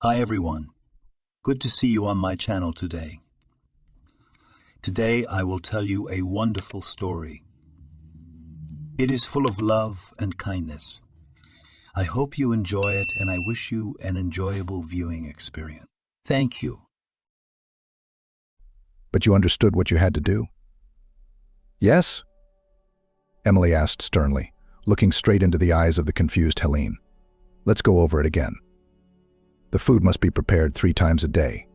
Hi everyone. Good to see you on my channel today. Today I will tell you a wonderful story. It is full of love and kindness. I hope you enjoy it and I wish you an enjoyable viewing experience. Thank you. But you understood what you had to do? Yes? Emily asked sternly, looking straight into the eyes of the confused Helene. Let's go over it again. The food must be prepared 3 times a day.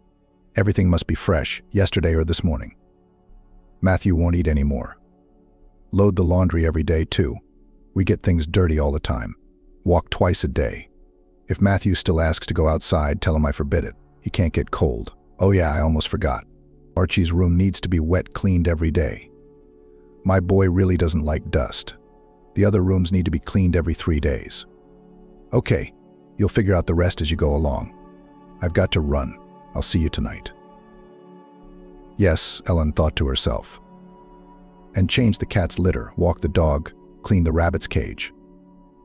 Everything must be fresh, yesterday or this morning. Matthew won't eat anymore. Load the laundry every day too. We get things dirty all the time. Walk twice a day. If Matthew still asks to go outside, tell him I forbid it. He can't get cold. Oh yeah, I almost forgot. Archie's room needs to be wet cleaned every day. My boy really doesn't like dust. The other rooms need to be cleaned every 3 days. Okay, you'll figure out the rest as you go along. I've got to run. I'll see you tonight. Yes, Ellen thought to herself. And change the cat's litter, walk the dog, clean the rabbit's cage.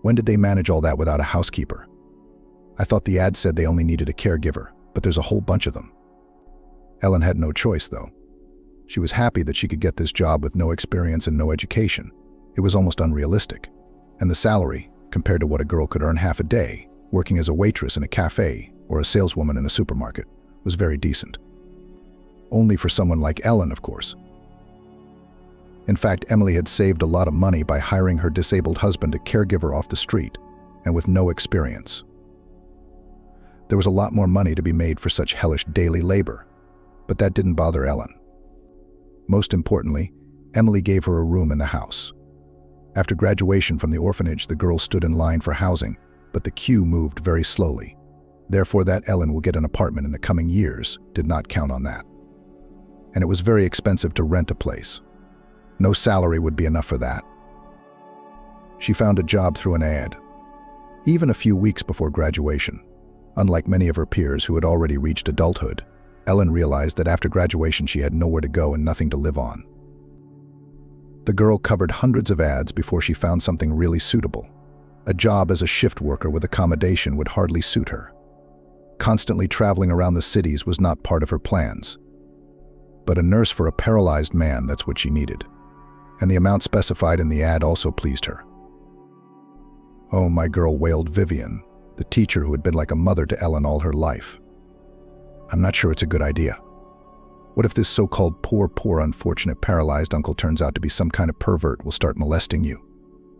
When did they manage all that without a housekeeper? I thought the ad said they only needed a caregiver, but there's a whole bunch of them. Ellen had no choice, though. She was happy that she could get this job with no experience and no education. It was almost unrealistic. And the salary, compared to what a girl could earn half a day, working as a waitress in a cafe or a saleswoman in a supermarket, was very decent. Only for someone like Ellen, of course. In fact, Emily had saved a lot of money by hiring her disabled husband a caregiver off the street, and with no experience. There was a lot more money to be made for such hellish daily labor, but that didn't bother Ellen. Most importantly, Emily gave her a room in the house. After graduation from the orphanage, the girl stood in line for housing, but the queue moved very slowly. Therefore, that Ellen will get an apartment in the coming years did not count on that. And it was very expensive to rent a place. No salary would be enough for that. She found a job through an ad. Even a few weeks before graduation, unlike many of her peers who had already reached adulthood, Ellen realized that after graduation she had nowhere to go and nothing to live on. The girl covered hundreds of ads before she found something really suitable. A job as a shift worker with accommodation would hardly suit her. Constantly traveling around the cities was not part of her plans. But a nurse for a paralyzed man, that's what she needed. And the amount specified in the ad also pleased her. Oh, my girl, wailed Vivian, the teacher who had been like a mother to Ellen all her life. I'm not sure it's a good idea. What if this so-called poor, unfortunate paralyzed uncle turns out to be some kind of pervert will start molesting you?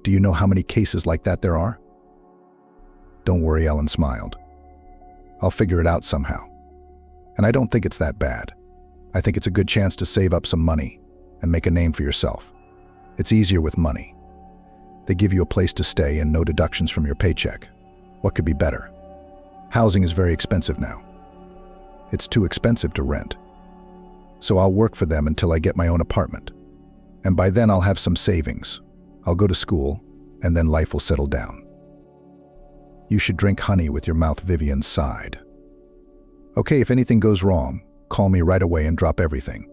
Do you know how many cases like that there are? Don't worry, Ellen smiled. I'll figure it out somehow. And I don't think it's that bad. I think it's a good chance to save up some money and make a name for yourself. It's easier with money. They give you a place to stay and no deductions from your paycheck. What could be better? Housing is very expensive now. It's too expensive to rent. So I'll work for them until I get my own apartment. And by then I'll have some savings. I'll go to school, and then life will settle down. You should drink honey with your mouth, Vivian sighed. Okay, if anything goes wrong, call me right away and drop everything.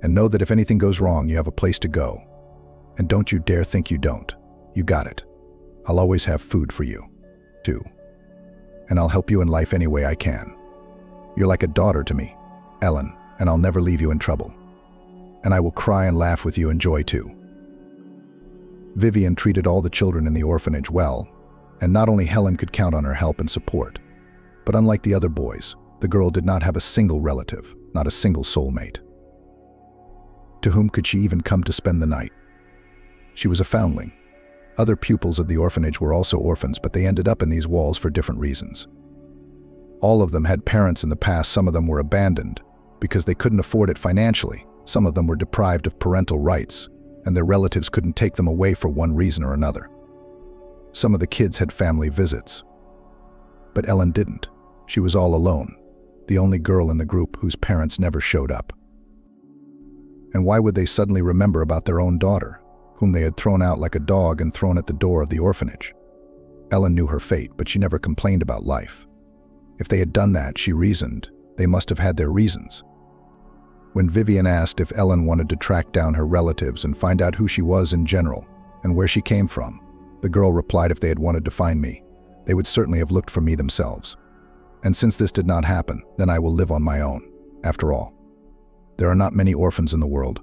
And know that if anything goes wrong, you have a place to go. And don't you dare think you don't. You got it. I'll always have food for you, too. And I'll help you in life any way I can. You're like a daughter to me, Ellen, and I'll never leave you in trouble. And I will cry and laugh with you and joy too. Vivian treated all the children in the orphanage well, and not only Helen could count on her help and support, but unlike the other boys, the girl did not have a single relative, not a single soulmate. To whom could she even come to spend the night? She was a foundling. Other pupils of the orphanage were also orphans, but they ended up in these walls for different reasons. All of them had parents in the past. Some of them were abandoned because they couldn't afford it financially. Some of them were deprived of parental rights, and their relatives couldn't take them away for one reason or another. Some of the kids had family visits. But Ellen didn't. She was all alone, the only girl in the group whose parents never showed up. And why would they suddenly remember about their own daughter, whom they had thrown out like a dog and thrown at the door of the orphanage? Ellen knew her fate, but she never complained about life. If they had done that, she reasoned, they must have had their reasons. When Vivian asked if Ellen wanted to track down her relatives and find out who she was in general and where she came from, the girl replied if they had wanted to find me, they would certainly have looked for me themselves. And since this did not happen, then I will live on my own. After all, there are not many orphans in the world.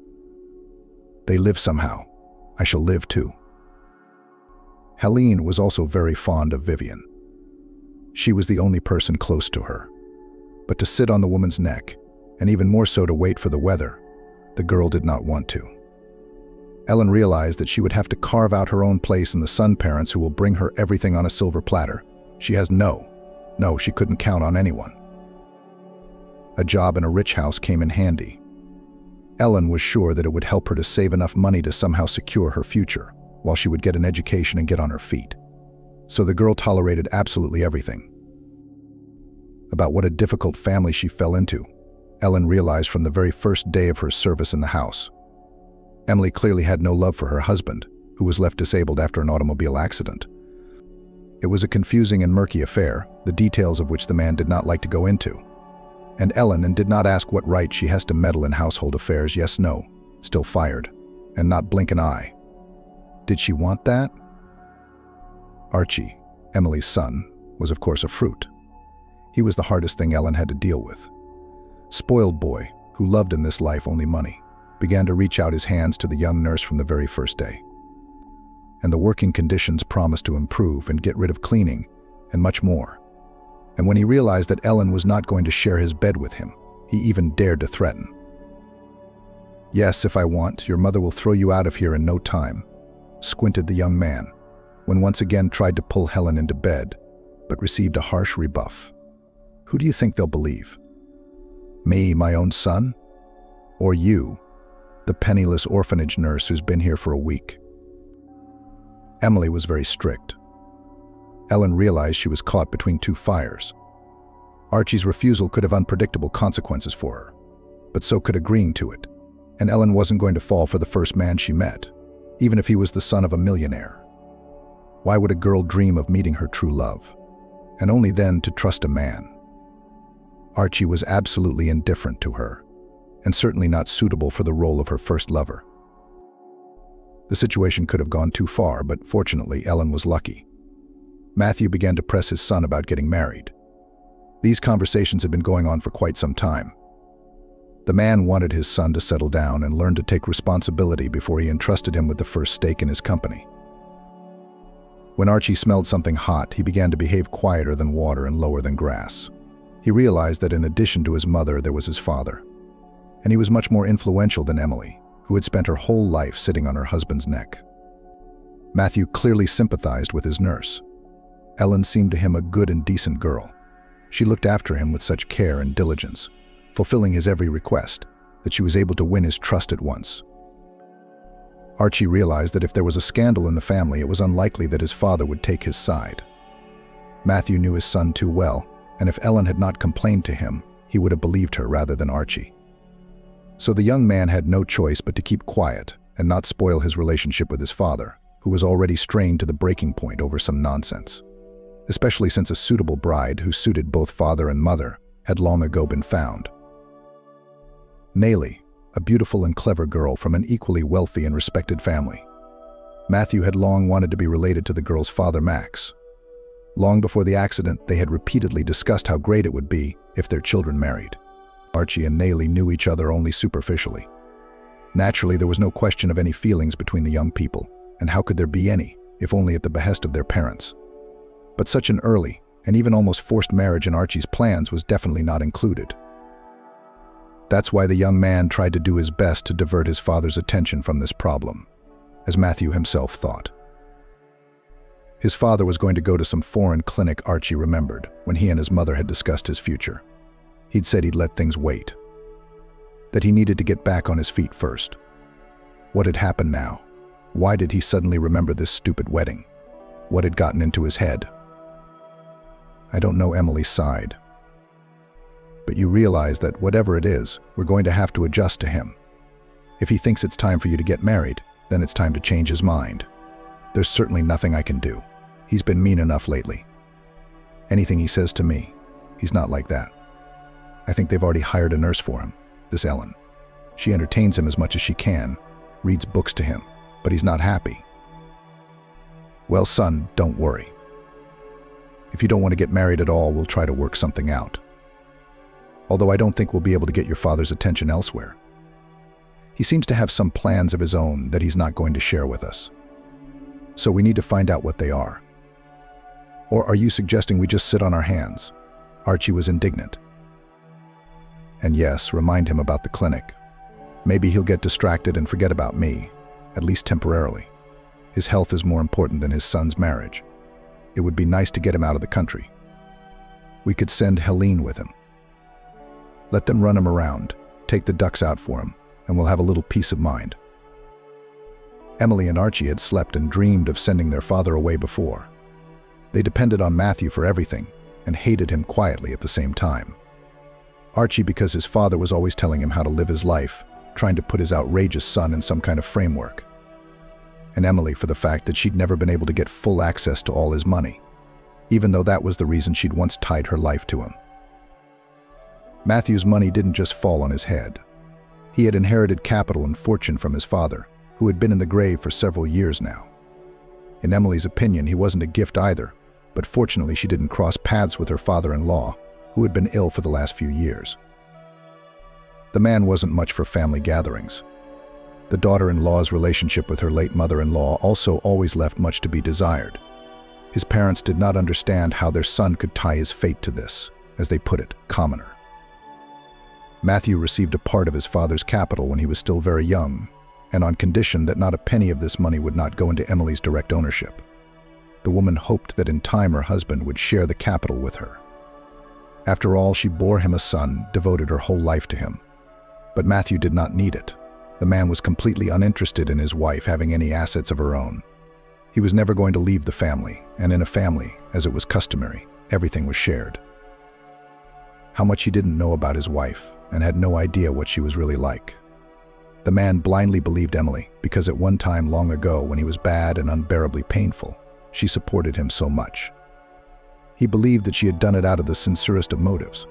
They live somehow. I shall live too. Helene was also very fond of Vivian. She was the only person close to her. But to sit on the woman's neck, and even more so to wait for the weather, the girl did not want to. Ellen realized that she would have to carve out her own place in the Sun parents who will bring her everything on a silver platter. She has no, she couldn't count on anyone. A job in a rich house came in handy. Ellen was sure that it would help her to save enough money to somehow secure her future, while she would get an education and get on her feet. So the girl tolerated absolutely everything. About what a difficult family she fell into, Ellen realized from the very first day of her service in the house. Emily clearly had no love for her husband, who was left disabled after an automobile accident. It was a confusing and murky affair, the details of which the man did not like to go into. And Ellen did not ask what right she has to meddle in household affairs, yes, no, still fired, and not blink an eye. Did she want that? Archie, Emily's son, was of course a fruit. He was the hardest thing Ellen had to deal with. Spoiled boy, who loved in this life only money, began to reach out his hands to the young nurse from the very first day. And the working conditions promised to improve and get rid of cleaning, and much more. And when he realized that Ellen was not going to share his bed with him, he even dared to threaten. "Yes, if I want, your mother will throw you out of here in no time," squinted the young man, when once again tried to pull Helen into bed, but received a harsh rebuff. "Who do you think they'll believe? Me, my own son? Or you, the penniless orphanage nurse who's been here for a week?" Emily was very strict. Ellen realized she was caught between two fires. Archie's refusal could have unpredictable consequences for her, but so could agreeing to it, and Ellen wasn't going to fall for the first man she met, even if he was the son of a millionaire. Why would a girl dream of meeting her true love, and only then to trust a man? Archie was absolutely indifferent to her, and certainly not suitable for the role of her first lover. The situation could have gone too far, but fortunately Ellen was lucky. Matthew began to press his son about getting married. These conversations had been going on for quite some time. The man wanted his son to settle down and learn to take responsibility before he entrusted him with the first stake in his company. When Archie smelled something hot, he began to behave quieter than water and lower than grass. He realized that in addition to his mother, there was his father. And he was much more influential than Emily, who had spent her whole life sitting on her husband's neck. Matthew clearly sympathized with his nurse. Ellen seemed to him a good and decent girl. She looked after him with such care and diligence, fulfilling his every request, that she was able to win his trust at once. Archie realized that if there was a scandal in the family, it was unlikely that his father would take his side. Matthew knew his son too well, and if Ellen had not complained to him, he would have believed her rather than Archie. So the young man had no choice but to keep quiet and not spoil his relationship with his father, who was already strained to the breaking point over some nonsense. Especially since a suitable bride who suited both father and mother had long ago been found. Nayli, a beautiful and clever girl from an equally wealthy and respected family. Matthew had long wanted to be related to the girl's father, Max. Long before the accident, they had repeatedly discussed how great it would be if their children married. Archie and Nayli knew each other only superficially. Naturally, there was no question of any feelings between the young people, and how could there be any, if only at the behest of their parents? But such an early, and even almost forced marriage in Archie's plans was definitely not included. That's why the young man tried to do his best to divert his father's attention from this problem, as Matthew himself thought. His father was going to go to some foreign clinic, Archie remembered, when he and his mother had discussed his future. He'd said he'd let things wait. That he needed to get back on his feet first. What had happened now? Why did he suddenly remember this stupid wedding? What had gotten into his head? I don't know, Emily sighed. But you realize that whatever it is, we're going to have to adjust to him. If he thinks it's time for you to get married, then it's time to change his mind. There's certainly nothing I can do. He's been mean enough lately. Anything he says to me, he's not like that. I think they've already hired a nurse for him, this Ellen. She entertains him as much as she can, reads books to him, but he's not happy. Well, son, don't worry. If you don't want to get married at all, we'll try to work something out. Although I don't think we'll be able to get your father's attention elsewhere. He seems to have some plans of his own that he's not going to share with us. So we need to find out what they are. Or are you suggesting we just sit on our hands? Archie was indignant. And yes, remind him about the clinic. Maybe he'll get distracted and forget about me, at least temporarily. His health is more important than his son's marriage. It would be nice to get him out of the country. We could send Helene with him. Let them run him around, take the ducks out for him, and we'll have a little peace of mind. Emily and Archie had slept and dreamed of sending their father away before. They depended on Matthew for everything and hated him quietly at the same time. Archie because his father was always telling him how to live his life, trying to put his outrageous son in some kind of framework. And Emily for the fact that she'd never been able to get full access to all his money, even though that was the reason she'd once tied her life to him. Matthew's money didn't just fall on his head. He had inherited capital and fortune from his father, who had been in the grave for several years now. In Emily's opinion, he wasn't a gift either, but fortunately she didn't cross paths with her father-in-law, who had been ill for the last few years. The man wasn't much for family gatherings. The daughter-in-law's relationship with her late mother-in-law also always left much to be desired. His parents did not understand how their son could tie his fate to this, as they put it, commoner. Matthew received a part of his father's capital when he was still very young, and on condition that not a penny of this money would not go into Emily's direct ownership. The woman hoped that in time her husband would share the capital with her. After all, she bore him a son, devoted her whole life to him. But Matthew did not need it. The man was completely uninterested in his wife having any assets of her own. He was never going to leave the family, and in a family, as it was customary, everything was shared. How much he didn't know about his wife, and had no idea what she was really like. The man blindly believed Emily because at one time long ago when he was bad and unbearably painful, she supported him so much. He believed that she had done it out of the sincerest of motives,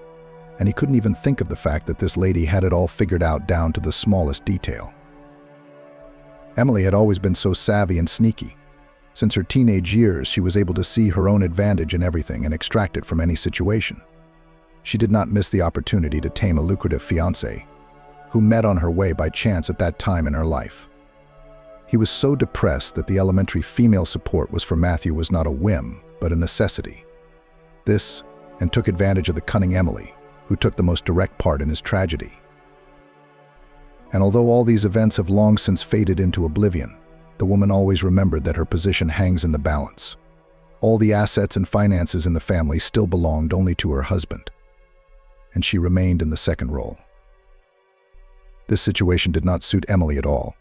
and he couldn't even think of the fact that this lady had it all figured out down to the smallest detail. Emily had always been so savvy and sneaky. Since her teenage years, she was able to see her own advantage in everything and extract it from any situation. She did not miss the opportunity to tame a lucrative fiancé, who met on her way by chance at that time in her life. He was so depressed that the elementary female support was for Matthew was not a whim, but a necessity. This, and took advantage of the cunning Emily, who took the most direct part in his tragedy. And although all these events have long since faded into oblivion, the woman always remembered that her position hangs in the balance. All the assets and finances in the family still belonged only to her husband, and she remained in the second role. This situation did not suit Emily at all.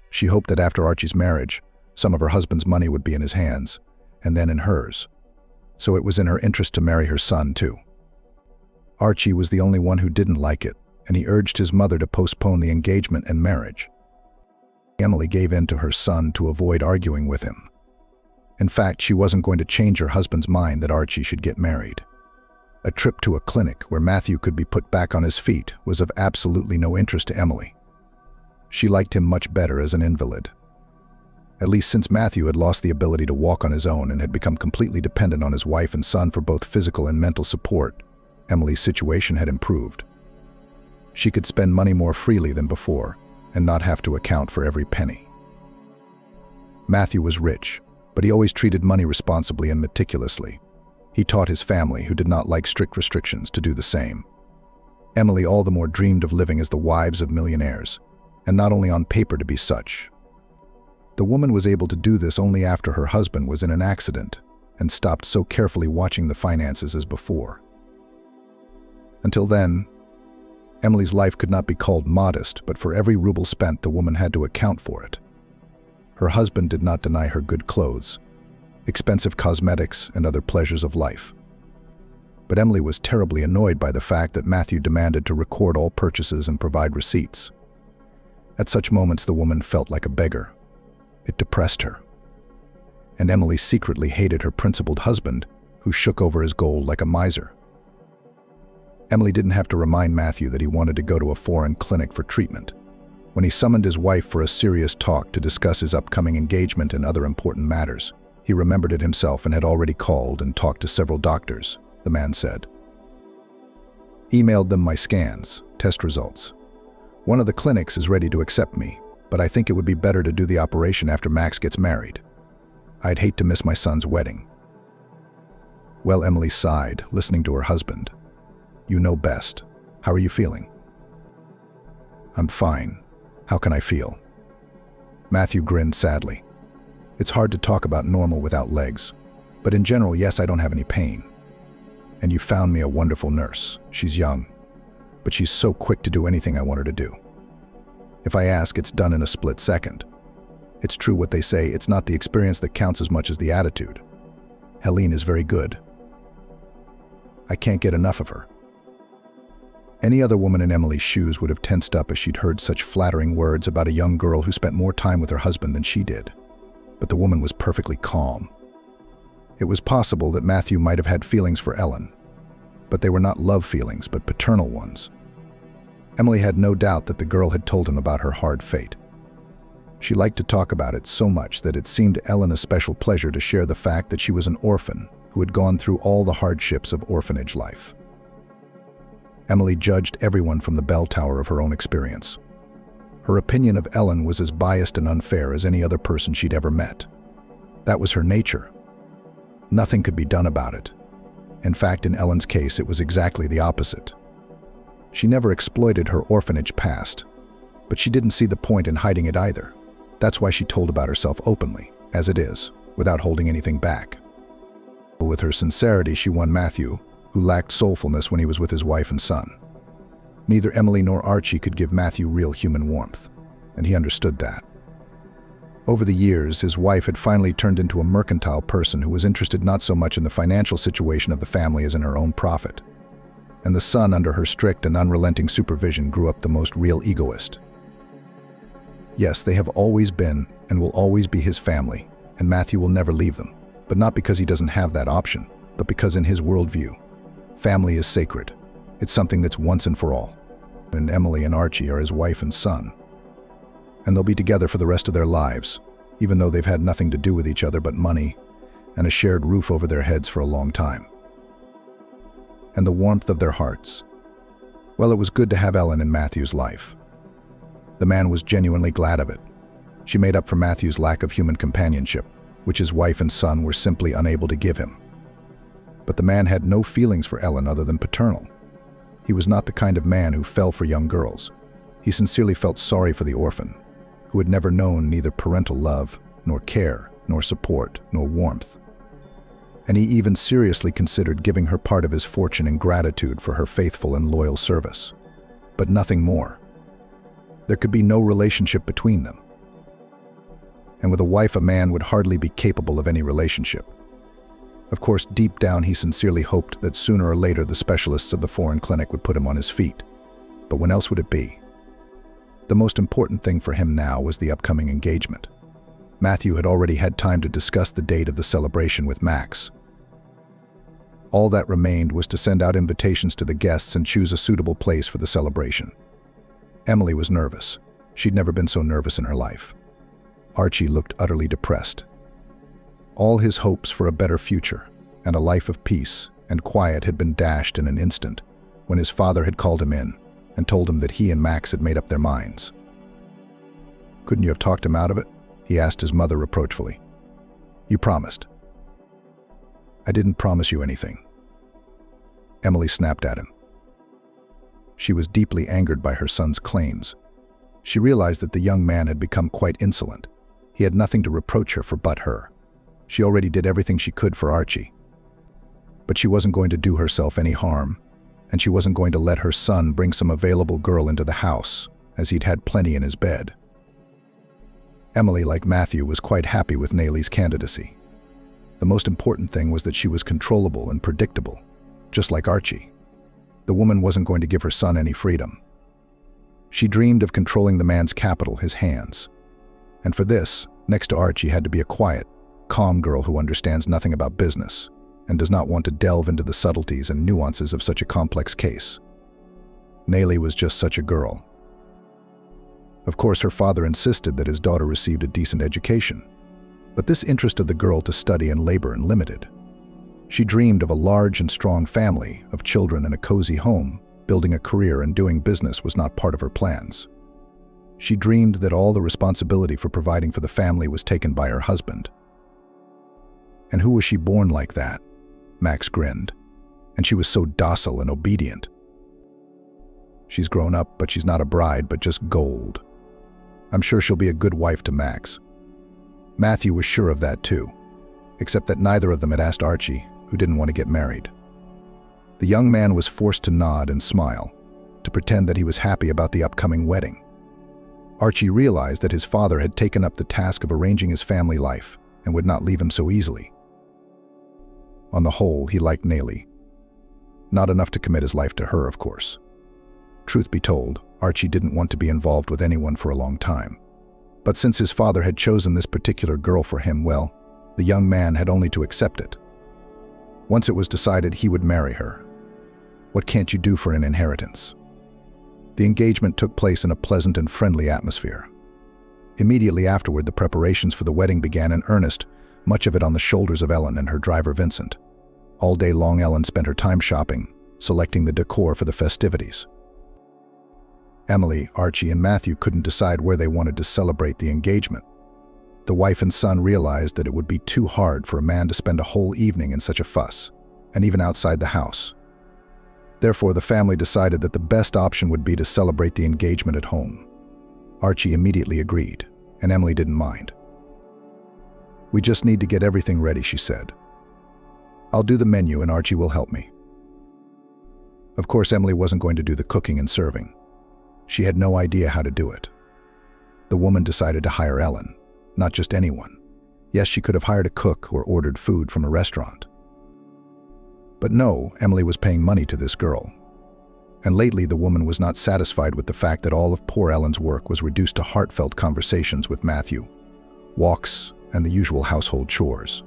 She hoped that after Archie's marriage, some of her husband's money would be in his hands, and then in hers. So it was in her interest to marry her son, too. Archie was the only one who didn't like it, and he urged his mother to postpone the engagement and marriage. Emily gave in to her son to avoid arguing with him. In fact, she wasn't going to change her husband's mind that Archie should get married. A trip to a clinic where Matthew could be put back on his feet was of absolutely no interest to Emily. She liked him much better as an invalid. At least since Matthew had lost the ability to walk on his own and had become completely dependent on his wife and son for both physical and mental support, Emily's situation had improved. She could spend money more freely than before and not have to account for every penny. Matthew was rich, but he always treated money responsibly and meticulously. He taught his family, who did not like strict restrictions, to do the same. Emily all the more dreamed of living as the wives of millionaires, and not only on paper to be such. The woman was able to do this only after her husband was in an accident and stopped so carefully watching the finances as before. Until then, Emily's life could not be called modest, but for every ruble spent, the woman had to account for it. Her husband did not deny her good clothes, expensive cosmetics, and other pleasures of life. But Emily was terribly annoyed by the fact that Matthew demanded to record all purchases and provide receipts. At such moments, the woman felt like a beggar. It depressed her. And Emily secretly hated her principled husband, who shook over his gold like a miser. Emily didn't have to remind Matthew that he wanted to go to a foreign clinic for treatment. When he summoned his wife for a serious talk to discuss his upcoming engagement and other important matters, He remembered it himself and had already called and talked to several doctors, the man said. Emailed them my scans, test results. One of the clinics is ready to accept me, but I think it would be better to do the operation after Max gets married. I'd hate to miss my son's wedding. Well, Emily sighed, listening to her husband. You know best. How are you feeling? I'm fine. How can I feel? Matthew grinned sadly. It's hard to talk about normal without legs, but in general, yes, I don't have any pain. And you found me a wonderful nurse. She's young, but she's so quick to do anything I want her to do. If I ask, it's done in a split second. It's true what they say, it's not the experience that counts as much as the attitude. Helene is very good. I can't get enough of her. Any other woman in Emily's shoes would have tensed up as she'd heard such flattering words about a young girl who spent more time with her husband than she did. But the woman was perfectly calm. It was possible that Matthew might have had feelings for Ellen, but they were not love feelings, but paternal ones. Emily had no doubt that the girl had told him about her hard fate. She liked to talk about it so much that it seemed Ellen a special pleasure to share the fact that she was an orphan who had gone through all the hardships of orphanage life. Emily judged everyone from the bell tower of her own experience. Her opinion of Ellen was as biased and unfair as any other person she'd ever met. That was her nature. Nothing could be done about it. In fact, in Ellen's case, it was exactly the opposite. She never exploited her orphanage past, but she didn't see the point in hiding it either. That's why she told about herself openly, as it is, without holding anything back. With her sincerity, she won Matthew, who lacked soulfulness when he was with his wife and son. Neither Emily nor Archie could give Matthew real human warmth, and he understood that. Over the years, his wife had finally turned into a mercantile person who was interested not so much in the financial situation of the family as in her own profit. And the son, under her strict and unrelenting supervision, grew up the most real egoist. Yes, they have always been and will always be his family, and Matthew will never leave them, but not because he doesn't have that option, but because in his worldview, family is sacred. It's something that's once and for all. And Emily and Archie are his wife and son. And they'll be together for the rest of their lives, even though they've had nothing to do with each other but money and a shared roof over their heads for a long time. And the warmth of their hearts. Well, it was good to have Ellen in Matthew's life. The man was genuinely glad of it. She made up for Matthew's lack of human companionship, which his wife and son were simply unable to give him. But the man had no feelings for Ellen other than paternal. He was not the kind of man who fell for young girls. He sincerely felt sorry for the orphan, who had never known neither parental love, nor care, nor support, nor warmth. And he even seriously considered giving her part of his fortune in gratitude for her faithful and loyal service. But nothing more. There could be no relationship between them. And with a wife, a man would hardly be capable of any relationship. Of course, deep down, he sincerely hoped that sooner or later the specialists of the foreign clinic would put him on his feet. But when else would it be? The most important thing for him now was the upcoming engagement. Matthew had already had time to discuss the date of the celebration with Max. All that remained was to send out invitations to the guests and choose a suitable place for the celebration. Emily was nervous. She'd never been so nervous in her life. Archie looked utterly depressed. All his hopes for a better future and a life of peace and quiet had been dashed in an instant when his father had called him in and told him that he and Max had made up their minds. "Couldn't you have talked him out of it?" he asked his mother reproachfully. "You promised." "I didn't promise you anything." Emily snapped at him. She was deeply angered by her son's claims. She realized that the young man had become quite insolent. He had nothing to reproach her for but her. She already did everything she could for Archie. But she wasn't going to do herself any harm, and she wasn't going to let her son bring some available girl into the house, as he'd had plenty in his bed. Emily, like Matthew, was quite happy with Nayli's candidacy. The most important thing was that she was controllable and predictable, just like Archie. The woman wasn't going to give her son any freedom. She dreamed of controlling the man's capital, his hands. And for this, next to Archie had to be a quiet, calm girl who understands nothing about business and does not want to delve into the subtleties and nuances of such a complex case. Nayli was just such a girl. Of course, her father insisted that his daughter received a decent education. But this interest of the girl to study and labor unlimited. She dreamed of a large and strong family, of children and a cozy home. Building a career and doing business was not part of her plans. She dreamed that all the responsibility for providing for the family was taken by her husband. And who was she born like that? Max grinned. And she was so docile and obedient. She's grown up, but she's not a bride, but just gold. I'm sure she'll be a good wife to Max. Matthew was sure of that too, except that neither of them had asked Archie, who didn't want to get married. The young man was forced to nod and smile, to pretend that he was happy about the upcoming wedding. Archie realized that his father had taken up the task of arranging his family life and would not leave him so easily. On the whole, he liked Nellie. Not enough to commit his life to her, of course. Truth be told, Archie didn't want to be involved with anyone for a long time. But since his father had chosen this particular girl for him, well, the young man had only to accept it. Once it was decided he would marry her. What can't you do for an inheritance? The engagement took place in a pleasant and friendly atmosphere. Immediately afterward, the preparations for the wedding began in earnest, much of it on the shoulders of Ellen and her driver Vincent. All day long, Ellen spent her time shopping, selecting the decor for the festivities. Emily, Archie, and Matthew couldn't decide where they wanted to celebrate the engagement. The wife and son realized that it would be too hard for a man to spend a whole evening in such a fuss, and even outside the house. Therefore, the family decided that the best option would be to celebrate the engagement at home. Archie immediately agreed, and Emily didn't mind. "We just need to get everything ready," she said. "I'll do the menu and Archie will help me." Of course, Emily wasn't going to do the cooking and serving. She had no idea how to do it. The woman decided to hire Ellen, not just anyone. Yes, she could have hired a cook or ordered food from a restaurant. But no, Emily was paying money to this girl. And lately, the woman was not satisfied with the fact that all of poor Ellen's work was reduced to heartfelt conversations with Matthew, walks, and the usual household chores.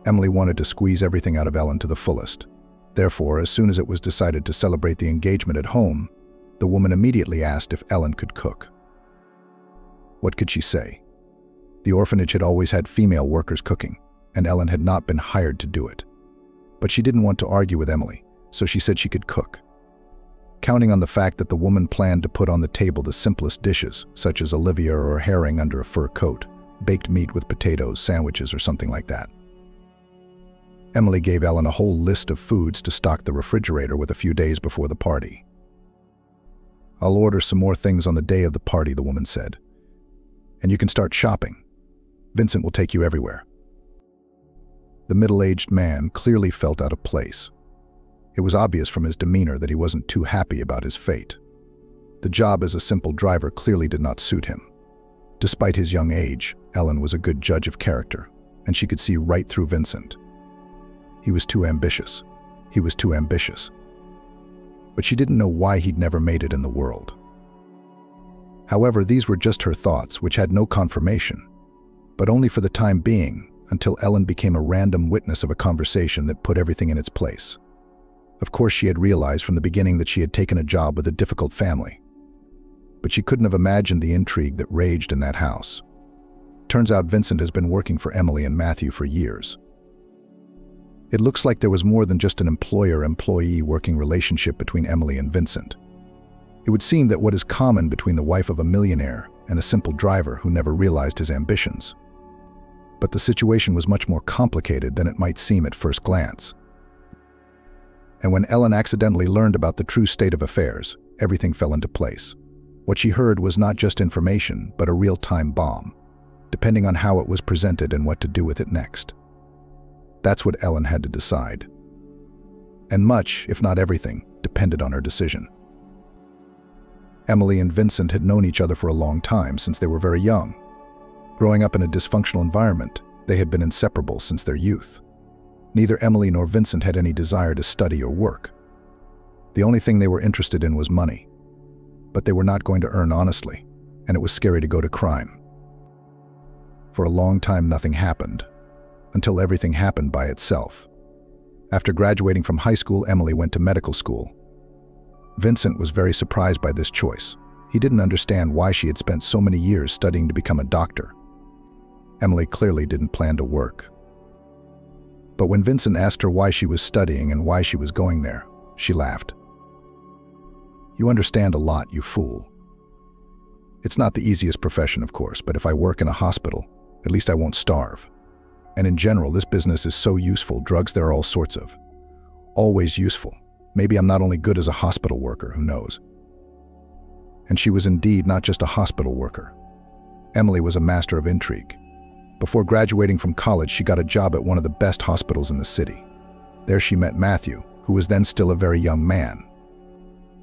Emily wanted to squeeze everything out of Ellen to the fullest. Therefore, as soon as it was decided to celebrate the engagement at home, the woman immediately asked if Ellen could cook. What could she say? The orphanage had always had female workers cooking, and Ellen had not been hired to do it. But she didn't want to argue with Emily, so she said she could cook. Counting on the fact that the woman planned to put on the table the simplest dishes, such as Olivia or a herring under a fur coat, baked meat with potatoes, sandwiches, or something like that. Emily gave Ellen a whole list of foods to stock the refrigerator with a few days before the party. "I'll order some more things on the day of the party," the woman said. "And you can start shopping. Vincent will take you everywhere." The middle-aged man clearly felt out of place. It was obvious from his demeanor that he wasn't too happy about his fate. The job as a simple driver clearly did not suit him. Despite his young age, Ellen was a good judge of character, and she could see right through Vincent. He was too ambitious. He was too ambitious. But she didn't know why he'd never made it in the world. However, these were just her thoughts, which had no confirmation, but only for the time being, until Ellen became a random witness of a conversation that put everything in its place. Of course, she had realized from the beginning that she had taken a job with a difficult family. But she couldn't have imagined the intrigue that raged in that house. Turns out Vincent has been working for Emily and Matthew for years. It looks like there was more than just an employer-employee working relationship between Emily and Vincent. It would seem that what is common between the wife of a millionaire and a simple driver who never realized his ambitions. But the situation was much more complicated than it might seem at first glance. And when Ellen accidentally learned about the true state of affairs, everything fell into place. What she heard was not just information, but a real-time bomb, depending on how it was presented and what to do with it next. That's what Ellen had to decide. And much, if not everything, depended on her decision. Emily and Vincent had known each other for a long time, since they were very young. Growing up in a dysfunctional environment, they had been inseparable since their youth. Neither Emily nor Vincent had any desire to study or work. The only thing they were interested in was money. But they were not going to earn honestly, and it was scary to go to crime. For a long time, nothing happened, until everything happened by itself. After graduating from high school, Emily went to medical school. Vincent was very surprised by this choice. He didn't understand why she had spent so many years studying to become a doctor. Emily clearly didn't plan to work. But when Vincent asked her why she was studying and why she was going there, she laughed. "You understand a lot, you fool. It's not the easiest profession, of course, but if I work in a hospital, at least I won't starve. And in general, this business is so useful. Drugs there are all sorts of. Always useful. Maybe I'm not only good as a hospital worker, who knows?" And she was indeed not just a hospital worker. Emily was a master of intrigue. Before graduating from college, she got a job at one of the best hospitals in the city. There she met Matthew, who was then still a very young man.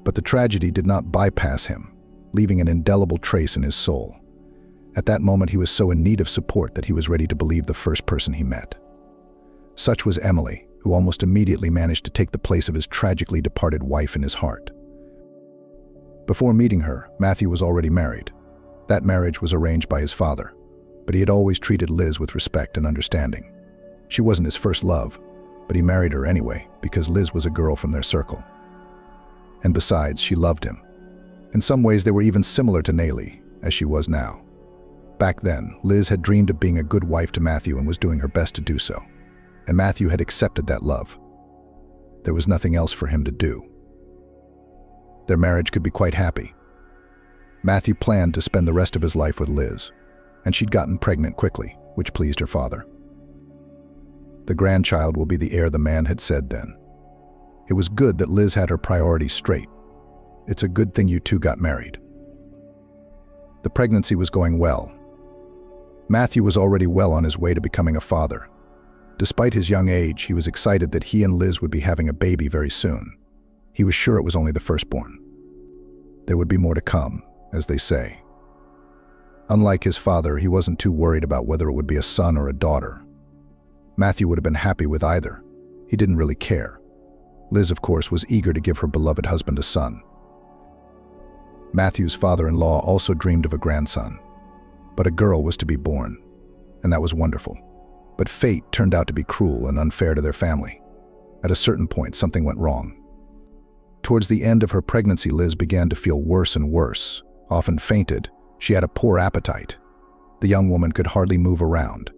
But the tragedy did not bypass him, leaving an indelible trace in his soul. At that moment, he was so in need of support that he was ready to believe the first person he met. Such was Emily, who almost immediately managed to take the place of his tragically departed wife in his heart. Before meeting her, Matthew was already married. That marriage was arranged by his father, but he had always treated Liz with respect and understanding. She wasn't his first love, but he married her anyway because Liz was a girl from their circle. And besides, she loved him. In some ways, they were even similar to Nayli, as she was now. Back then, Liz had dreamed of being a good wife to Matthew and was doing her best to do so. And Matthew had accepted that love. There was nothing else for him to do. Their marriage could be quite happy. Matthew planned to spend the rest of his life with Liz, and she'd gotten pregnant quickly, which pleased her father. The grandchild will be the heir, the man had said then. It was good that Liz had her priorities straight. It's a good thing you two got married. The pregnancy was going well. Matthew was already well on his way to becoming a father. Despite his young age, he was excited that he and Liz would be having a baby very soon. He was sure it was only the firstborn. There would be more to come, as they say. Unlike his father, he wasn't too worried about whether it would be a son or a daughter. Matthew would have been happy with either. He didn't really care. Liz, of course, was eager to give her beloved husband a son. Matthew's father-in-law also dreamed of a grandson, but a girl was to be born, and that was wonderful. But fate turned out to be cruel and unfair to their family. At a certain point, something went wrong. Towards the end of her pregnancy, Liz began to feel worse and worse, often fainted. She had a poor appetite. The young woman could hardly move around.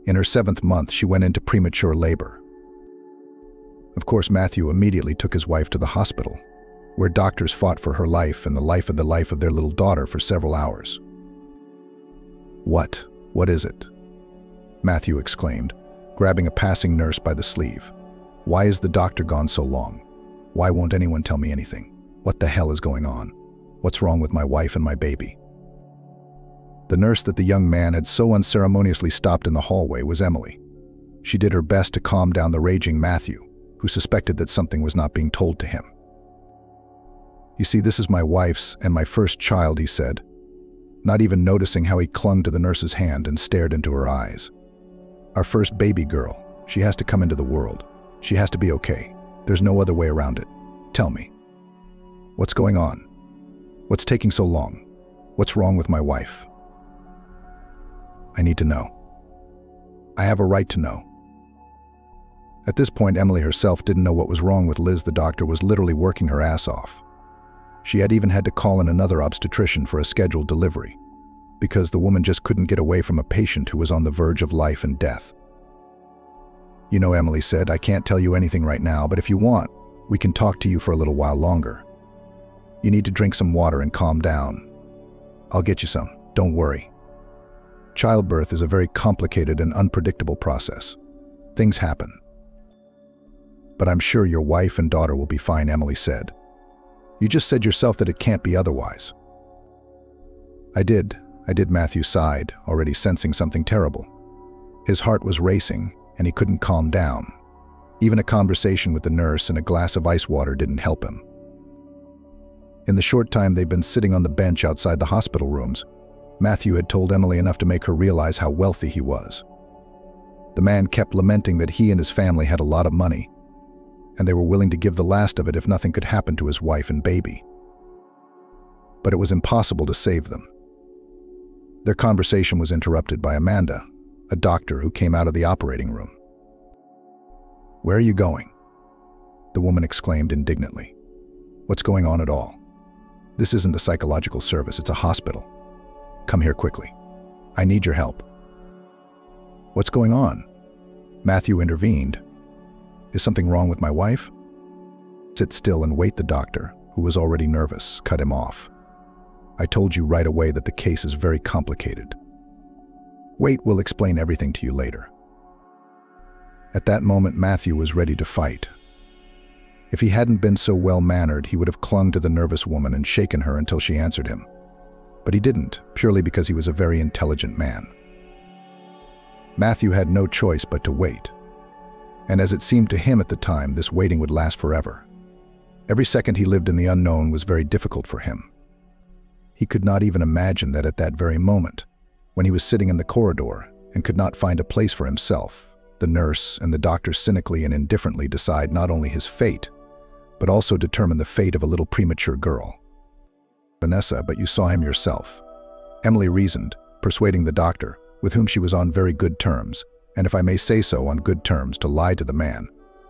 In her 7th month, she went into premature labor. Of course, Matthew immediately took his wife to the hospital, where doctors fought for her life and the life of their little daughter for several hours. What is it?" Matthew exclaimed, grabbing a passing nurse by the sleeve. "Why is the doctor gone so long? Why won't anyone tell me anything? What the hell is going on? What's wrong with my wife and my baby?" The nurse that the young man had so unceremoniously stopped in the hallway was Emily. She did her best to calm down the raging Matthew, who suspected that something was not being told to him. "You see, this is my wife's and my first child," he said, not even noticing how he clung to the nurse's hand and stared into her eyes. "Our first baby girl. She has to come into the world. She has to be okay. There's no other way around it. Tell me. What's going on? What's taking so long? What's wrong with my wife? I need to know. I have a right to know." At this point, Emily herself didn't know what was wrong with Liz. The doctor was literally working her ass off. She had even had to call in another obstetrician for a scheduled delivery, because the woman just couldn't get away from a patient who was on the verge of life and death. "You know," Emily said, "I can't tell you anything right now, but if you want, we can talk to you for a little while longer. You need to drink some water and calm down. I'll get you some, don't worry." Childbirth is a very complicated and unpredictable process. Things happen. "But I'm sure your wife and daughter will be fine," Emily said. "You just said yourself that it can't be otherwise." I did, Matthew sighed, already sensing something terrible. His heart was racing, and he couldn't calm down. Even a conversation with the nurse and a glass of ice water didn't help him. In the short time they'd been sitting on the bench outside the hospital rooms, Matthew had told Emily enough to make her realize how wealthy he was. The man kept lamenting that he and his family had a lot of money, and they were willing to give the last of it if nothing could happen to his wife and baby. But it was impossible to save them. Their conversation was interrupted by Amanda, a doctor who came out of the operating room. "Where are you going?" the woman exclaimed indignantly. "What's going on at all? This isn't a psychological service, it's a hospital. Come here quickly. I need your help." What's going on? Matthew intervened. Is something wrong with my wife? Sit still and wait, the doctor, who was already nervous, cut him off. I told you right away that the case is very complicated. Wait, we'll explain everything to you later. At that moment, Matthew was ready to fight. If he hadn't been so well-mannered, he would have clung to the nervous woman and shaken her until she answered him. But he didn't, purely because he was a very intelligent man. Matthew had no choice but to wait. And as it seemed to him at the time, this waiting would last forever. Every second he lived in the unknown was very difficult for him. He could not even imagine that at that very moment, when he was sitting in the corridor and could not find a place for himself, the nurse and the doctor cynically and indifferently decide not only his fate, but also determine the fate of a little premature girl. Vanessa, but you saw him yourself. Emily reasoned, persuading the doctor, with whom she was on very good terms, and if I may say so, on good terms, to lie to the man.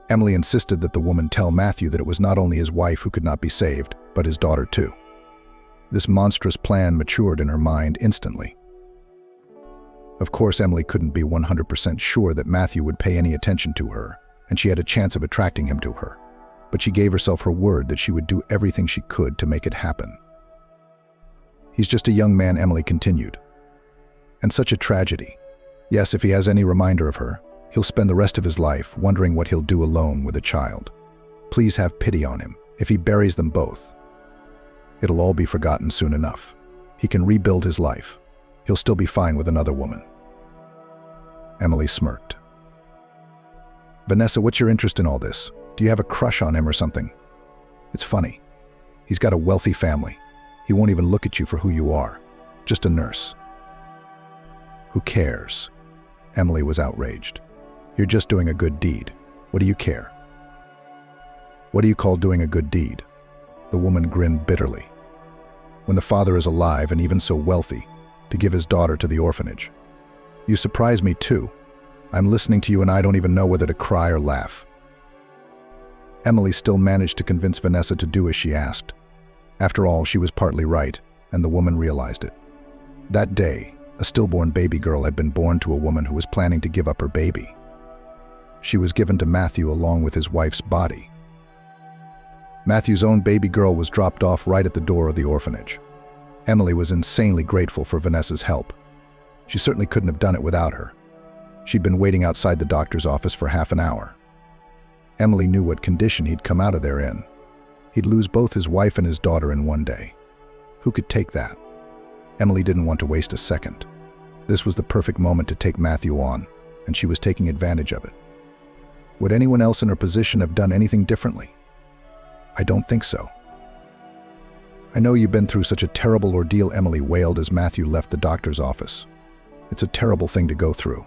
Emily insisted that the woman tell Matthew that it was not only his wife who could not be saved, but his daughter too. This monstrous plan matured in her mind instantly. Of course, Emily couldn't be 100% sure that Matthew would pay any attention to her, and she had a chance of attracting him to her. But she gave herself her word that she would do everything she could to make it happen. He's just a young man, Emily continued. And such a tragedy. Yes, if he has any reminder of her, he'll spend the rest of his life wondering what he'll do alone with a child. Please have pity on him. If he buries them both, it'll all be forgotten soon enough. He can rebuild his life. He'll still be fine with another woman. Emily smirked. Vanessa, what's your interest in all this? Do you have a crush on him or something? It's funny. He's got a wealthy family. He won't even look at you for who you are. Just a nurse. Who cares? Emily was outraged. You're just doing a good deed. What do you care? What do you call doing a good deed? The woman grinned bitterly. When the father is alive and even so wealthy, to give his daughter to the orphanage. You surprise me too. I'm listening to you and I don't even know whether to cry or laugh. Emily still managed to convince Vanessa to do as she asked. After all, she was partly right, and the woman realized it. That day, a stillborn baby girl had been born to a woman who was planning to give up her baby. She was given to Matthew along with his wife's body. Matthew's own baby girl was dropped off right at the door of the orphanage. Emily was insanely grateful for Vanessa's help. She certainly couldn't have done it without her. She'd been waiting outside the doctor's office for half an hour. Emily knew what condition he'd come out of there in. He'd lose both his wife and his daughter in one day. Who could take that? Emily didn't want to waste a second. This was the perfect moment to take Matthew on, and she was taking advantage of it. Would anyone else in her position have done anything differently? I don't think so. I know you've been through such a terrible ordeal, Emily wailed as Matthew left the doctor's office. It's a terrible thing to go through.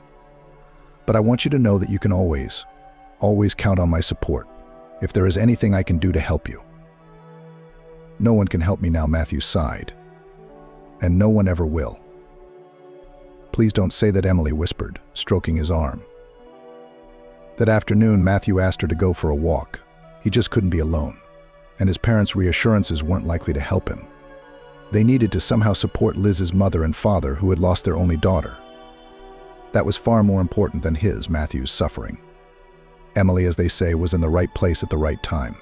But I want you to know that you can always count on my support, if there is anything I can do to help you. No one can help me now, Matthew sighed. And no one ever will. Please don't say that, Emily whispered, stroking his arm. That afternoon, Matthew asked her to go for a walk. He just couldn't be alone, and his parents' reassurances weren't likely to help him. They needed to somehow support Liz's mother and father, who had lost their only daughter. That was far more important than Matthew's suffering. Emily, as they say, was in the right place at the right time.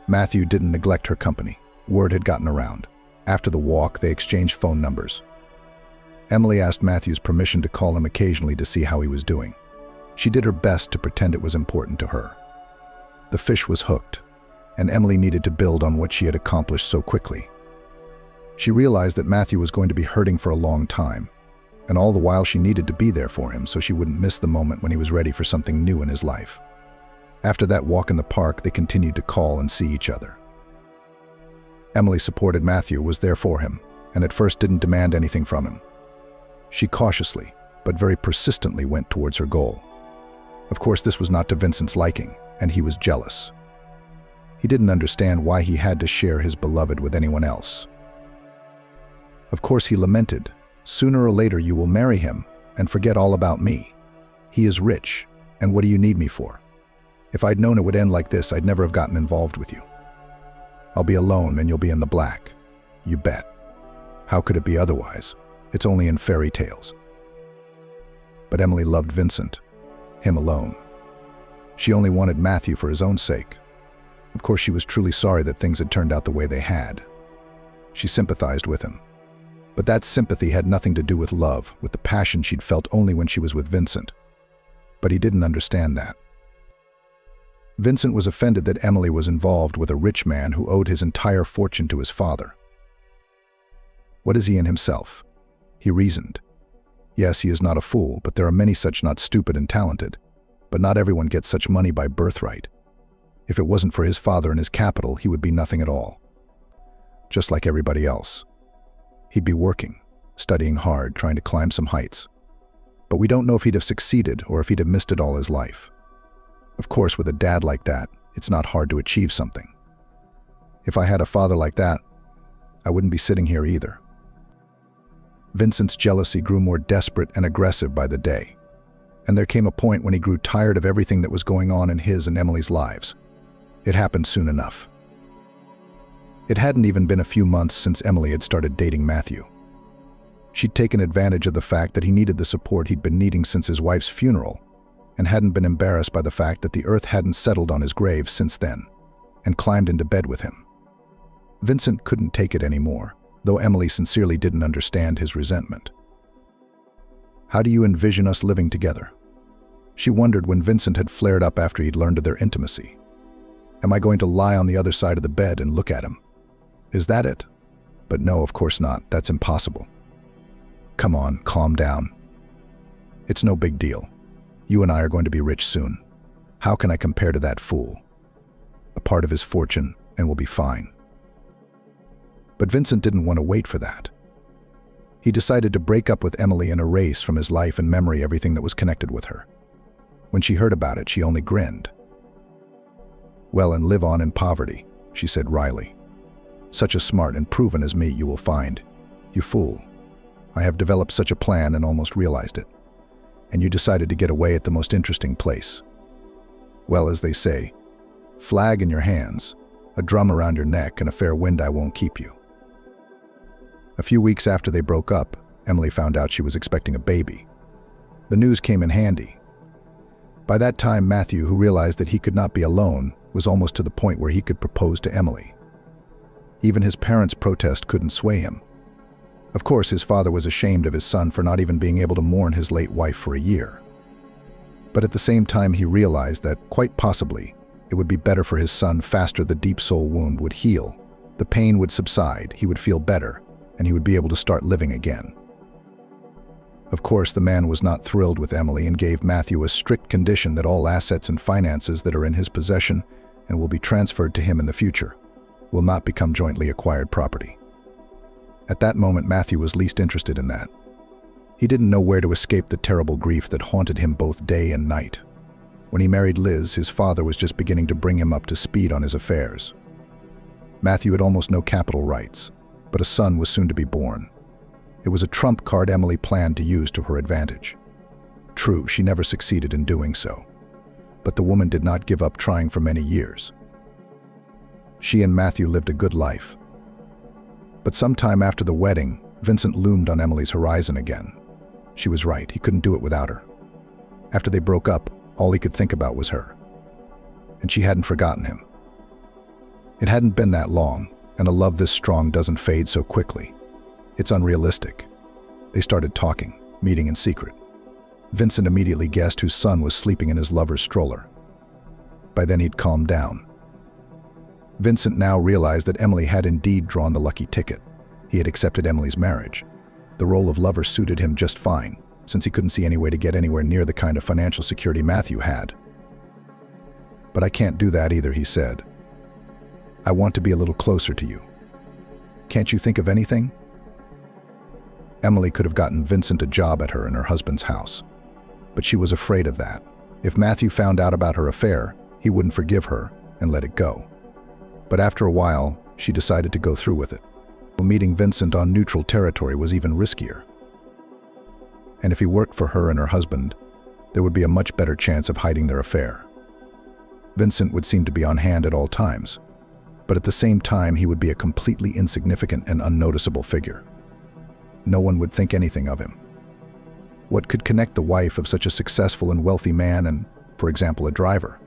Matthew didn't neglect her company. Word had gotten around. After the walk, they exchanged phone numbers. Emily asked Matthew's permission to call him occasionally to see how he was doing. She did her best to pretend it was important to her. The fish was hooked, and Emily needed to build on what she had accomplished so quickly. She realized that Matthew was going to be hurting for a long time, and all the while she needed to be there for him so she wouldn't miss the moment when he was ready for something new in his life. After that walk in the park, they continued to call and see each other. Emily supported Matthew, was there for him, and at first didn't demand anything from him. She cautiously, but very persistently went towards her goal. Of course, this was not to Vincent's liking, and he was jealous. He didn't understand why he had to share his beloved with anyone else. Of course, he lamented, "Sooner or later you will marry him and forget all about me. He is rich, and what do you need me for? If I'd known it would end like this, I'd never have gotten involved with you. I'll be alone and you'll be in the black. You bet. How could it be otherwise? It's only in fairy tales." But Emily loved Vincent, him alone. She only wanted Matthew for his own sake. Of course, she was truly sorry that things had turned out the way they had. She sympathized with him. But that sympathy had nothing to do with love, with the passion she'd felt only when she was with Vincent. But he didn't understand that. Vincent was offended that Emily was involved with a rich man who owed his entire fortune to his father. What is he in himself? He reasoned. Yes, he is not a fool, but there are many such not stupid and talented. But not everyone gets such money by birthright. If it wasn't for his father and his capital, he would be nothing at all. Just like everybody else. He'd be working, studying hard, trying to climb some heights. But we don't know if he'd have succeeded or if he'd have missed it all his life. Of course, with a dad like that, it's not hard to achieve something. If I had a father like that, I wouldn't be sitting here either. Vincent's jealousy grew more desperate and aggressive by the day. And there came a point when he grew tired of everything that was going on in his and Emily's lives. It happened soon enough. It hadn't even been a few months since Emily had started dating Matthew. She'd taken advantage of the fact that he needed the support he'd been needing since his wife's funeral, and hadn't been embarrassed by the fact that the earth hadn't settled on his grave since then, and climbed into bed with him. Vincent couldn't take it anymore, though Emily sincerely didn't understand his resentment. How do you envision us living together? She wondered when Vincent had flared up after he'd learned of their intimacy. Am I going to lie on the other side of the bed and look at him? Is that it? But no, of course not. That's impossible. Come on, calm down. It's no big deal. You and I are going to be rich soon. How can I compare to that fool? A part of his fortune, and we'll be fine. But Vincent didn't want to wait for that. He decided to break up with Emily and erase from his life and memory everything that was connected with her. When she heard about it, she only grinned. Well, and live on in poverty, she said wryly. Such a smart and proven as me you will find. You fool. I have developed such a plan and almost realized it. And you decided to get away at the most interesting place. Well, as they say, flag in your hands, a drum around your neck, and a fair wind I won't keep you. A few weeks after they broke up, Emily found out she was expecting a baby. The news came in handy. By that time, Matthew, who realized that he could not be alone, was almost to the point where he could propose to Emily. Even his parents' protest couldn't sway him. Of course, his father was ashamed of his son for not even being able to mourn his late wife for a year. But at the same time, he realized that, quite possibly, it would be better for his son faster the deep soul wound would heal. The pain would subside, he would feel better, and he would be able to start living again. Of course, the man was not thrilled with Emily and gave Matthew a strict condition that all assets and finances that are in his possession and will be transferred to him in the future will not become jointly acquired property. At that moment, Matthew was least interested in that. He didn't know where to escape the terrible grief that haunted him both day and night. When he married Liz, his father was just beginning to bring him up to speed on his affairs. Matthew had almost no capital rights, but a son was soon to be born. It was a trump card Emily planned to use to her advantage. True, she never succeeded in doing so, but the woman did not give up trying for many years. She and Matthew lived a good life. But sometime after the wedding, Vincent loomed on Emily's horizon again. She was right, he couldn't do it without her. After they broke up, all he could think about was her. And she hadn't forgotten him. It hadn't been that long, and a love this strong doesn't fade so quickly. It's unrealistic. They started talking, meeting in secret. Vincent immediately guessed whose son was sleeping in his lover's stroller. By then he'd calmed down. Vincent now realized that Emily had indeed drawn the lucky ticket. He had accepted Emily's marriage. The role of lover suited him just fine, since he couldn't see any way to get anywhere near the kind of financial security Matthew had. But I can't do that either, he said. I want to be a little closer to you. Can't you think of anything? Emily could have gotten Vincent a job at her and her husband's house. But she was afraid of that. If Matthew found out about her affair, he wouldn't forgive her and let it go. But after a while, she decided to go through with it. Meeting Vincent on neutral territory was even riskier. And if he worked for her and her husband, there would be a much better chance of hiding their affair. Vincent would seem to be on hand at all times, but at the same time he would be a completely insignificant and unnoticeable figure. No one would think anything of him. What could connect the wife of such a successful and wealthy man and, for example, a driver?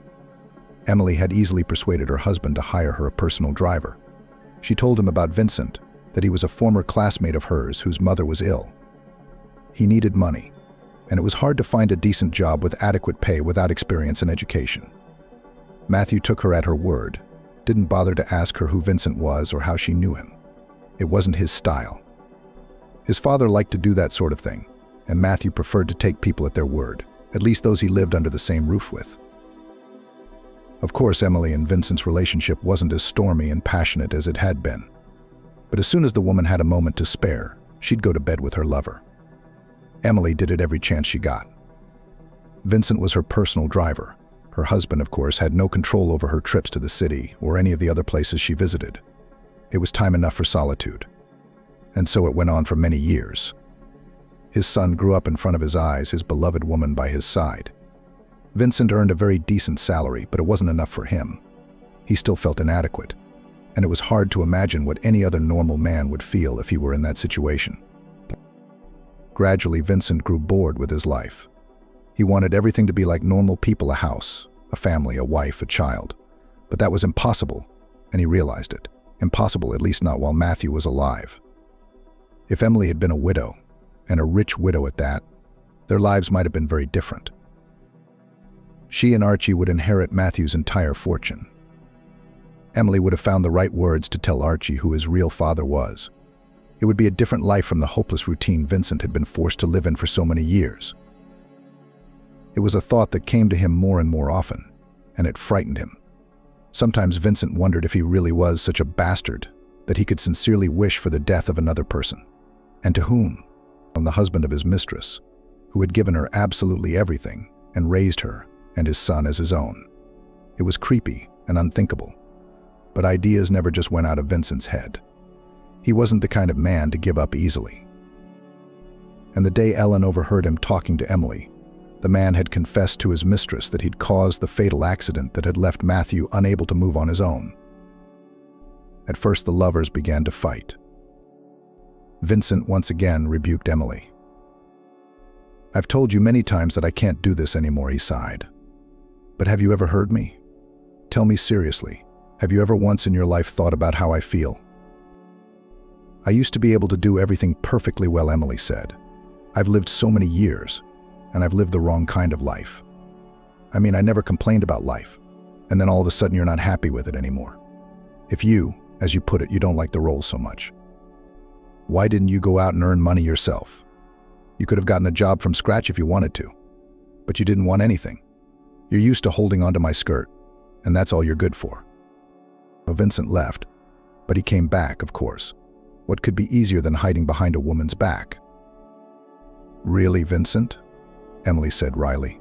Emily had easily persuaded her husband to hire her a personal driver. She told him about Vincent, that he was a former classmate of hers whose mother was ill. He needed money, and it was hard to find a decent job with adequate pay without experience and education. Matthew took her at her word, didn't bother to ask her who Vincent was or how she knew him. It wasn't his style. His father liked to do that sort of thing, and Matthew preferred to take people at their word, at least those he lived under the same roof with. Of course, Emily and Vincent's relationship wasn't as stormy and passionate as it had been. But as soon as the woman had a moment to spare, she'd go to bed with her lover. Emily did it every chance she got. Vincent was her personal driver. Her husband, of course, had no control over her trips to the city or any of the other places she visited. It was time enough for solitude. And so it went on for many years. His son grew up in front of his eyes, his beloved woman by his side. Vincent earned a very decent salary, but it wasn't enough for him. He still felt inadequate, and it was hard to imagine what any other normal man would feel if he were in that situation. Gradually, Vincent grew bored with his life. He wanted everything to be like normal people: a house, a family, a wife, a child. But that was impossible, and he realized it. Impossible, at least not while Matthew was alive. If Emily had been a widow, and a rich widow at that, their lives might have been very different. She and Archie would inherit Matthew's entire fortune. Emily would have found the right words to tell Archie who his real father was. It would be a different life from the hopeless routine Vincent had been forced to live in for so many years. It was a thought that came to him more and more often, and it frightened him. Sometimes Vincent wondered if he really was such a bastard that he could sincerely wish for the death of another person. And to whom? On the husband of his mistress, who had given her absolutely everything and raised her and his son as his own. It was creepy and unthinkable, but ideas never just went out of Vincent's head. He wasn't the kind of man to give up easily. And the day Ellen overheard him talking to Emily, the man had confessed to his mistress that he'd caused the fatal accident that had left Matthew unable to move on his own. At first, the lovers began to fight. Vincent once again rebuked Emily. "I've told you many times that I can't do this anymore," he sighed. "But have you ever heard me? Tell me seriously, have you ever once in your life thought about how I feel?" "I used to be able to do everything perfectly well," Emily said. "I've lived so many years, and I've lived the wrong kind of life. I mean, I never complained about life, and then all of a sudden you're not happy with it anymore. If you, as you put it, you don't like the role so much. Why didn't you go out and earn money yourself? You could have gotten a job from scratch if you wanted to, but you didn't want anything. You're used to holding onto my skirt, and that's all you're good for." Well, Vincent left, but he came back, of course. What could be easier than hiding behind a woman's back? "Really, Vincent?" Emily said wryly.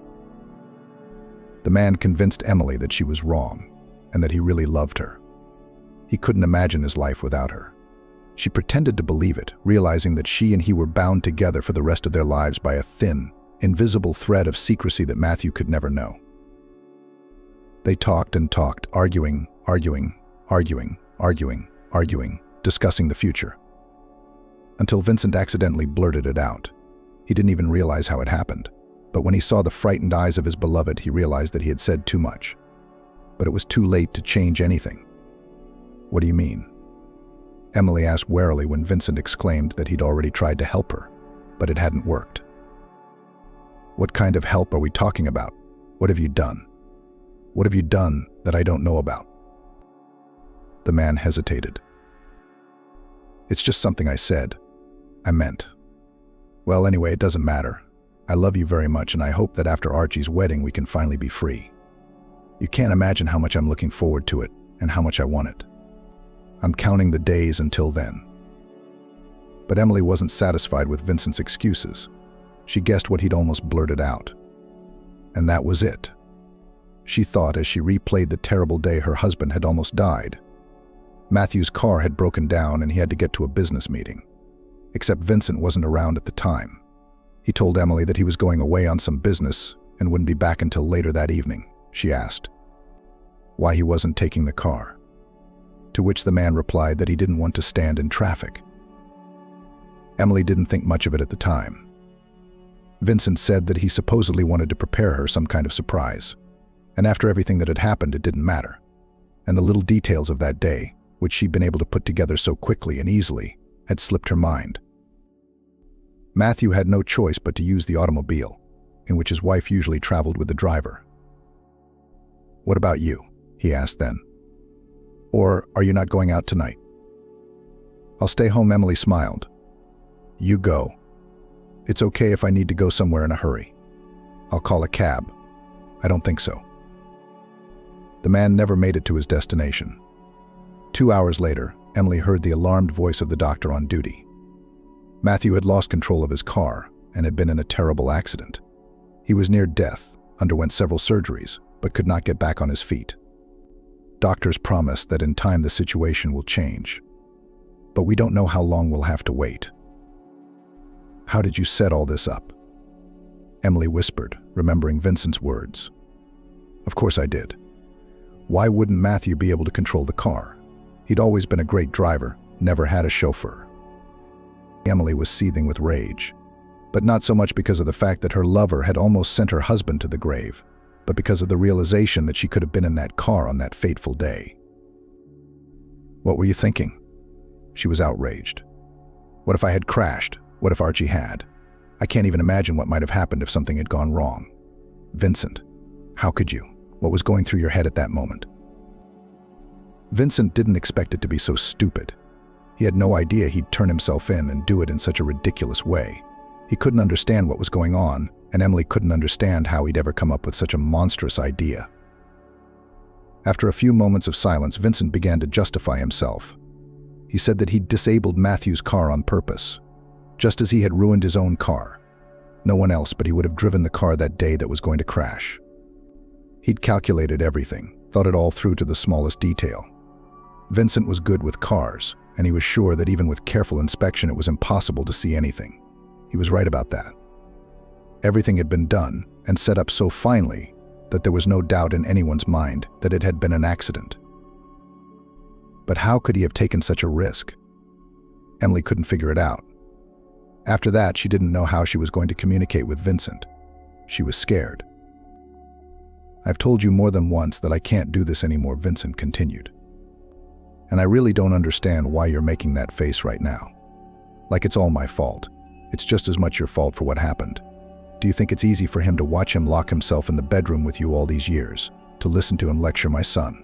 The man convinced Emily that she was wrong, and that he really loved her. He couldn't imagine his life without her. She pretended to believe it, realizing that she and he were bound together for the rest of their lives by a thin, invisible thread of secrecy that Matthew could never know. They talked and talked, arguing, discussing the future. Until Vincent accidentally blurted it out. He didn't even realize how it happened. But when he saw the frightened eyes of his beloved, he realized that he had said too much. But it was too late to change anything. "What do you mean?" Emily asked warily when Vincent exclaimed that he'd already tried to help her, but it hadn't worked. "What kind of help are we talking about? What have you done? What have you done that I don't know about?" The man hesitated. "It's just something I said. I meant. Well, anyway, it doesn't matter. I love you very much, and I hope that after Archie's wedding we can finally be free. You can't imagine how much I'm looking forward to it and how much I want it. I'm counting the days until then." But Emily wasn't satisfied with Vincent's excuses. She guessed what he'd almost blurted out. And that was it. She thought as she replayed the terrible day her husband had almost died. Matthew's car had broken down and he had to get to a business meeting. Except Vincent wasn't around at the time. He told Emily that he was going away on some business and wouldn't be back until later that evening. She asked why he wasn't taking the car, to which the man replied that he didn't want to stand in traffic. Emily didn't think much of it at the time. Vincent said that he supposedly wanted to prepare her some kind of surprise. And after everything that had happened, it didn't matter. And the little details of that day, which she'd been able to put together so quickly and easily, had slipped her mind. Matthew had no choice but to use the automobile, in which his wife usually traveled with the driver. "What about you?" he asked then. "Or are you not going out tonight?" "I'll stay home," Emily smiled. "You go. It's okay if I need to go somewhere in a hurry. I'll call a cab." "I don't think so." The man never made it to his destination. 2 hours later, Emily heard the alarmed voice of the doctor on duty. Matthew had lost control of his car and had been in a terrible accident. He was near death, underwent several surgeries, but could not get back on his feet. Doctors promise that in time the situation will change. But we don't know how long we'll have to wait. "How did you set all this up?" Emily whispered, remembering Vincent's words. "Of course I did. Why wouldn't Matthew be able to control the car? He'd always been a great driver, never had a chauffeur." Emily was seething with rage, but not so much because of the fact that her lover had almost sent her husband to the grave, but because of the realization that she could have been in that car on that fateful day. "What were you thinking?" She was outraged. "What if I had crashed? What if Archie had? I can't even imagine what might have happened if something had gone wrong. Vincent, how could you? What was going through your head at that moment?" Vincent didn't expect it to be so stupid. He had no idea he'd turn himself in and do it in such a ridiculous way. He couldn't understand what was going on, and Emily couldn't understand how he'd ever come up with such a monstrous idea. After a few moments of silence, Vincent began to justify himself. He said that he'd disabled Matthew's car on purpose, just as he had ruined his own car. No one else but he would have driven the car that day that was going to crash. He'd calculated everything, thought it all through to the smallest detail. Vincent was good with cars, and he was sure that even with careful inspection it was impossible to see anything. He was right about that. Everything had been done and set up so finely that there was no doubt in anyone's mind that it had been an accident. But how could he have taken such a risk? Emily couldn't figure it out. After that, she didn't know how she was going to communicate with Vincent. She was scared. "I've told you more than once that I can't do this anymore," Vincent continued. "And I really don't understand why you're making that face right now. Like it's all my fault. It's just as much your fault for what happened. Do you think it's easy for him to watch him lock himself in the bedroom with you all these years, to listen to him lecture my son,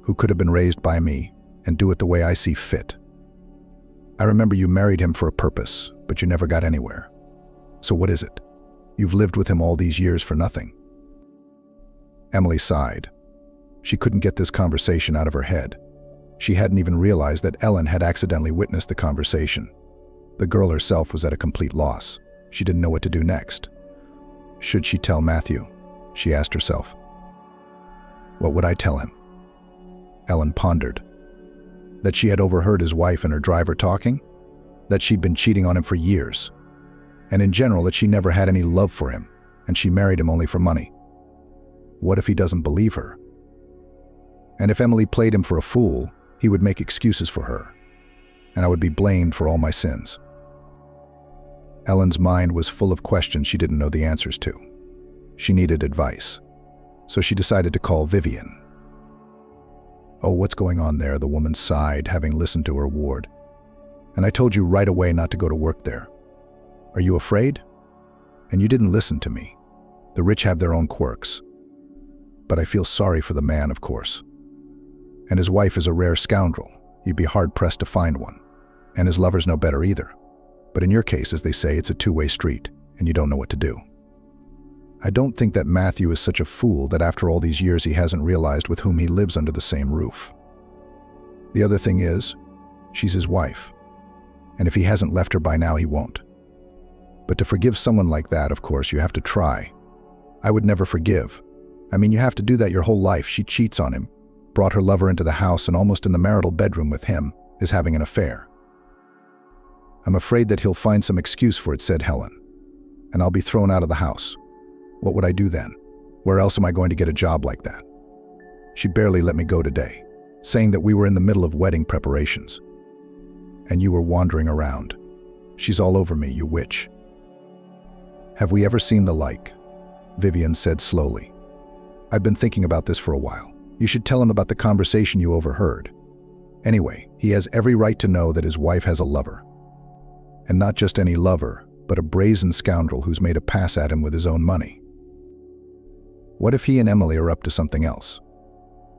who could have been raised by me, and do it the way I see fit? I remember you married him for a purpose, but you never got anywhere. So what is it? You've lived with him all these years for nothing." Emily sighed. She couldn't get this conversation out of her head. She hadn't even realized that Ellen had accidentally witnessed the conversation. The girl herself was at a complete loss. She didn't know what to do next. Should she tell Matthew? She asked herself. What would I tell him? Ellen pondered. That she had overheard his wife and her driver talking? That she'd been cheating on him for years? And in general, that she never had any love for him, and she married him only for money? What if he doesn't believe her? And if Emily played him for a fool, he would make excuses for her, and I would be blamed for all my sins. Ellen's mind was full of questions she didn't know the answers to. She needed advice, so she decided to call Viven. "Oh, what's going on there?" the woman sighed, having listened to her ward. "And I told you right away not to go to work there. Are you afraid? And you didn't listen to me. The rich have their own quirks. But I feel sorry for the man, of course. And his wife is a rare scoundrel. You'd be hard-pressed to find one. And his lover's no better either. But in your case, as they say, it's a two-way street, and you don't know what to do. I don't think that Matthew is such a fool that after all these years he hasn't realized with whom he lives under the same roof. The other thing is, she's his wife. And if he hasn't left her by now, he won't. But to forgive someone like that, of course, you have to try. I would never forgive. I mean, you have to do that your whole life. She cheats on him, brought her lover into the house, and almost in the marital bedroom with him, is having an affair. I'm afraid that he'll find some excuse for it," said Helen. "And I'll be thrown out of the house. What would I do then? Where else am I going to get a job like that? She barely let me go today, saying that we were in the middle of wedding preparations. And you were wandering around. She's all over me, you witch." Have we ever seen the like? Vivian said slowly. I've been thinking about this for a while. You should tell him about the conversation you overheard. Anyway, he has every right to know that his wife has a lover. And not just any lover, but a brazen scoundrel who's made a pass at him with his own money. What if he and Emily are up to something else?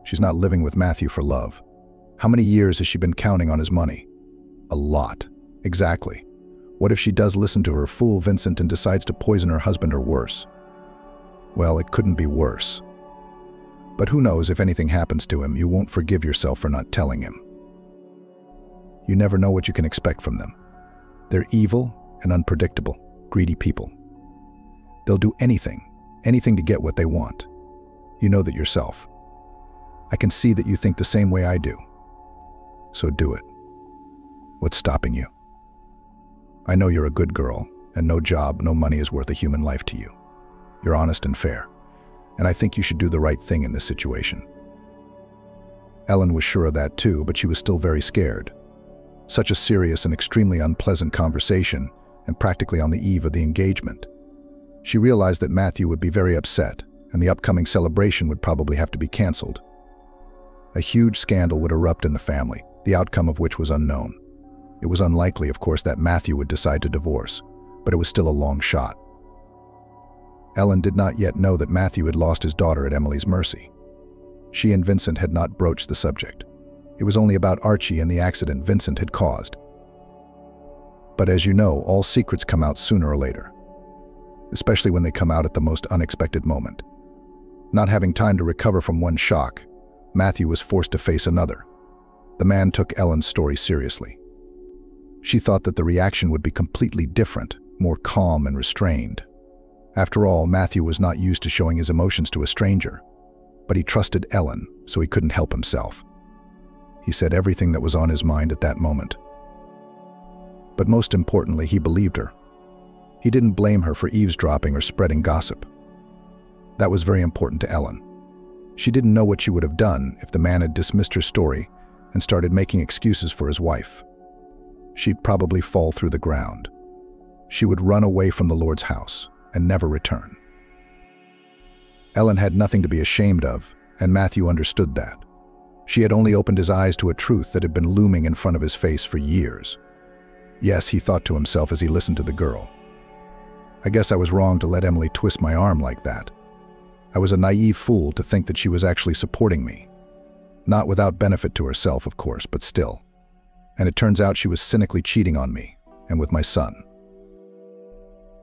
She's not living with Matthew for love. How many years has she been counting on his money? A lot. Exactly. What if she does listen to her fool Vincent and decides to poison her husband or worse? Well, it couldn't be worse. But who knows, if anything happens to him, you won't forgive yourself for not telling him. You never know what you can expect from them. They're evil and unpredictable, greedy people. They'll do anything to get what they want. You know that yourself. I can see that you think the same way I do. So do it. What's stopping you? I know you're a good girl, and no job, no money is worth a human life to you. You're honest and fair, and I think you should do the right thing in this situation. Ellen was sure of that too, but she was still very scared. Such a serious and extremely unpleasant conversation, and practically on the eve of the engagement. She realized that Matthew would be very upset, and the upcoming celebration would probably have to be canceled. A huge scandal would erupt in the family, the outcome of which was unknown. It was unlikely, of course, that Matthew would decide to divorce, but it was still a long shot. Ellen did not yet know that Matthew had lost his daughter at Emily's mercy. She and Vincent had not broached the subject. It was only about Archie and the accident Vincent had caused. But as you know, all secrets come out sooner or later, especially when they come out at the most unexpected moment. Not having time to recover from one shock, Matthew was forced to face another. The man took Ellen's story seriously. She thought that the reaction would be completely different, more calm and restrained. After all, Matthew was not used to showing his emotions to a stranger, but he trusted Ellen, so he couldn't help himself. He said everything that was on his mind at that moment. But most importantly, he believed her. He didn't blame her for eavesdropping or spreading gossip. That was very important to Ellen. She didn't know what she would have done if the man had dismissed her story and started making excuses for his wife. She'd probably fall through the ground. She would run away from the Lord's house and never return. Ellen had nothing to be ashamed of, and Matthew understood that. She had only opened his eyes to a truth that had been looming in front of his face for years. Yes, he thought to himself as he listened to the girl. I guess I was wrong to let Emily twist my arm like that. I was a naive fool to think that she was actually supporting me. Not without benefit to herself, of course, but still. And it turns out she was cynically cheating on me, and with my son.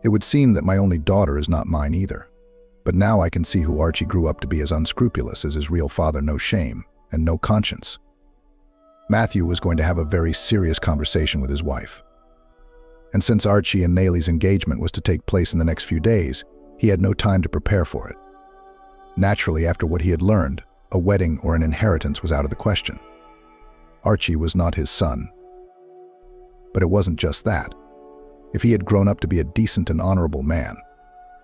It would seem that my only daughter is not mine either. But now I can see who Archie grew up to be, as unscrupulous as his real father, no shame and no conscience. Matthew was going to have a very serious conversation with his wife. And since Archie and Nayli's engagement was to take place in the next few days, he had no time to prepare for it. Naturally, after what he had learned, a wedding or an inheritance was out of the question. Archie was not his son. But it wasn't just that. If he had grown up to be a decent and honorable man,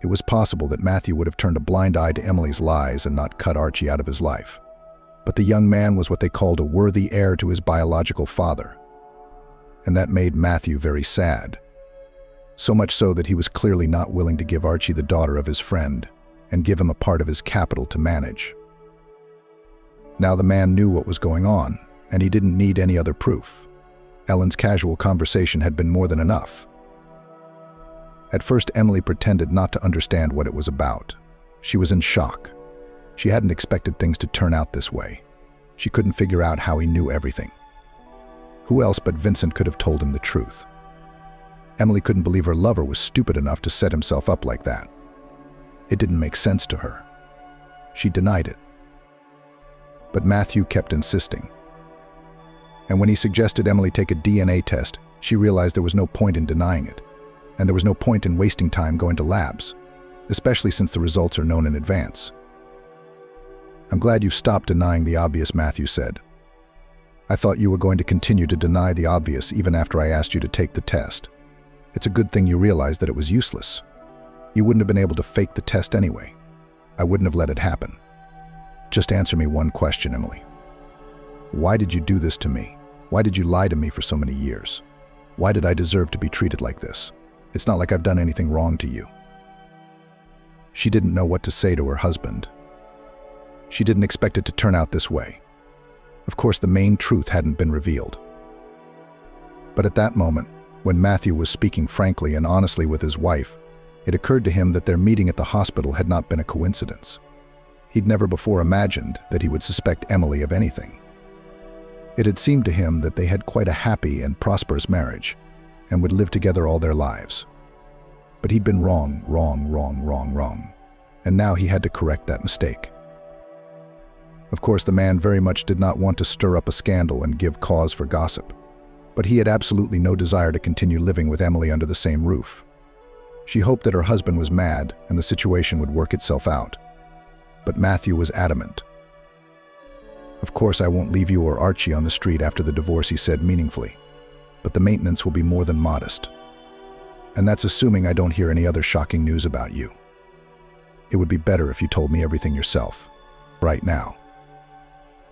it was possible that Matthew would have turned a blind eye to Emily's lies and not cut Archie out of his life. But the young man was what they called a worthy heir to his biological father. And that made Matthew very sad. So much so that he was clearly not willing to give Archie the daughter of his friend and give him a part of his capital to manage. Now the man knew what was going on, and he didn't need any other proof. Ellen's casual conversation had been more than enough. At first, Emily pretended not to understand what it was about. She was in shock. She hadn't expected things to turn out this way. She couldn't figure out how he knew everything. Who else but Vincent could have told him the truth? Emily couldn't believe her lover was stupid enough to set himself up like that. It didn't make sense to her. She denied it. But Matthew kept insisting. And when he suggested Emily take a DNA test, she realized there was no point in denying it. And there was no point in wasting time going to labs, especially since the results are known in advance. I'm glad you stopped denying the obvious, Matthew said. I thought you were going to continue to deny the obvious even after I asked you to take the test. It's a good thing you realized that it was useless. You wouldn't have been able to fake the test anyway. I wouldn't have let it happen. Just answer me one question, Emily. Why did you do this to me? Why did you lie to me for so many years? Why did I deserve to be treated like this? It's not like I've done anything wrong to you. She didn't know what to say to her husband. She didn't expect it to turn out this way. Of course, the main truth hadn't been revealed. But at that moment, when Matthew was speaking frankly and honestly with his wife, it occurred to him that their meeting at the hospital had not been a coincidence. He'd never before imagined that he would suspect Emily of anything. It had seemed to him that they had quite a happy and prosperous marriage and would live together all their lives. But he'd been wrong. And now he had to correct that mistake. Of course, the man very much did not want to stir up a scandal and give cause for gossip. But he had absolutely no desire to continue living with Emily under the same roof. She hoped that her husband was mad and the situation would work itself out. But Matthew was adamant. "Of course, I won't leave you or Archie on the street after the divorce," he said meaningfully. "But the maintenance will be more than modest. And that's assuming I don't hear any other shocking news about you. It would be better if you told me everything yourself, right now.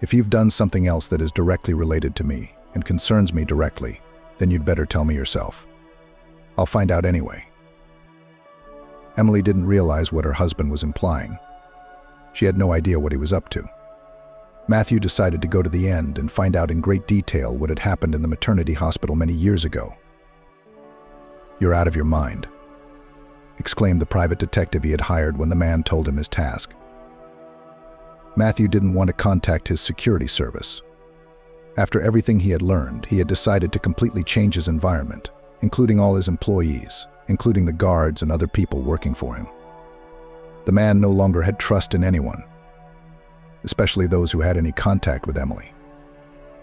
If you've done something else that is directly related to me and concerns me directly, then you'd better tell me yourself. I'll find out anyway." Emily didn't realize what her husband was implying. She had no idea what he was up to. Matthew decided to go to the end and find out in great detail what had happened in the maternity hospital many years ago. "You're out of your mind," exclaimed the private detective he had hired when the man told him his task. Matthew didn't want to contact his security service. After everything he had learned, he had decided to completely change his environment, including all his employees, including the guards and other people working for him. The man no longer had trust in anyone, especially those who had any contact with Emily.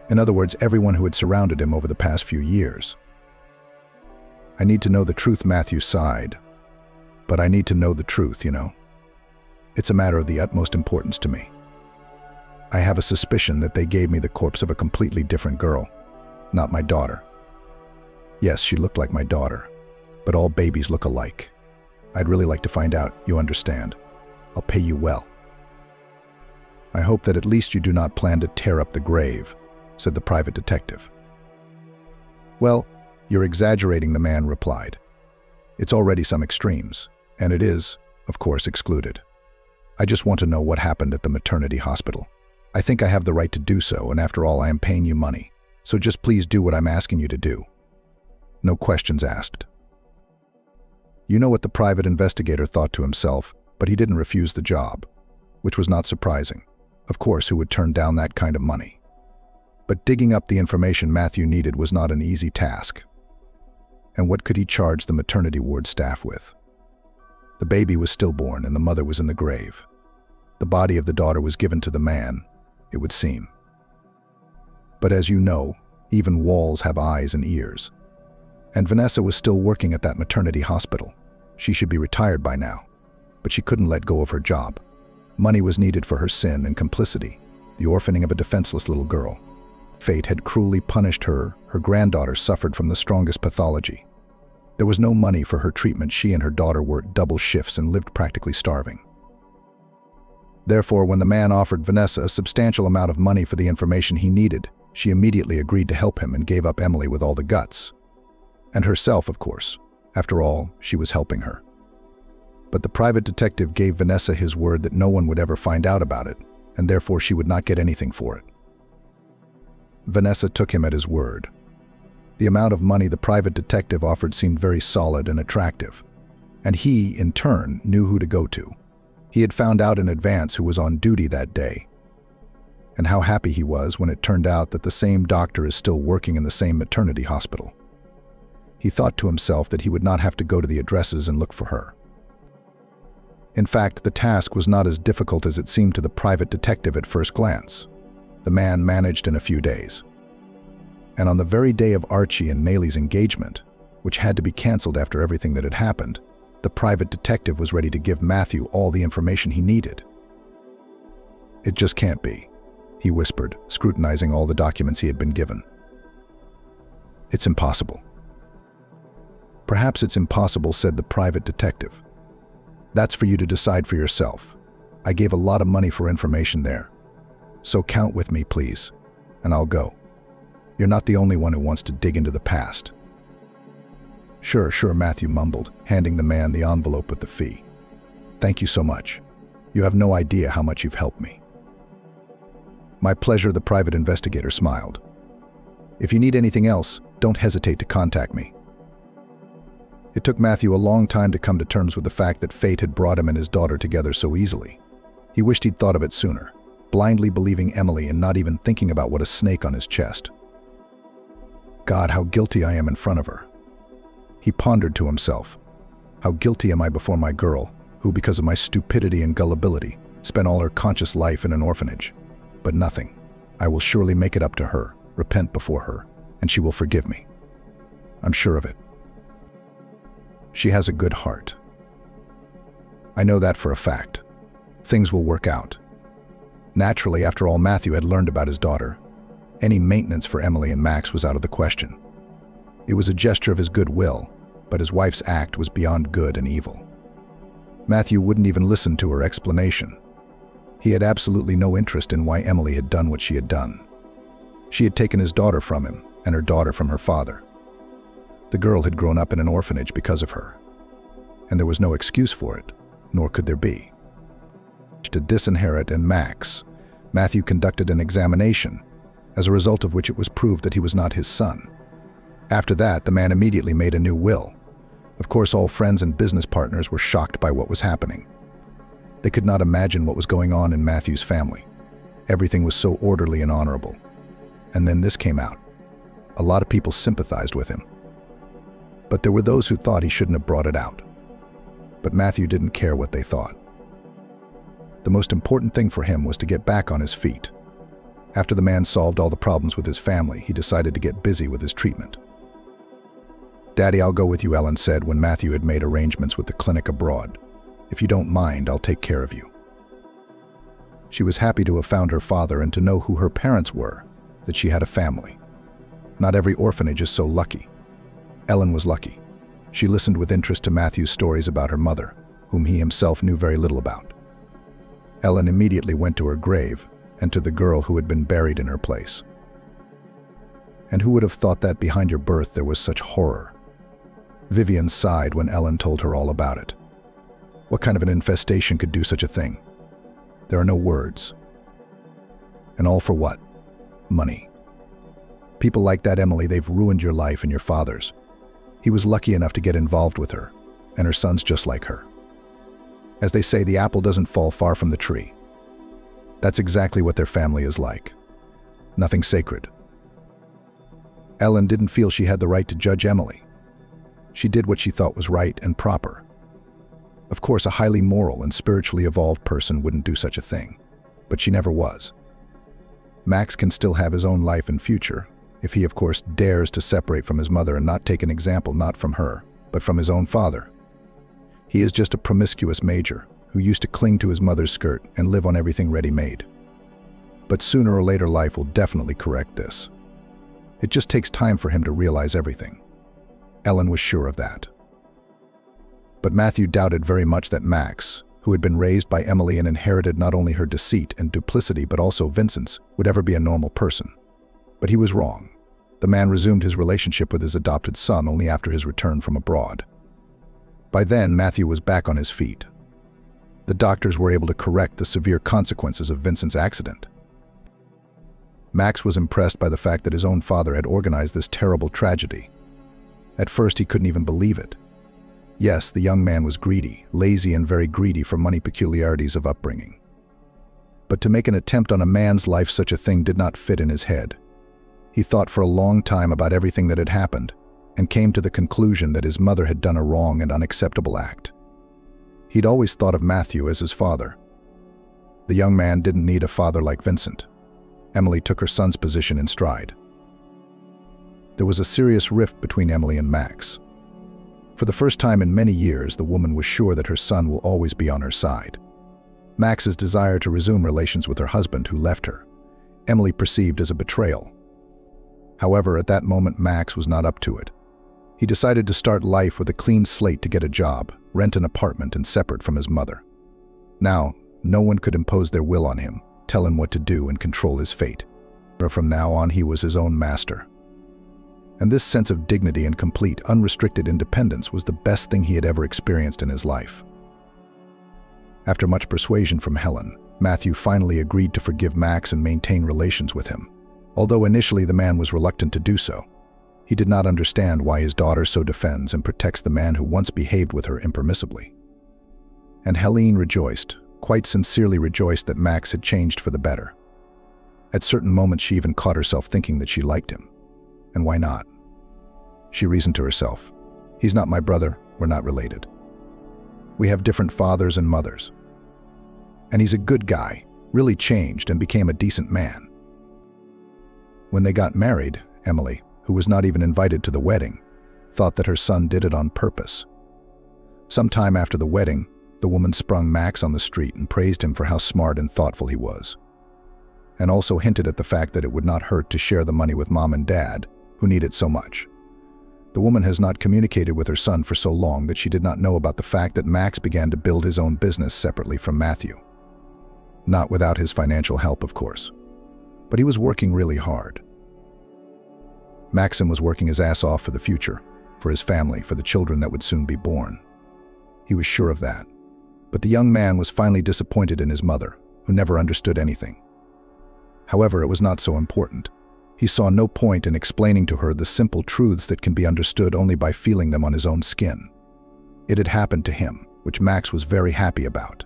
In other words, everyone who had surrounded him over the past few years. "I need to know the truth," Matthew sighed. "But I need to know the truth, you know. It's a matter of the utmost importance to me. I have a suspicion that they gave me the corpse of a completely different girl, not my daughter. Yes, she looked like my daughter, but all babies look alike. I'd really like to find out, you understand. I'll pay you well." "I hope that at least you do not plan to tear up the grave," said the private detective. "Well, you're exaggerating," the man replied. "It's already some extremes, and it is, of course, excluded. I just want to know what happened at the maternity hospital. I think I have the right to do so, and after all, I am paying you money, so just please do what I'm asking you to do. No questions asked." You know what the private investigator thought to himself, but he didn't refuse the job, which was not surprising. Of course, who would turn down that kind of money? But digging up the information Matthew needed was not an easy task. And what could he charge the maternity ward staff with? The baby was stillborn and the mother was in the grave. The body of the daughter was given to the man, it would seem. But as you know, even walls have eyes and ears. And Vanessa was still working at that maternity hospital. She should be retired by now, but she couldn't let go of her job. Money was needed for her sin and complicity, the orphaning of a defenseless little girl. Fate had cruelly punished her. Her granddaughter suffered from the strongest pathology. There was no money for her treatment. She and her daughter worked double shifts and lived practically starving. Therefore, when the man offered Vanessa a substantial amount of money for the information he needed, she immediately agreed to help him and gave up Emily with all the guts. And herself, of course. After all, she was helping her. But the private detective gave Vanessa his word that no one would ever find out about it, and therefore she would not get anything for it. Vanessa took him at his word. The amount of money the private detective offered seemed very solid and attractive, and he, in turn, knew who to go to. He had found out in advance who was on duty that day, and how happy he was when it turned out that the same doctor is still working in the same maternity hospital. He thought to himself that he would not have to go to the addresses and look for her. In fact, the task was not as difficult as it seemed to the private detective at first glance. The man managed in a few days. And on the very day of Archie and Maylee's engagement, which had to be canceled after everything that had happened, the private detective was ready to give Matthew all the information he needed. "It just can't be," he whispered, scrutinizing all the documents he had been given. "It's impossible." "Perhaps it's impossible," said the private detective. "That's for you to decide for yourself. I gave a lot of money for information there. So count with me, please, and I'll go. You're not the only one who wants to dig into the past." Sure, Matthew mumbled, handing the man the envelope with the fee. Thank you so much. You have no idea how much you've helped me. My pleasure, the private investigator smiled. If you need anything else, don't hesitate to contact me. It took Matthew a long time to come to terms with the fact that fate had brought him and his daughter together so easily. He wished he'd thought of it sooner, blindly believing Emily and not even thinking about what a snake on his chest. God, how guilty I am in front of her. He pondered to himself. How guilty am I before my girl, who, because of my stupidity and gullibility, spent all her conscious life in an orphanage. But nothing. I will surely make it up to her, repent before her, and she will forgive me. I'm sure of it. She has a good heart. I know that for a fact. Things will work out. Naturally, after all Matthew had learned about his daughter, any maintenance for Emily and Max was out of the question. It was a gesture of his goodwill, but his wife's act was beyond good and evil. Matthew wouldn't even listen to her explanation. He had absolutely no interest in why Emily had done what she had done. She had taken his daughter from him, and her daughter from her father. The girl had grown up in an orphanage because of her, and there was no excuse for it, nor could there be. To disinherit and Max, Matthew conducted an examination, as a result of which it was proved that he was not his son. After that, the man immediately made a new will. Of course, all friends and business partners were shocked by what was happening. They could not imagine what was going on in Matthew's family. Everything was so orderly and honorable. And then this came out. A lot of people sympathized with him. But there were those who thought he shouldn't have brought it out. But Matthew didn't care what they thought. The most important thing for him was to get back on his feet. After the man solved all the problems with his family, he decided to get busy with his treatment. "Daddy, I'll go with you," Ellen said when Matthew had made arrangements with the clinic abroad. "If you don't mind, I'll take care of you." She was happy to have found her father and to know who her parents were, that she had a family. Not every orphanage is so lucky. Ellen was lucky. She listened with interest to Matthew's stories about her mother, whom he himself knew very little about. Ellen immediately went to her grave and to the girl who had been buried in her place. And who would have thought that behind your birth there was such horror? Vivian sighed when Ellen told her all about it. What kind of an infestation could do such a thing? There are no words. And all for what? Money. People like that, Emily, they've ruined your life and your father's. He was lucky enough to get involved with her, and her son's just like her. As they say, the apple doesn't fall far from the tree. That's exactly what their family is like. Nothing sacred. Ellen didn't feel she had the right to judge Emily. She did what she thought was right and proper. Of course, a highly moral and spiritually evolved person wouldn't do such a thing, but she never was. Max can still have his own life and future, if he, of course, dares to separate from his mother and not take an example not from her, but from his own father. He is just a promiscuous major who used to cling to his mother's skirt and live on everything ready-made. But sooner or later life will definitely correct this. It just takes time for him to realize everything. Ellen was sure of that. But Matthew doubted very much that Max, who had been raised by Emily and inherited not only her deceit and duplicity but also Vincent's, would ever be a normal person. But he was wrong. The man resumed his relationship with his adopted son only after his return from abroad. By then, Matthew was back on his feet. The doctors were able to correct the severe consequences of Vincent's accident. Max was impressed by the fact that his own father had organized this terrible tragedy. At first, he couldn't even believe it. Yes, the young man was greedy, lazy and very greedy for money peculiarities of upbringing. But to make an attempt on a man's life, such a thing did not fit in his head. He thought for a long time about everything that had happened and came to the conclusion that his mother had done a wrong and unacceptable act. He'd always thought of Matthew as his father. The young man didn't need a father like Vincent. Emily took her son's position in stride. There was a serious rift between Emily and Max. For the first time in many years, the woman was sure that her son will always be on her side. Max's desire to resume relations with her husband, who left her, Emily perceived as a betrayal. However, at that moment, Max was not up to it. He decided to start life with a clean slate, to get a job, rent an apartment, and separate from his mother. Now, no one could impose their will on him, tell him what to do, and control his fate. From now on, he was his own master. And this sense of dignity and complete, unrestricted independence was the best thing he had ever experienced in his life. After much persuasion from Helen, Matthew finally agreed to forgive Max and maintain relations with him. Although initially the man was reluctant to do so, he did not understand why his daughter so defends and protects the man who once behaved with her impermissibly. And Helene rejoiced, quite sincerely rejoiced that Max had changed for the better. At certain moments she even caught herself thinking that she liked him. And why not? She reasoned to herself, he's not my brother, we're not related. We have different fathers and mothers. And he's a good guy, really changed and became a decent man. When they got married, Emily, who was not even invited to the wedding, thought that her son did it on purpose. Sometime after the wedding, the woman sprung Max on the street and praised him for how smart and thoughtful he was, and also hinted at the fact that it would not hurt to share the money with Mom and Dad, who need it so much. The woman has not communicated with her son for so long that she did not know about the fact that Max began to build his own business separately from Matthew. Not without his financial help, of course. But he was working really hard. Maxim was working his ass off for the future, for his family, for the children that would soon be born. He was sure of that. But the young man was finally disappointed in his mother, who never understood anything. However, it was not so important. He saw no point in explaining to her the simple truths that can be understood only by feeling them on his own skin. It had happened to him, which Max was very happy about.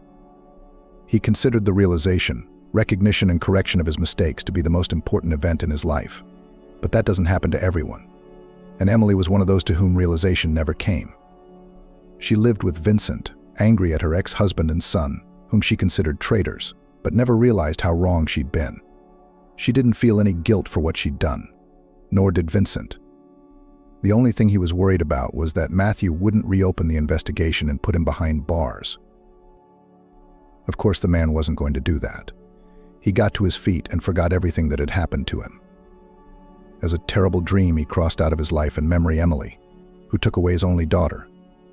He considered the realization, recognition and correction of his mistakes to be the most important event in his life. But that doesn't happen to everyone. And Emily was one of those to whom realization never came. She lived with Vincent, angry at her ex-husband and son, whom she considered traitors, but never realized how wrong she'd been. She didn't feel any guilt for what she'd done, nor did Vincent. The only thing he was worried about was that Matthew wouldn't reopen the investigation and put him behind bars. Of course, the man wasn't going to do that. He got to his feet and forgot everything that had happened to him. As a terrible dream, he crossed out of his life in memory Emily, who took away his only daughter,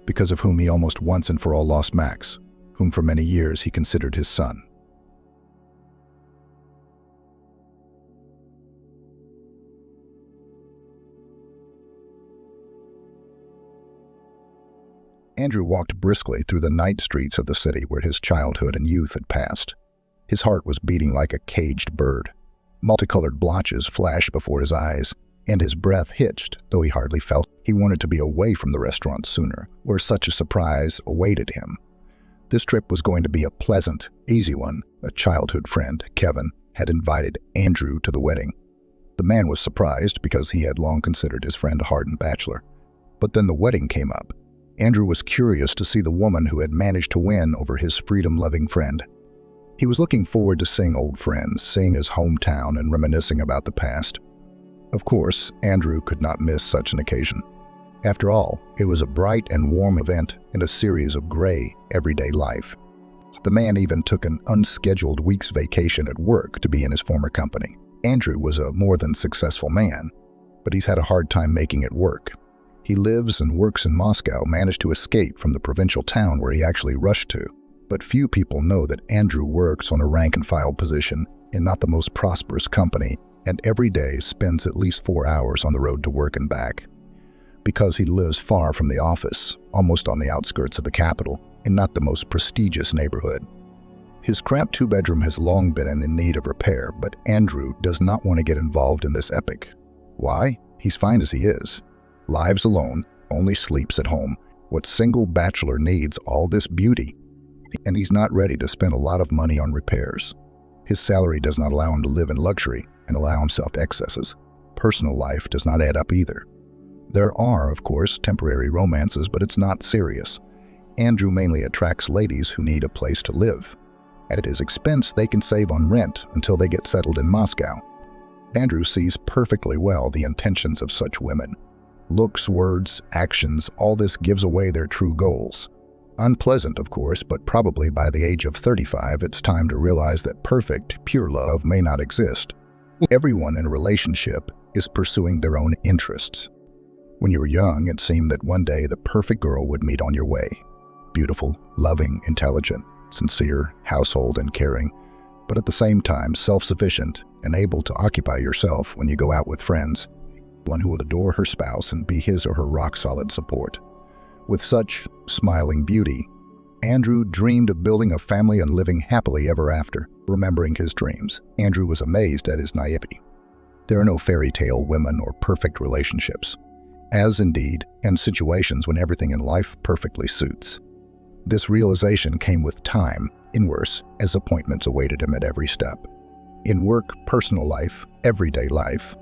because of whom he almost once and for all lost Max, whom for many years he considered his son. Andrew walked briskly through the night streets of the city where his childhood and youth had passed. His heart was beating like a caged bird. Multicolored blotches flashed before his eyes, and his breath hitched, though he hardly felt. He wanted to be away from the restaurant sooner, where such a surprise awaited him. This trip was going to be a pleasant, easy one. A childhood friend, Kevin, had invited Andrew to the wedding. The man was surprised because he had long considered his friend a hardened bachelor. But then the wedding came up. Andrew was curious to see the woman who had managed to win over his freedom-loving friend. He was looking forward to seeing old friends, seeing his hometown, and reminiscing about the past. Of course, Andrew could not miss such an occasion. After all, it was a bright and warm event in a series of gray, everyday life. The man even took an unscheduled week's vacation at work to be in his former company. Andrew was a more than successful man, but he's had a hard time making it work. He lives and works in Moscow, managed to escape from the provincial town where he actually rushed to. But few people know that Andrew works on a rank-and-file position in not the most prosperous company, and every day spends at least 4 hours on the road to work and back. Because he lives far from the office, almost on the outskirts of the capital, in not the most prestigious neighborhood. His cramped 2-bedroom has long been in need of repair, but Andrew does not want to get involved in this epic. Why? He's fine as he is. Lives alone, only sleeps at home. What single bachelor needs all this beauty? And he's not ready to spend a lot of money on repairs. His salary does not allow him to live in luxury and allow himself excesses. Personal life does not add up either. There are, of course, temporary romances, but it's not serious. Andrew mainly attracts ladies who need a place to live. At his expense, they can save on rent until they get settled in Moscow. Andrew sees perfectly well the intentions of such women. Looks, words, actions, all this gives away their true goals. Unpleasant, of course, but probably by the age of 35, it's time to realize that perfect, pure love may not exist. Everyone in a relationship is pursuing their own interests. When you were young, it seemed that one day the perfect girl would meet on your way. Beautiful, loving, intelligent, sincere, household and caring, but at the same time self-sufficient and able to occupy yourself when you go out with friends. One who will adore her spouse and be his or her rock-solid support. With such smiling beauty, Andrew dreamed of building a family and living happily ever after. Remembering his dreams, Andrew was amazed at his naivety. There are no fairy tale women or perfect relationships, as indeed in situations when everything in life perfectly suits. This realization came with time, and worse, as appointments awaited him at every step. In work, personal life, everyday life.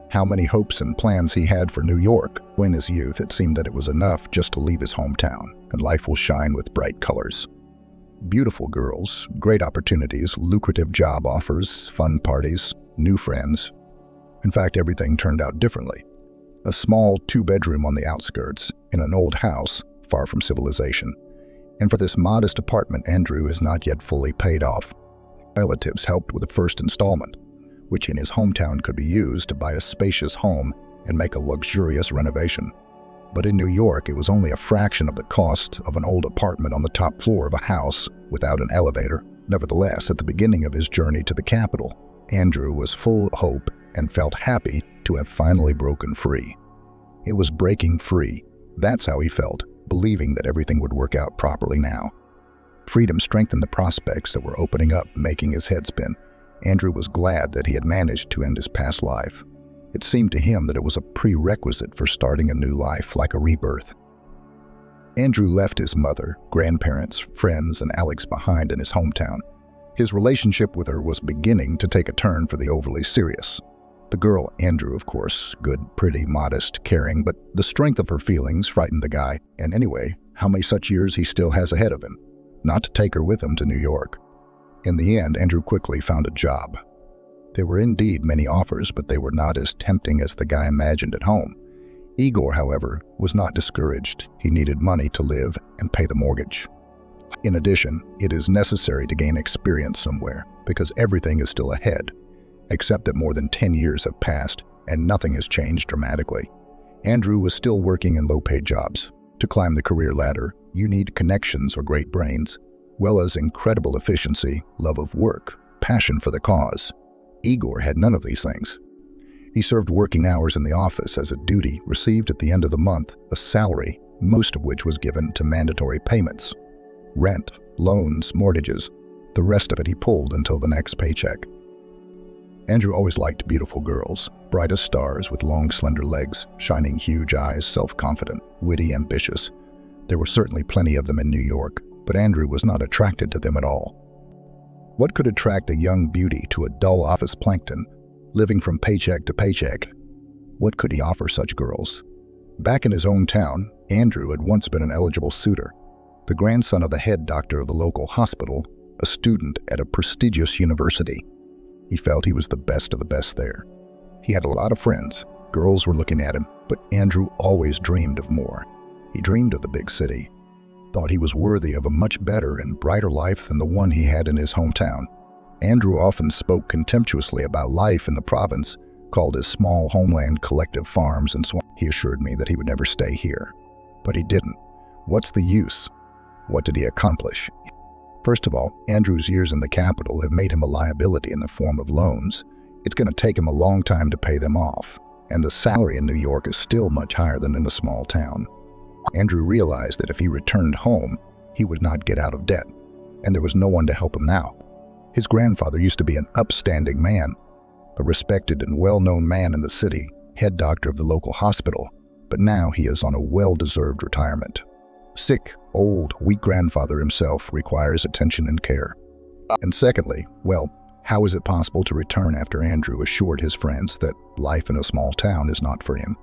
How many hopes and plans he had for New York. In his youth, it seemed that it was enough just to leave his hometown, and life will shine with bright colors. Beautiful girls, great opportunities, lucrative job offers, fun parties, new friends. In fact, everything turned out differently. A small two-bedroom on the outskirts, in an old house, far from civilization. And for this modest apartment, Andrew is not yet fully paid off. Relatives helped with the first installment, which in his hometown could be used to buy a spacious home and make a luxurious renovation. But in New York, it was only a fraction of the cost of an old apartment on the top floor of a house without an elevator. Nevertheless, at the beginning of his journey to the capital, Andrew was full of hope and felt happy to have finally broken free. It was breaking free. That's how he felt, believing that everything would work out properly now. Freedom strengthened the prospects that were opening up, making his head spin. Andrew was glad that he had managed to end his past life. It seemed to him that it was a prerequisite for starting a new life, like a rebirth. Andrew left his mother, grandparents, friends, and Alex behind in his hometown. His relationship with her was beginning to take a turn for the overly serious. The girl, Andrew, of course, good, pretty, modest, caring, but the strength of her feelings frightened the guy. And anyway, how many such years he still has ahead of him? Not to take her with him to New York. In the end, Andrew quickly found a job. There were indeed many offers, but they were not as tempting as the guy imagined at home. Igor, however, was not discouraged. He needed money to live and pay the mortgage. In addition, it is necessary to gain experience somewhere, because everything is still ahead, except that more than 10 years have passed and nothing has changed dramatically. Andrew was still working in low-paid jobs. To climb the career ladder, you need connections or great brains, well as incredible efficiency, love of work, passion for the cause. Igor had none of these things. He served working hours in the office as a duty, received at the end of the month a salary, most of which was given to mandatory payments. Rent, loans, mortgages. The rest of it he pulled until the next paycheck. Andrew always liked beautiful girls, bright as stars with long, slender legs, shining huge eyes, self-confident, witty, ambitious. There were certainly plenty of them in New York, but Andrew was not attracted to them at all. What could attract a young beauty to a dull office plankton, living from paycheck to paycheck? What could he offer such girls? Back in his own town, Andrew had once been an eligible suitor, the grandson of the head doctor of the local hospital, a student at a prestigious university. He felt he was the best of the best there. He had a lot of friends. Girls were looking at him, but Andrew always dreamed of more. He dreamed of the big city, thought he was worthy of a much better and brighter life than the one he had in his hometown. Andrew often spoke contemptuously about life in the province, called his small homeland collective farms and swamps. He assured me that he would never stay here. But he didn't. What's the use? What did he accomplish? First of all, Andrew's years in the capital have made him a liability in the form of loans. It's going to take him a long time to pay them off, and the salary in New York is still much higher than in a small town. Andrew realized that if he returned home, he would not get out of debt, and there was no one to help him now. His grandfather used to be an upstanding man, a respected and well-known man in the city, head doctor of the local hospital, but now he is on a well-deserved retirement. Sick, old, weak grandfather himself requires attention and care. And secondly, well, how is it possible to return after Andrew assured his friends that life in a small town is not for him?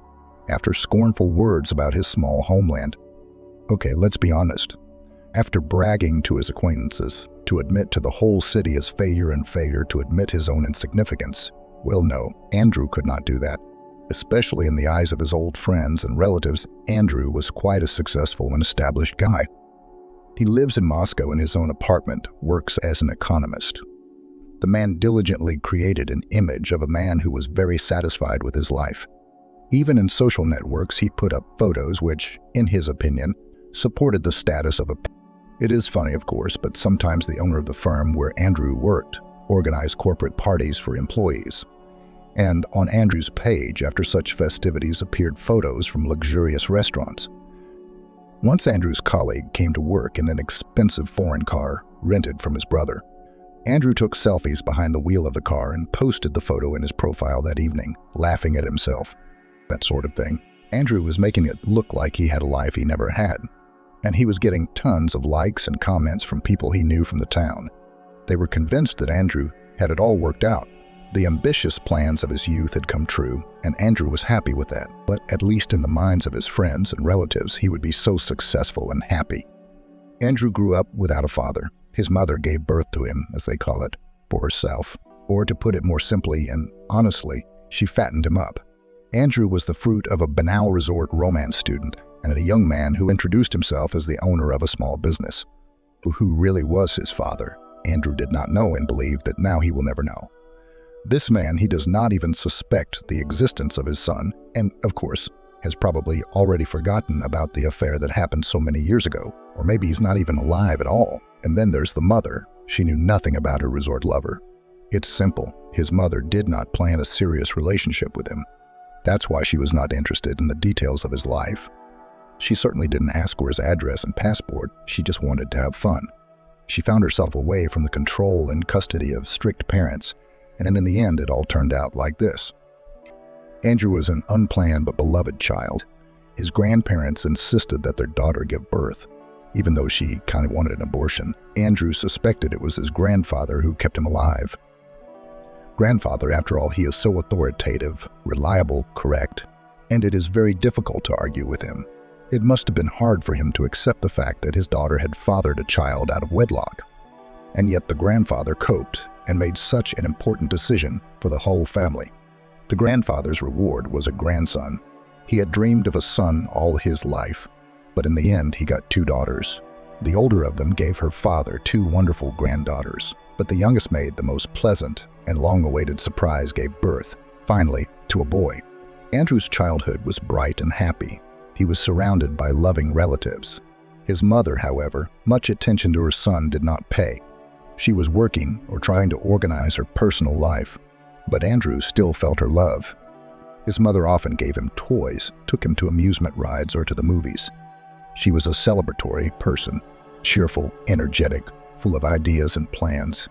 After scornful words about his small homeland. Okay, let's be honest. After bragging to his acquaintances, to admit to the whole city his failure and failure to admit his own insignificance, well, no, Andrew could not do that. Especially in the eyes of his old friends and relatives, Andrew was quite a successful and established guy. He lives in Moscow in his own apartment, works as an economist. The man diligently created an image of a man who was very satisfied with his life. Even in social networks, he put up photos which, in his opinion, supported the status of a... It is funny, of course, but sometimes the owner of the firm where Andrew worked organized corporate parties for employees. And on Andrew's page, after such festivities, appeared photos from luxurious restaurants. Once Andrew's colleague came to work in an expensive foreign car rented from his brother. Andrew took selfies behind the wheel of the car and posted the photo in his profile that evening, laughing at himself. That sort of thing. Andrew was making it look like he had a life he never had, and he was getting tons of likes and comments from people he knew from the town. They were convinced that Andrew had it all worked out. The ambitious plans of his youth had come true, and Andrew was happy with that. But at least in the minds of his friends and relatives, he would be so successful and happy. Andrew grew up without a father. His mother gave birth to him, as they call it, for herself. Or to put it more simply and honestly, she fattened him up. Andrew was the fruit of a banal resort romance student and a young man who introduced himself as the owner of a small business. Who really was his father, Andrew did not know and believed that now he will never know. This man, he does not even suspect the existence of his son, and, of course, has probably already forgotten about the affair that happened so many years ago, or maybe he's not even alive at all. And then there's the mother. She knew nothing about her resort lover. It's simple. His mother did not plan a serious relationship with him. That's why she was not interested in the details of his life. She certainly didn't ask for his address and passport. She just wanted to have fun. She found herself away from the control and custody of strict parents, and in the end, it all turned out like this. Andrew was an unplanned but beloved child. His grandparents insisted that their daughter give birth. Even though she kind of wanted an abortion, Andrew suspected it was his grandfather who kept him alive. Grandfather, after all, he is so authoritative, reliable, correct, and it is very difficult to argue with him. It must have been hard for him to accept the fact that his daughter had fathered a child out of wedlock. And yet the grandfather coped and made such an important decision for the whole family. The grandfather's reward was a grandson. He had dreamed of a son all his life, but in the end he got 2 daughters. The older of them gave her father 2 wonderful granddaughters, but the youngest maid, the most pleasant and long-awaited surprise, gave birth, finally, to a boy. Andrew's childhood was bright and happy. He was surrounded by loving relatives. His mother, however, much attention to her son did not pay. She was working or trying to organize her personal life, but Andrew still felt her love. His mother often gave him toys, took him to amusement rides or to the movies. She was a celebratory person, cheerful, energetic, full of ideas and plans.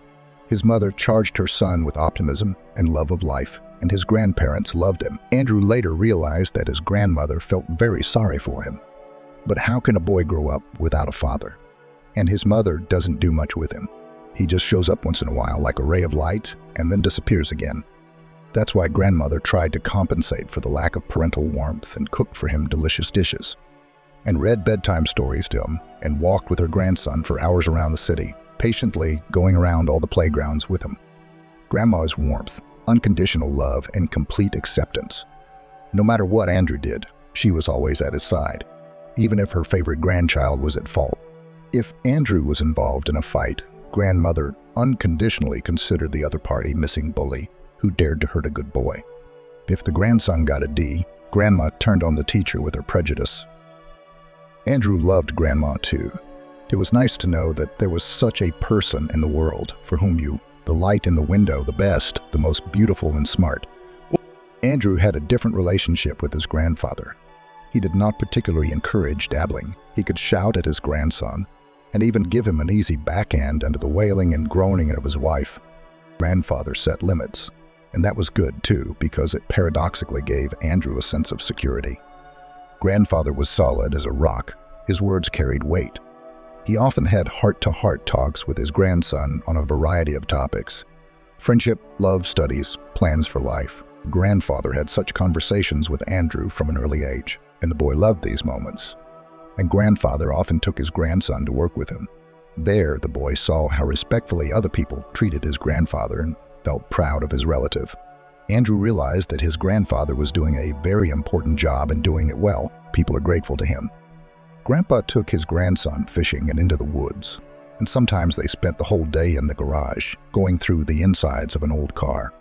His mother charged her son with optimism and love of life, and his grandparents loved him. Andrew later realized that his grandmother felt very sorry for him. But how can a boy grow up without a father? And his mother doesn't do much with him. He just shows up once in a while like a ray of light and then disappears again. That's why grandmother tried to compensate for the lack of parental warmth and cooked for him delicious dishes, and read bedtime stories to him, and walked with her grandson for hours around the city, patiently going around all the playgrounds with him. Grandma's warmth, unconditional love, and complete acceptance. No matter what Andrew did, she was always at his side, even if her favorite grandchild was at fault. If Andrew was involved in a fight, grandmother unconditionally considered the other party missing bully who dared to hurt a good boy. If the grandson got a D, Grandma turned on the teacher with her prejudice. Andrew loved Grandma too. It was nice to know that there was such a person in the world for whom the light in the window, the best, the most beautiful and smart. Andrew had a different relationship with his grandfather. He did not particularly encourage dabbling. He could shout at his grandson and even give him an easy backhand under the wailing and groaning of his wife. Grandfather set limits. And that was good too, because it paradoxically gave Andrew a sense of security. Grandfather was solid as a rock. His words carried weight. He often had heart-to-heart talks with his grandson on a variety of topics: friendship, love, studies, plans for life. Grandfather had such conversations with Andrew from an early age, and the boy loved these moments. And grandfather often took his grandson to work with him. There, the boy saw how respectfully other people treated his grandfather and felt proud of his relative. Andrew realized that his grandfather was doing a very important job and doing it well. People are grateful to him. Grandpa took his grandson fishing and into the woods, and sometimes they spent the whole day in the garage, going through the insides of an old car.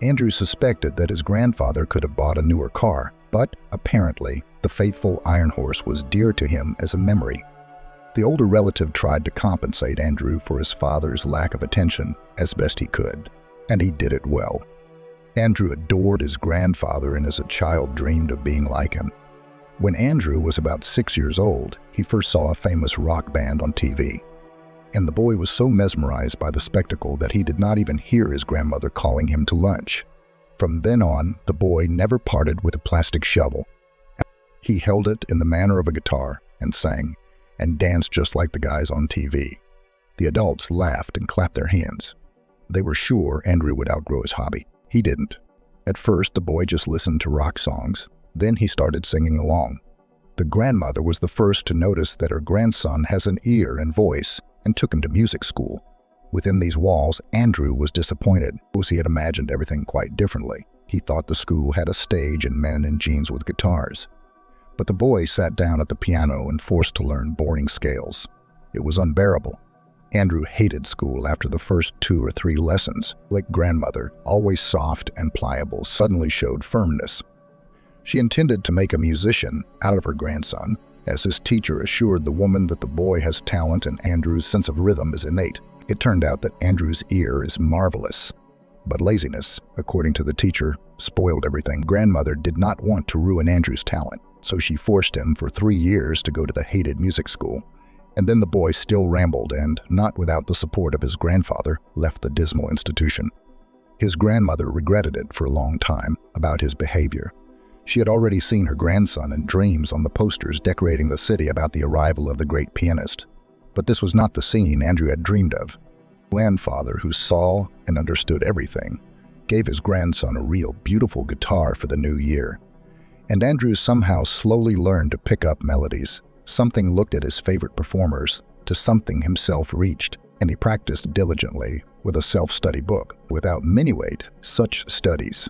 Andrew suspected that his grandfather could have bought a newer car, but apparently the faithful iron horse was dear to him as a memory. The older relative tried to compensate Andrew for his father's lack of attention as best he could, and he did it well. Andrew adored his grandfather and as a child dreamed of being like him. When Andrew was about 6 years old, he first saw a famous rock band on TV. And the boy was so mesmerized by the spectacle that he did not even hear his grandmother calling him to lunch. From then on, the boy never parted with a plastic shovel. He held it in the manner of a guitar and sang, and danced just like the guys on TV. The adults laughed and clapped their hands. They were sure Andrew would outgrow his hobby. He didn't. At first, the boy just listened to rock songs. Then he started singing along. The grandmother was the first to notice that her grandson has an ear and voice and took him to music school. Within these walls, Andrew was disappointed because he had imagined everything quite differently. He thought the school had a stage and men in jeans with guitars. But the boy sat down at the piano and forced to learn boring scales. It was unbearable. Andrew hated school after the first 2 or 3 lessons. Like grandmother, always soft and pliable, suddenly showed firmness. She intended to make a musician out of her grandson, as his teacher assured the woman that the boy has talent and Andrew's sense of rhythm is innate. It turned out that Andrew's ear is marvelous. But laziness, according to the teacher, spoiled everything. Grandmother did not want to ruin Andrew's talent, so she forced him for 3 years to go to the hated music school. And then the boy still rambled and, not without the support of his grandfather, left the dismal institution. His grandmother regretted it for a long time about his behavior. She had already seen her grandson in dreams on the posters decorating the city about the arrival of the great pianist. But this was not the scene Andrew had dreamed of. The grandfather, who saw and understood everything, gave his grandson a real beautiful guitar for the new year. And Andrew somehow slowly learned to pick up melodies. Something looked at his favorite performers, to something himself reached, and he practiced diligently with a self-study book. Without many-weight, such studies.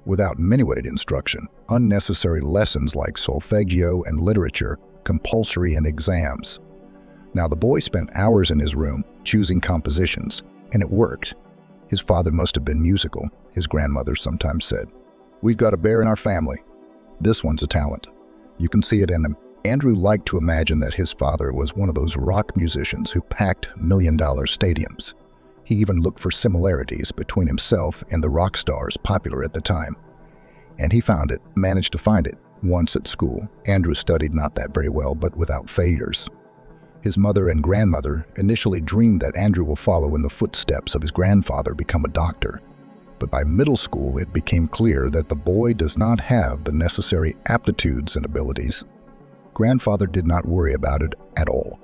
Without many-weight instruction, unnecessary lessons like solfeggio and literature, compulsory in exams. Now the boy spent hours in his room choosing compositions, and it worked. His father must have been musical, his grandmother sometimes said. "We've got a bear in our family. This one's a talent. You can see it in him." Andrew liked to imagine that his father was one of those rock musicians who packed million-dollar stadiums. He even looked for similarities between himself and the rock stars popular at the time. And he found it, managed to find it. Once at school, Andrew studied not that very well, but without failures. His mother and grandmother initially dreamed that Andrew will follow in the footsteps of his grandfather, become a doctor. But by middle school, it became clear that the boy does not have the necessary aptitudes and abilities. Grandfather did not worry about it at all.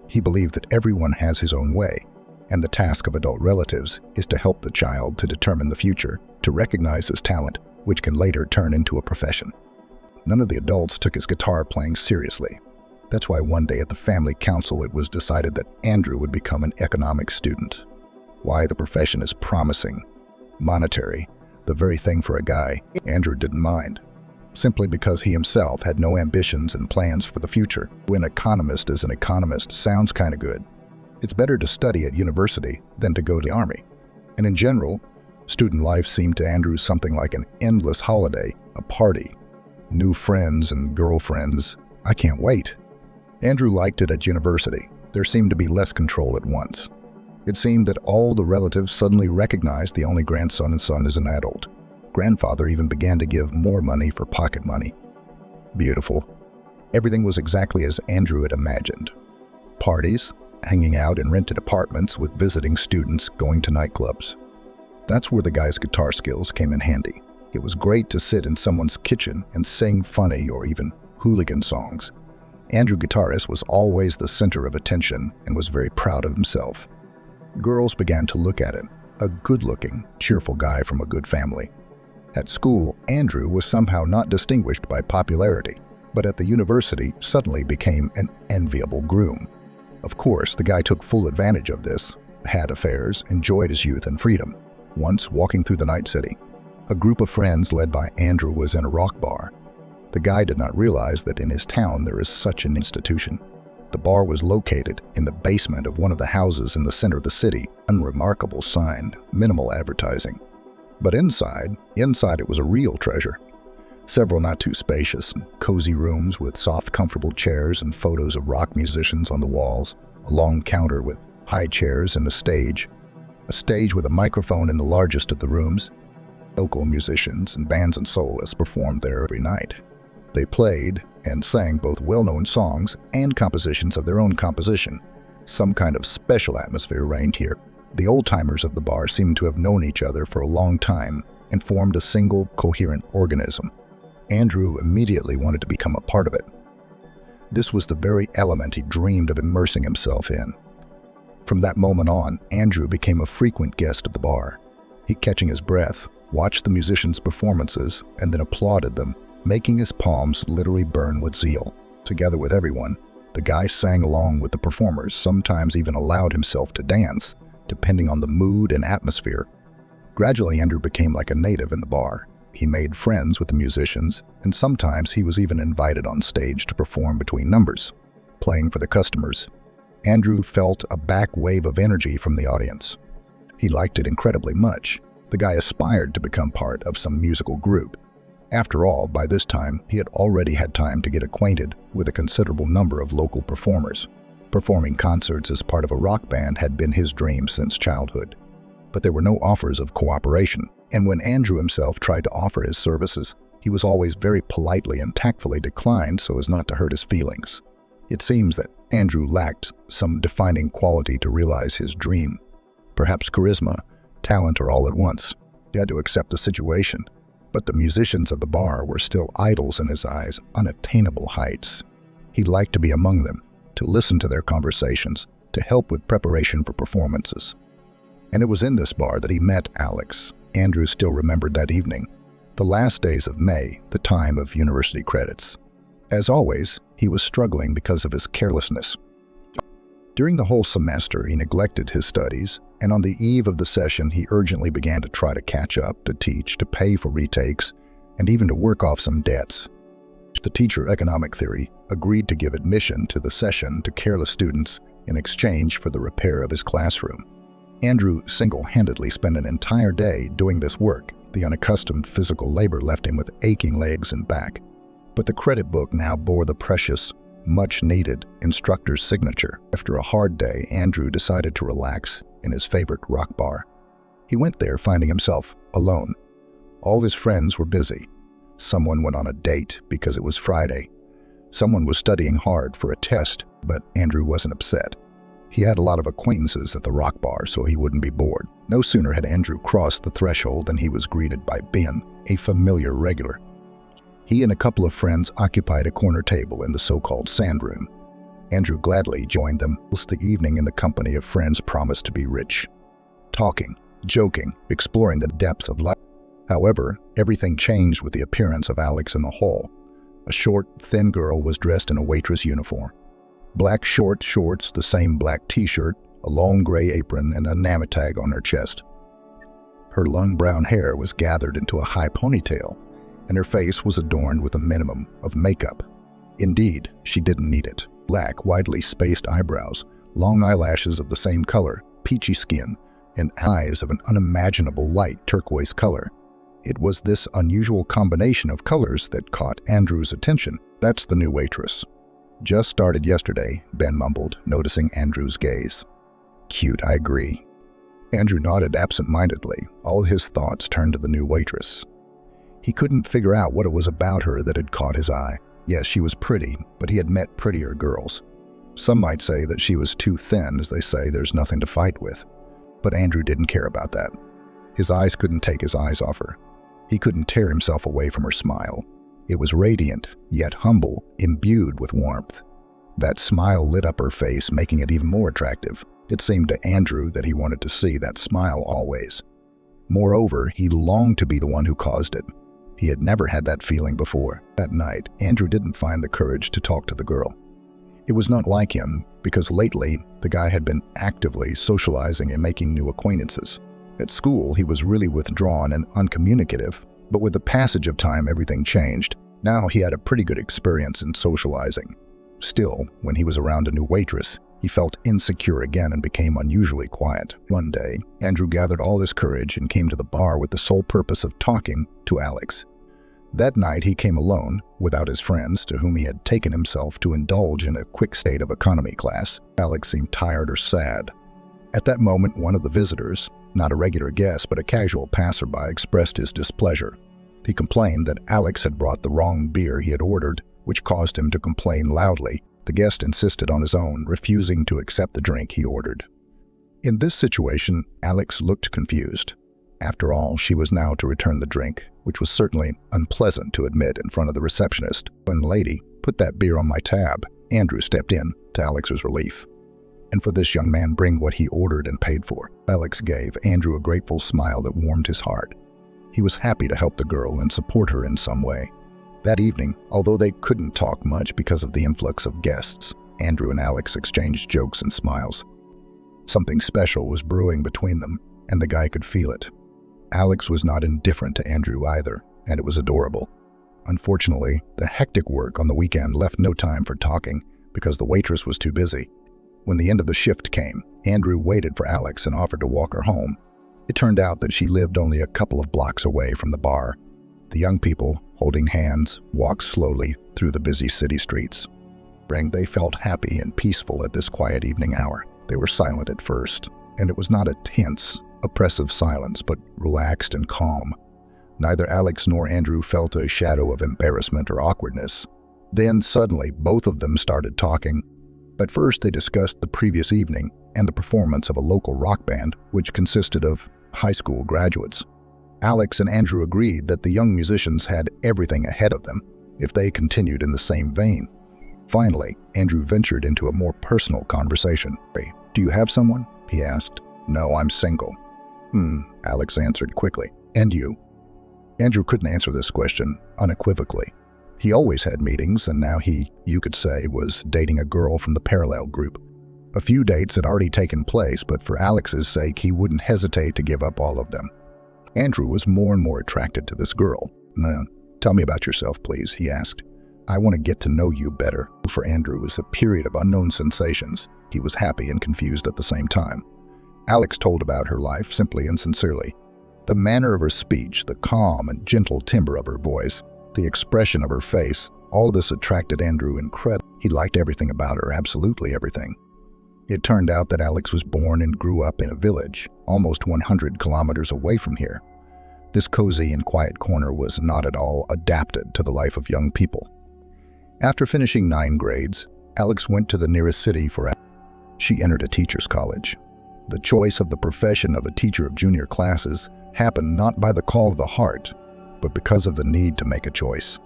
He believed that everyone has his own way, and the task of adult relatives is to help the child to determine the future, to recognize his talent, which can later turn into a profession. None of the adults took his guitar playing seriously. That's why one day at the family council it was decided that Andrew would become an economics student. Why the profession is promising, monetary, the very thing for a guy. Andrew didn't mind, simply because he himself had no ambitions and plans for the future. When economist is an economist sounds kind of good. It's better to study at university than to go to the army. And in general, student life seemed to Andrew something like an endless holiday, a party, new friends and girlfriends. I can't wait. Andrew liked it at university. There seemed to be less control at once. It seemed that all the relatives suddenly recognized the only grandson and son as an adult. Grandfather even began to give more money for pocket money. Beautiful. Everything was exactly as Andrew had imagined. Parties, hanging out in rented apartments with visiting students, going to nightclubs. That's where the guy's guitar skills came in handy. It was great to sit in someone's kitchen and sing funny or even hooligan songs. Andrew, guitarist, was always the center of attention and was very proud of himself. Girls began to look at him, a good-looking, cheerful guy from a good family. At school, Andrew was somehow not distinguished by popularity, but at the university suddenly became an enviable groom. Of course, the guy took full advantage of this, had affairs, enjoyed his youth and freedom. Once, walking through the night city, a group of friends led by Andrew was in a rock bar. The guy did not realize that in his town there is such an institution. The bar was located in the basement of one of the houses in the center of the city. Unremarkable sign, minimal advertising. But inside it was a real treasure. Several not too spacious, cozy rooms with soft, comfortable chairs and photos of rock musicians on the walls, a long counter with high chairs and a stage with a microphone in the largest of the rooms. Local musicians and bands and soloists performed there every night. They played and sang both well-known songs and compositions of their own composition. Some kind of special atmosphere reigned here. The old-timers of the bar seemed to have known each other for a long time and formed a single, coherent organism. Andrew immediately wanted to become a part of it. This was the very element he dreamed of immersing himself in. From that moment on, Andrew became a frequent guest of the bar. He, catching his breath, watched the musicians' performances and then applauded them, making his palms literally burn with zeal. Together with everyone, the guy sang along with the performers, sometimes even allowed himself to dance, depending on the mood and atmosphere. Gradually, Andrew became like a native in the bar. He made friends with the musicians, and sometimes he was even invited on stage to perform between numbers. Playing for the customers, Andrew felt a back wave of energy from the audience. He liked it incredibly much. The guy aspired to become part of some musical group. After all, by this time, he had already had time to get acquainted with a considerable number of local performers. Performing concerts as part of a rock band had been his dream since childhood. But there were no offers of cooperation, and when Andrew himself tried to offer his services, he was always very politely and tactfully declined so as not to hurt his feelings. It seems that Andrew lacked some defining quality to realize his dream. Perhaps charisma, talent, or all at once. He had to accept the situation, but the musicians of the bar were still idols in his eyes, unattainable heights. He liked to be among them, to listen to their conversations, to help with preparation for performances. And it was in this bar that he met Alex. Andrew still remembered that evening, the last days of May, the time of university credits. As always, he was struggling because of his carelessness. During the whole semester, he neglected his studies, and on the eve of the session, he urgently began to try to catch up, to teach, to pay for retakes, and even to work off some debts. The teacher of economic theory agreed to give admission to the session to careless students in exchange for the repair of his classroom. Andrew single-handedly spent an entire day doing this work. The unaccustomed physical labor left him with aching legs and back. But the credit book now bore the precious, much-needed instructor's signature. After a hard day, Andrew decided to relax in his favorite rock bar. He went there finding himself alone. All his friends were busy. Someone went on a date because it was Friday. Someone was studying hard for a test, but Andrew wasn't upset. He had a lot of acquaintances at the rock bar, so he wouldn't be bored. No sooner had Andrew crossed the threshold than he was greeted by Ben, a familiar regular. He and a couple of friends occupied a corner table in the so-called sand room. Andrew gladly joined them, whilst the evening in the company of friends promised to be rich. Talking, joking, exploring the depths of life. However, everything changed with the appearance of Alex in the hall. A short, thin girl was dressed in a waitress uniform. Black short shorts, the same black t-shirt, a long gray apron, and a name tag on her chest. Her long brown hair was gathered into a high ponytail, and her face was adorned with a minimum of makeup. Indeed, she didn't need it. Black, widely spaced eyebrows, long eyelashes of the same color, peachy skin, and eyes of an unimaginable light turquoise color. It was this unusual combination of colors that caught Andrew's attention. "That's the new waitress. Just started yesterday," Ben mumbled, noticing Andrew's gaze. "Cute, I agree." Andrew nodded absent-mindedly. All his thoughts turned to the new waitress. He couldn't figure out what it was about her that had caught his eye. Yes, she was pretty, but he had met prettier girls. Some might say that she was too thin, as they say there's nothing to fight with. But Andrew didn't care about that. His eyes couldn't take his eyes off her. He couldn't tear himself away from her smile. It was radiant, yet humble, imbued with warmth. That smile lit up her face, making it even more attractive. It seemed to Andrew that he wanted to see that smile always. Moreover, he longed to be the one who caused it. He had never had that feeling before. That night, Andrew didn't find the courage to talk to the girl. It was not like him, because lately, the guy had been actively socializing and making new acquaintances. At school, he was really withdrawn and uncommunicative, but with the passage of time, everything changed. Now he had a pretty good experience in socializing. Still, when he was around a new waitress, he felt insecure again and became unusually quiet. One day, Andrew gathered all his courage and came to the bar with the sole purpose of talking to Alex. That night he came alone, without his friends, to whom he had taken himself to indulge in a quick state of economy class. Alex seemed tired or sad. At that moment, one of the visitors, not a regular guest but a casual passerby, expressed his displeasure. He complained that Alex had brought the wrong beer he had ordered, which caused him to complain loudly. The guest insisted on his own, refusing to accept the drink he ordered. In this situation, Alex looked confused. After all, she was now to return the drink, which was certainly unpleasant to admit in front of the receptionist. When lady, put that beer on my tab, Andrew stepped in, to Alex's relief. And for this young man bring what he ordered and paid for. Alex gave Andrew a grateful smile that warmed his heart. He was happy to help the girl and support her in some way. That evening, although they couldn't talk much because of the influx of guests, Andrew and Alex exchanged jokes and smiles. Something special was brewing between them, and the guy could feel it. Alex was not indifferent to Andrew either, and it was adorable. Unfortunately, the hectic work on the weekend left no time for talking because the waitress was too busy. When the end of the shift came, Andrew waited for Alex and offered to walk her home. It turned out that she lived only a couple of blocks away from the bar. The young people, holding hands, walked slowly through the busy city streets. They felt happy and peaceful at this quiet evening hour. They were silent at first, and it was not a tense, oppressive silence, but relaxed and calm. Neither Alex nor Andrew felt a shadow of embarrassment or awkwardness. Then suddenly, both of them started talking. But first they discussed the previous evening and the performance of a local rock band, which consisted of high school graduates. Alex and Andrew agreed that the young musicians had everything ahead of them if they continued in the same vein. Finally, Andrew ventured into a more personal conversation. "Do you have someone?" he asked. "No, I'm single." Alex answered quickly. "And you?" Andrew couldn't answer this question unequivocally. He always had meetings, and now he, you could say, was dating a girl from the parallel group. A few dates had already taken place, but for Alex's sake, he wouldn't hesitate to give up all of them. Andrew was more and more attracted to this girl. "Tell me about yourself, please," he asked. "I want to get to know you better." For Andrew, it was a period of unknown sensations. He was happy and confused at the same time. Alex told about her life simply and sincerely. The manner of her speech, the calm and gentle timbre of her voice, the expression of her face, all this attracted Andrew incredibly. He liked everything about her, absolutely everything. It turned out that Alex was born and grew up in a village, almost 100 kilometers away from here. This cozy and quiet corner was not at all adapted to the life of young people. After finishing 9 grades, Alex went to the nearest city for. She entered a teacher's college. The choice of the profession of a teacher of junior classes happened not by the call of the heart, but because of the need to make a choice.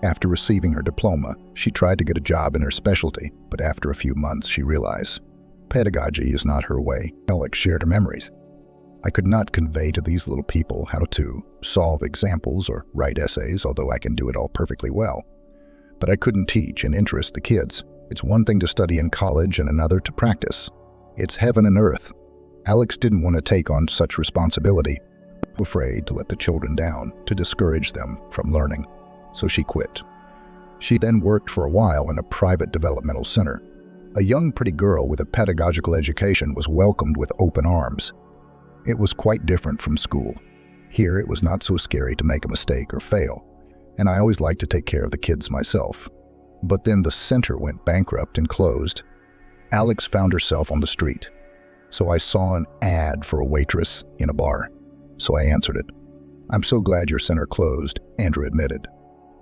After receiving her diploma, she tried to get a job in her specialty, but after a few months she realized pedagogy is not her way. Alex shared her memories. "I could not convey to these little people how to solve examples or write essays, although I can do it all perfectly well. But I couldn't teach and interest the kids. It's one thing to study in college and another to practice. It's heaven and earth." Alex didn't want to take on such responsibility, afraid to let the children down, to discourage them from learning. So she quit. She then worked for a while in a private developmental center. A young pretty girl with a pedagogical education was welcomed with open arms. It was quite different from school. Here it was not so scary to make a mistake or fail, and I always liked to take care of the kids myself. But then the center went bankrupt and closed. Alex found herself on the street. So I saw an ad for a waitress in a bar. So I answered it. "I'm so glad your center closed," Andrew admitted.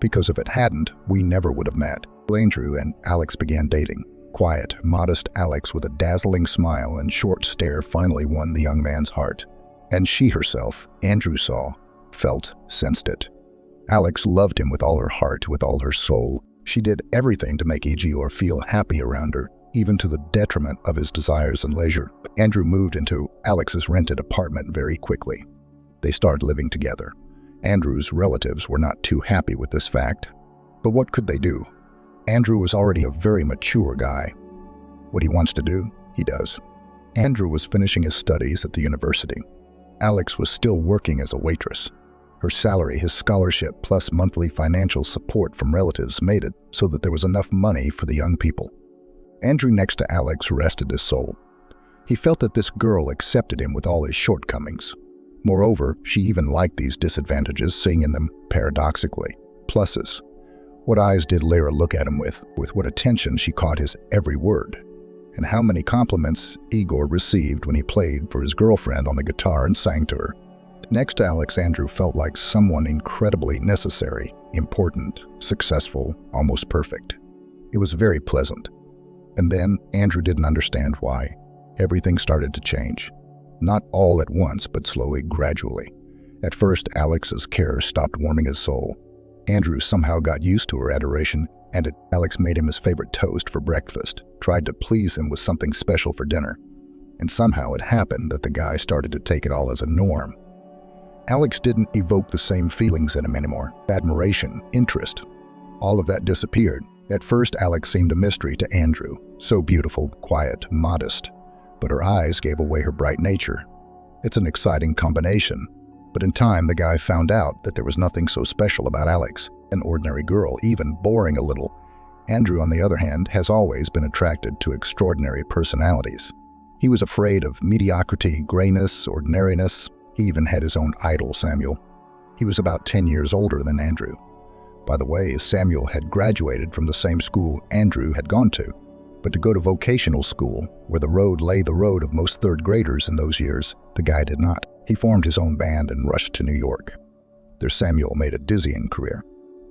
"Because if it hadn't, we never would have met." Andrew and Alex began dating. Quiet, modest Alex with a dazzling smile and short stare finally won the young man's heart. And she herself, Andrew saw, felt, sensed it. Alex loved him with all her heart, with all her soul. She did everything to make Egior feel happy around her, even to the detriment of his desires and leisure. Andrew moved into Alex's rented apartment very quickly. They started living together. Andrew's relatives were not too happy with this fact, but what could they do? Andrew was already a very mature guy. What he wants to do, he does. Andrew was finishing his studies at the university. Alex was still working as a waitress. Her salary, his scholarship, plus monthly financial support from relatives made it so that there was enough money for the young people. Andrew next to Alex rested his soul. He felt that this girl accepted him with all his shortcomings. Moreover, she even liked these disadvantages, seeing in them, paradoxically, pluses. What eyes did Lyra look at him with what attention she caught his every word, and how many compliments Igor received when he played for his girlfriend on the guitar and sang to her. Next to Alex, Andrew felt like someone incredibly necessary, important, successful, almost perfect. It was very pleasant. And then Andrew didn't understand why. Everything started to change. Not all at once, but slowly, gradually. At first, Alex's care stopped warming his soul. Andrew somehow got used to her adoration, and Alex made him his favorite toast for breakfast, tried to please him with something special for dinner. And somehow it happened that the guy started to take it all as a norm. Alex didn't evoke the same feelings in him anymore. Admiration, interest, all of that disappeared. At first, Alex seemed a mystery to Andrew, so beautiful, quiet, modest. But her eyes gave away her bright nature. It's an exciting combination. But in time, the guy found out that there was nothing so special about Alex, an ordinary girl, even boring a little. Andrew, on the other hand, has always been attracted to extraordinary personalities. He was afraid of mediocrity, grayness, ordinariness. He even had his own idol, Samuel. He was about 10 years older than Andrew. By the way, Samuel had graduated from the same school Andrew had gone to. But to go to vocational school, where the road lay the road of most third graders in those years, the guy did not. He formed his own band and rushed to New York. There Samuel made a dizzying career.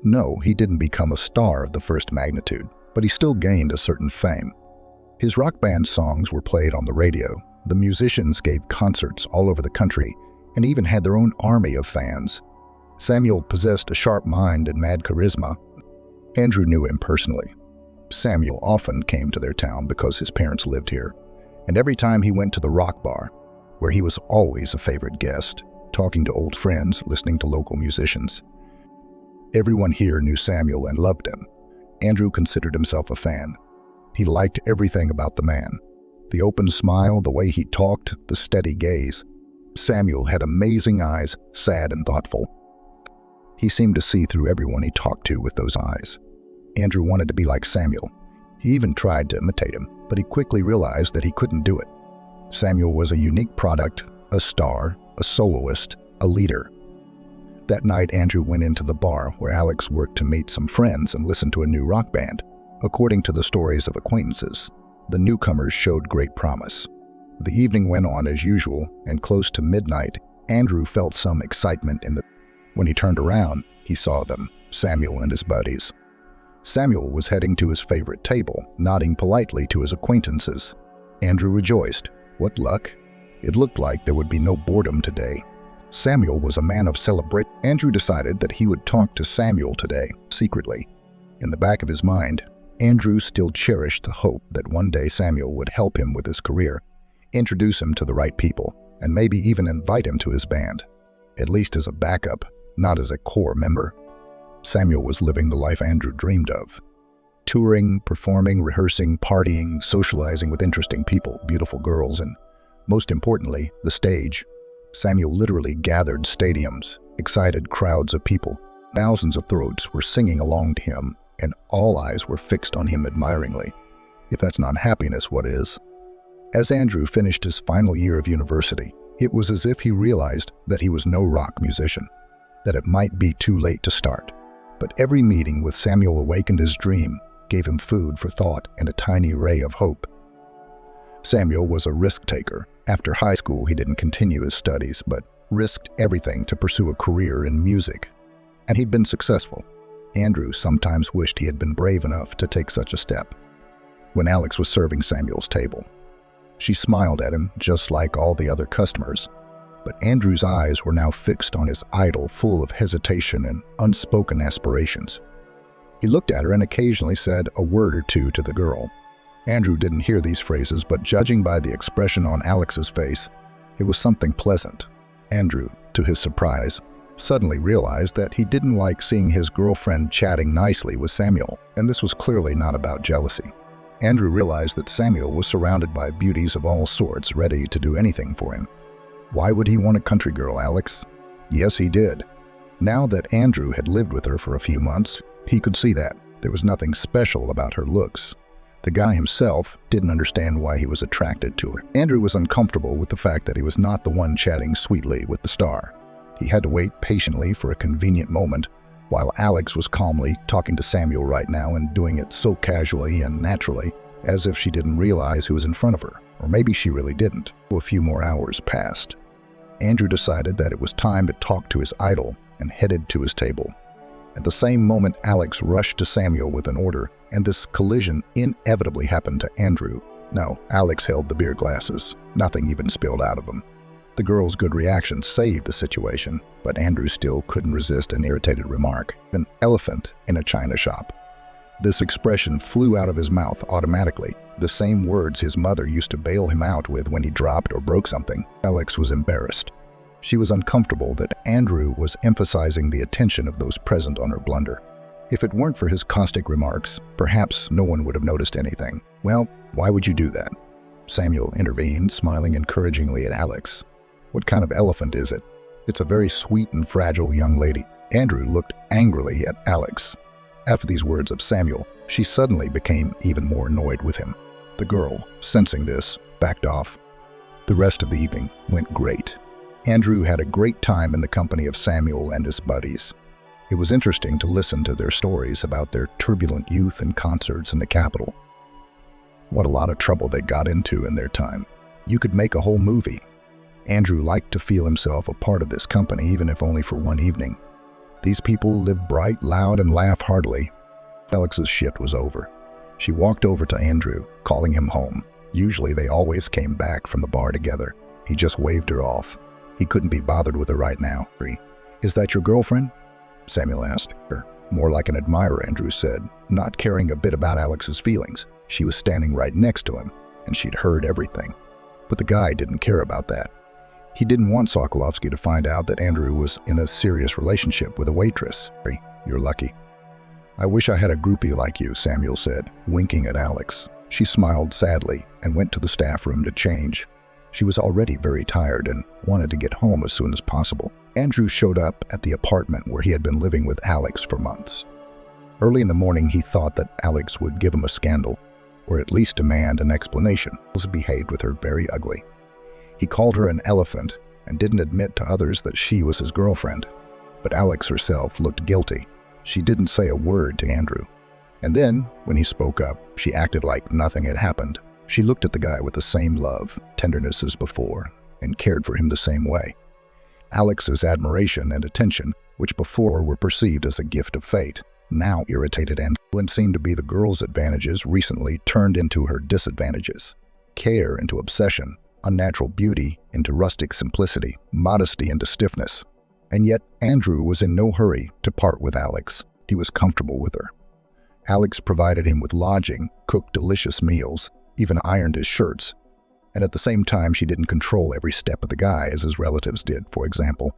No, he didn't become a star of the first magnitude, but he still gained a certain fame. His rock band songs were played on the radio. The musicians gave concerts all over the country and even had their own army of fans. Samuel possessed a sharp mind and mad charisma. Andrew knew him personally. Samuel often came to their town because his parents lived here, and every time he went to the rock bar, where he was always a favorite guest, talking to old friends, listening to local musicians. Everyone here knew Samuel and loved him. Andrew considered himself a fan. He liked everything about the man. The open smile, the way he talked, the steady gaze. Samuel had amazing eyes, sad and thoughtful. He seemed to see through everyone he talked to with those eyes. Andrew wanted to be like Samuel. He even tried to imitate him, but he quickly realized that he couldn't do it. Samuel was a unique product, a star, a soloist, a leader. That night, Andrew went into the bar where Alex worked to meet some friends and listen to a new rock band. According to the stories of acquaintances, the newcomers showed great promise. The evening went on as usual, and close to midnight, Andrew felt some excitement When he turned around, he saw them, Samuel and his buddies. Samuel was heading to his favorite table, nodding politely to his acquaintances. Andrew rejoiced. What luck! It looked like there would be no boredom today. Samuel was a man of celebration. Andrew decided that he would talk to Samuel today, secretly. In the back of his mind, Andrew still cherished the hope that one day Samuel would help him with his career, introduce him to the right people, and maybe even invite him to his band, at least as a backup, not as a core member. Samuel was living the life Andrew dreamed of. Touring, performing, rehearsing, partying, socializing with interesting people, beautiful girls, and, most importantly, the stage. Samuel literally gathered stadiums, excited crowds of people. Thousands of throats were singing along to him, and all eyes were fixed on him admiringly. If that's not happiness, what is? As Andrew finished his final year of university, it was as if he realized that he was no rock musician, that it might be too late to start. But every meeting with Samuel awakened his dream, gave him food for thought and a tiny ray of hope. Samuel was a risk-taker. After high school, he didn't continue his studies, but risked everything to pursue a career in music. And he'd been successful. Andrew sometimes wished he had been brave enough to take such a step. When Alex was serving Samuel's table, she smiled at him just like all the other customers. But Andrew's eyes were now fixed on his idol, full of hesitation and unspoken aspirations. He looked at her and occasionally said a word or two to the girl. Andrew didn't hear these phrases, but judging by the expression on Alex's face, it was something pleasant. Andrew, to his surprise, suddenly realized that he didn't like seeing his girlfriend chatting nicely with Samuel, and this was clearly not about jealousy. Andrew realized that Samuel was surrounded by beauties of all sorts, ready to do anything for him. Why would he want a country girl, Alex? Yes, he did. Now that Andrew had lived with her for a few months, he could see that there was nothing special about her looks. The guy himself didn't understand why he was attracted to her. Andrew was uncomfortable with the fact that he was not the one chatting sweetly with the star. He had to wait patiently for a convenient moment, while Alex was calmly talking to Samuel right now and doing it so casually and naturally, as if she didn't realize who was in front of her. Or maybe she really didn't. A few more hours passed. Andrew decided that it was time to talk to his idol and headed to his table. At the same moment, Alex rushed to Samuel with an order, and this collision inevitably happened to Andrew. No, Alex held the beer glasses. Nothing even spilled out of them. The girl's good reaction saved the situation, but Andrew still couldn't resist an irritated remark. An elephant in a china shop. This expression flew out of his mouth automatically, the same words his mother used to bail him out with when he dropped or broke something. Alex was embarrassed. She was uncomfortable that Andrew was emphasizing the attention of those present on her blunder. If it weren't for his caustic remarks, perhaps no one would have noticed anything. Well, why would you do that? Samuel intervened, smiling encouragingly at Alex. What kind of elephant is it? It's a very sweet and fragile young lady. Andrew looked angrily at Alex. After these words of Samuel, she suddenly became even more annoyed with him. The girl, sensing this, backed off. The rest of the evening went great. Andrew had a great time in the company of Samuel and his buddies. It was interesting to listen to their stories about their turbulent youth and concerts in the capital. What a lot of trouble they got into in their time. You could make a whole movie. Andrew liked to feel himself a part of this company, even if only for one evening. These people lived bright, loud, and laughed heartily. Alex's shift was over. She walked over to Andrew, calling him home. Usually they always came back from the bar together. He just waved her off. He couldn't be bothered with her right now. "Is that your girlfriend?" Samuel asked her. "More like an admirer," Andrew said, not caring a bit about Alex's feelings. She was standing right next to him, and she'd heard everything. But the guy didn't care about that. He didn't want Sokolovsky to find out that Andrew was in a serious relationship with a waitress. "You're lucky." "I wish I had a groupie like you," Samuel said, winking at Alex. She smiled sadly and went to the staff room to change. She was already very tired and wanted to get home as soon as possible. Andrew showed up at the apartment where he had been living with Alex for months. Early in the morning, he thought that Alex would give him a scandal, or at least demand an explanation. He behaved with her very ugly. He called her an elephant and didn't admit to others that she was his girlfriend. But Alex herself looked guilty. She didn't say a word to Andrew. And then, when he spoke up, she acted like nothing had happened. She looked at the guy with the same love, tenderness as before, and cared for him the same way. Alex's admiration and attention, which before were perceived as a gift of fate, now irritated and seemed to be the girl's advantages recently turned into her disadvantages. Care into obsession, unnatural beauty into rustic simplicity, modesty into stiffness. And yet Andrew was in no hurry to part with Alex. He was comfortable with her. Alex provided him with lodging, cooked delicious meals, even ironed his shirts. And at the same time, she didn't control every step of the guy as his relatives did, for example.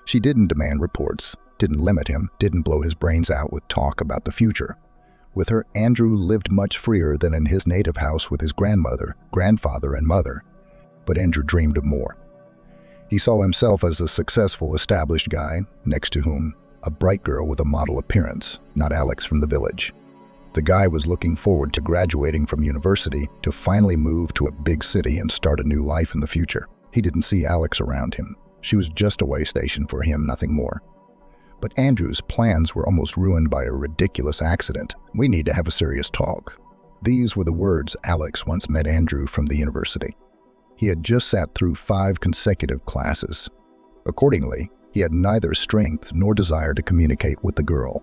She didn't demand reports, didn't limit him, didn't blow his brains out with talk about the future. With her, Andrew lived much freer than in his native house with his grandmother, grandfather, and mother. But Andrew dreamed of more. He saw himself as a successful, established guy, next to whom a bright girl with a model appearance, not Alex from the village. The guy was looking forward to graduating from university to finally move to a big city and start a new life in the future. He didn't see Alex around him. She was just a way station for him, nothing more. But Andrew's plans were almost ruined by a ridiculous accident. "We need to have a serious talk." These were the words Alex once met Andrew from the university. He had just sat through 5 consecutive classes. Accordingly, he had neither strength nor desire to communicate with the girl.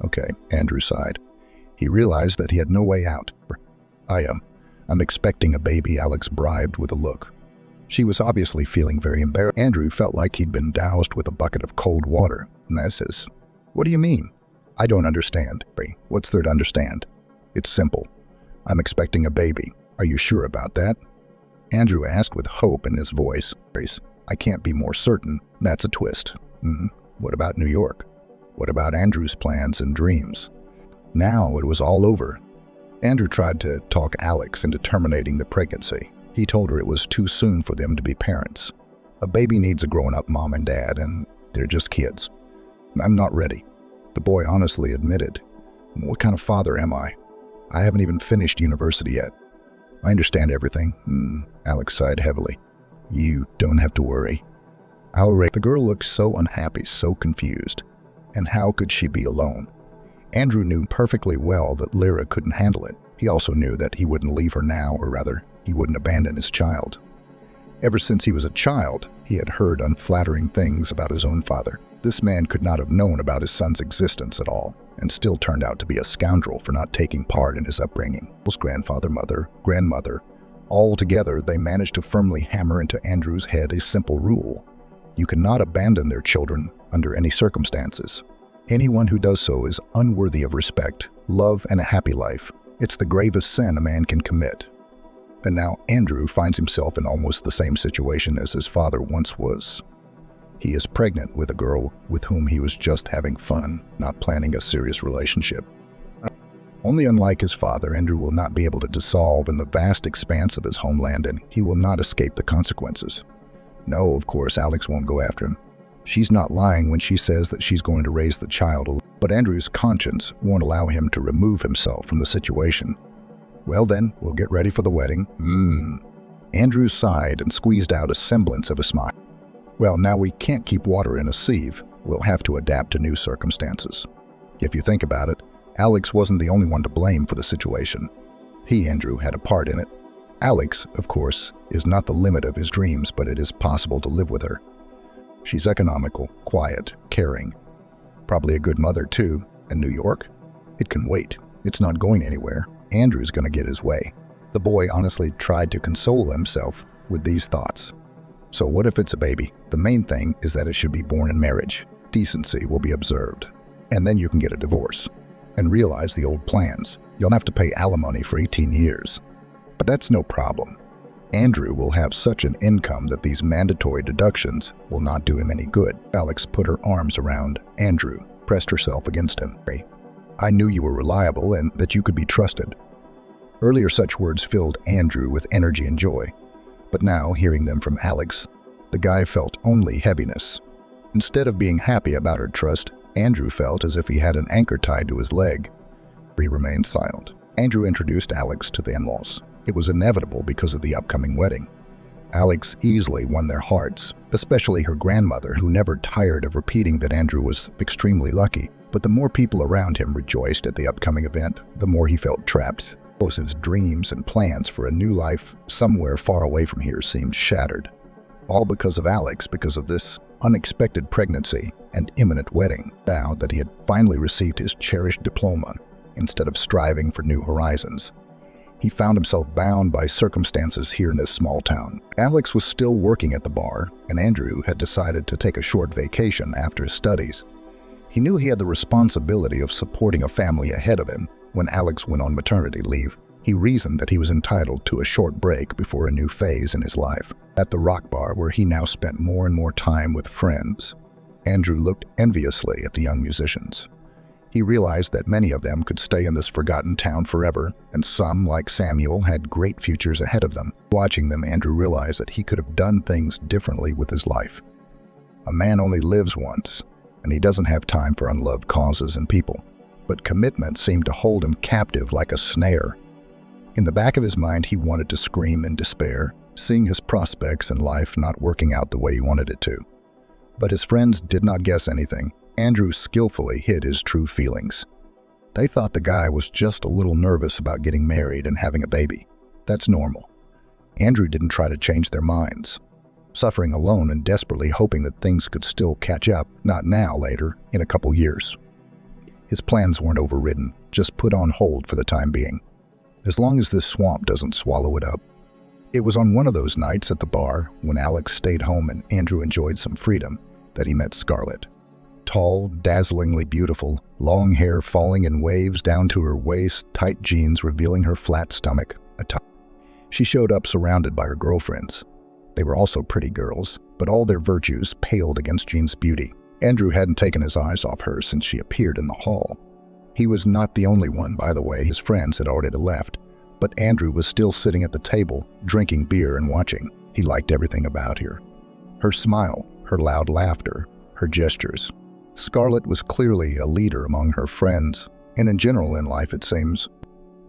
"Okay," Andrew sighed. He realized that he had no way out. I'm expecting a baby," Alex bribed with a look. She was obviously feeling very embarrassed. Andrew felt like he'd been doused with a bucket of cold water. "What do you mean?" "I don't understand." "What's there to understand?" "It's simple. I'm expecting a baby. Are you sure about that?" Andrew asked with hope in his voice. "I can't be more certain." "That's a twist." What about New York? What about Andrew's plans and dreams?" Now it was all over. Andrew tried to talk Alex into terminating the pregnancy. He told her it was too soon for them to be parents. A baby needs a grown-up mom and dad, and they're just kids. "I'm not ready," the boy honestly admitted. "What kind of father am I? I haven't even finished university yet." "I understand everything," Alex sighed heavily. "You don't have to worry." The girl looked so unhappy, so confused. And how could she be alone? Andrew knew perfectly well that Lyra couldn't handle it. He also knew that he wouldn't leave her now, or rather, he wouldn't abandon his child. Ever since he was a child, he had heard unflattering things about his own father. This man could not have known about his son's existence at all, and still turned out to be a scoundrel for not taking part in his upbringing. His grandfather, mother, grandmother, all together they managed to firmly hammer into Andrew's head a simple rule. You cannot abandon their children under any circumstances. Anyone who does so is unworthy of respect, love, and a happy life. It's the gravest sin a man can commit. And now Andrew finds himself in almost the same situation as his father once was. He is pregnant with a girl with whom he was just having fun, not planning a serious relationship. Only unlike his father, Andrew will not be able to dissolve in the vast expanse of his homeland, and he will not escape the consequences. No, of course, Alex won't go after him. She's not lying when she says that she's going to raise the child, but Andrew's conscience won't allow him to remove himself from the situation. Well then, we'll get ready for the wedding. Andrew sighed and squeezed out a semblance of a smile. Well, now we can't keep water in a sieve. We'll have to adapt to new circumstances. If you think about it, Alex wasn't the only one to blame for the situation. He, Andrew, had a part in it. Alex, of course, is not the limit of his dreams, but it is possible to live with her. She's economical, quiet, caring. Probably a good mother, too. And New York? It can wait. It's not going anywhere. Andrew's going to get his way. The boy honestly tried to console himself with these thoughts. So what if it's a baby? The main thing is that it should be born in marriage. Decency will be observed. And then you can get a divorce. And realize the old plans. You'll have to pay alimony for 18 years. But that's no problem. Andrew will have such an income that these mandatory deductions will not do him any good. Alex put her arms around Andrew, pressed herself against him. I knew you were reliable and that you could be trusted. Earlier such words filled Andrew with energy and joy. But now, hearing them from Alex, the guy felt only heaviness. Instead of being happy about her trust, Andrew felt as if he had an anchor tied to his leg. He remained silent. Andrew introduced Alex to the in-laws. It was inevitable because of the upcoming wedding. Alex easily won their hearts, especially her grandmother, who never tired of repeating that Andrew was extremely lucky. But the more people around him rejoiced at the upcoming event, the more he felt trapped. His dreams and plans for a new life somewhere far away from here seemed shattered. All because of Alex, because of this unexpected pregnancy and imminent wedding. Now that he had finally received his cherished diploma, instead of striving for new horizons, he found himself bound by circumstances here in this small town. Alex was still working at the bar, and Andrew had decided to take a short vacation after his studies. He knew he had the responsibility of supporting a family ahead of him when Alex went on maternity leave. He reasoned that he was entitled to a short break before a new phase in his life. At the rock bar, where he now spent more and more time with friends, Andrew looked enviously at the young musicians. He realized that many of them could stay in this forgotten town forever, and some, like Samuel, had great futures ahead of them. Watching them, Andrew realized that he could have done things differently with his life. A man only lives once, and he doesn't have time for unloved causes and people. But commitment seemed to hold him captive like a snare. In the back of his mind, he wanted to scream in despair, seeing his prospects in life not working out the way he wanted it to. But his friends did not guess anything. Andrew skillfully hid his true feelings. They thought the guy was just a little nervous about getting married and having a baby. That's normal. Andrew didn't try to change their minds. Suffering alone and desperately hoping that things could still catch up, not now, later, in a couple years. His plans weren't overridden, just put on hold for the time being. As long as this swamp doesn't swallow it up. It was on one of those nights at the bar, when Alex stayed home and Andrew enjoyed some freedom, that he met Scarlett. Tall, dazzlingly beautiful, long hair falling in waves down to her waist, tight jeans revealing her flat stomach. She showed up surrounded by her girlfriends. They were also pretty girls, but all their virtues paled against Jean's beauty. Andrew hadn't taken his eyes off her since she appeared in the hall. He was not the only one, by the way. His friends had already left, but Andrew was still sitting at the table, drinking beer and watching. He liked everything about her. Her smile, her loud laughter, her gestures. Scarlett was clearly a leader among her friends, and in general in life, it seems.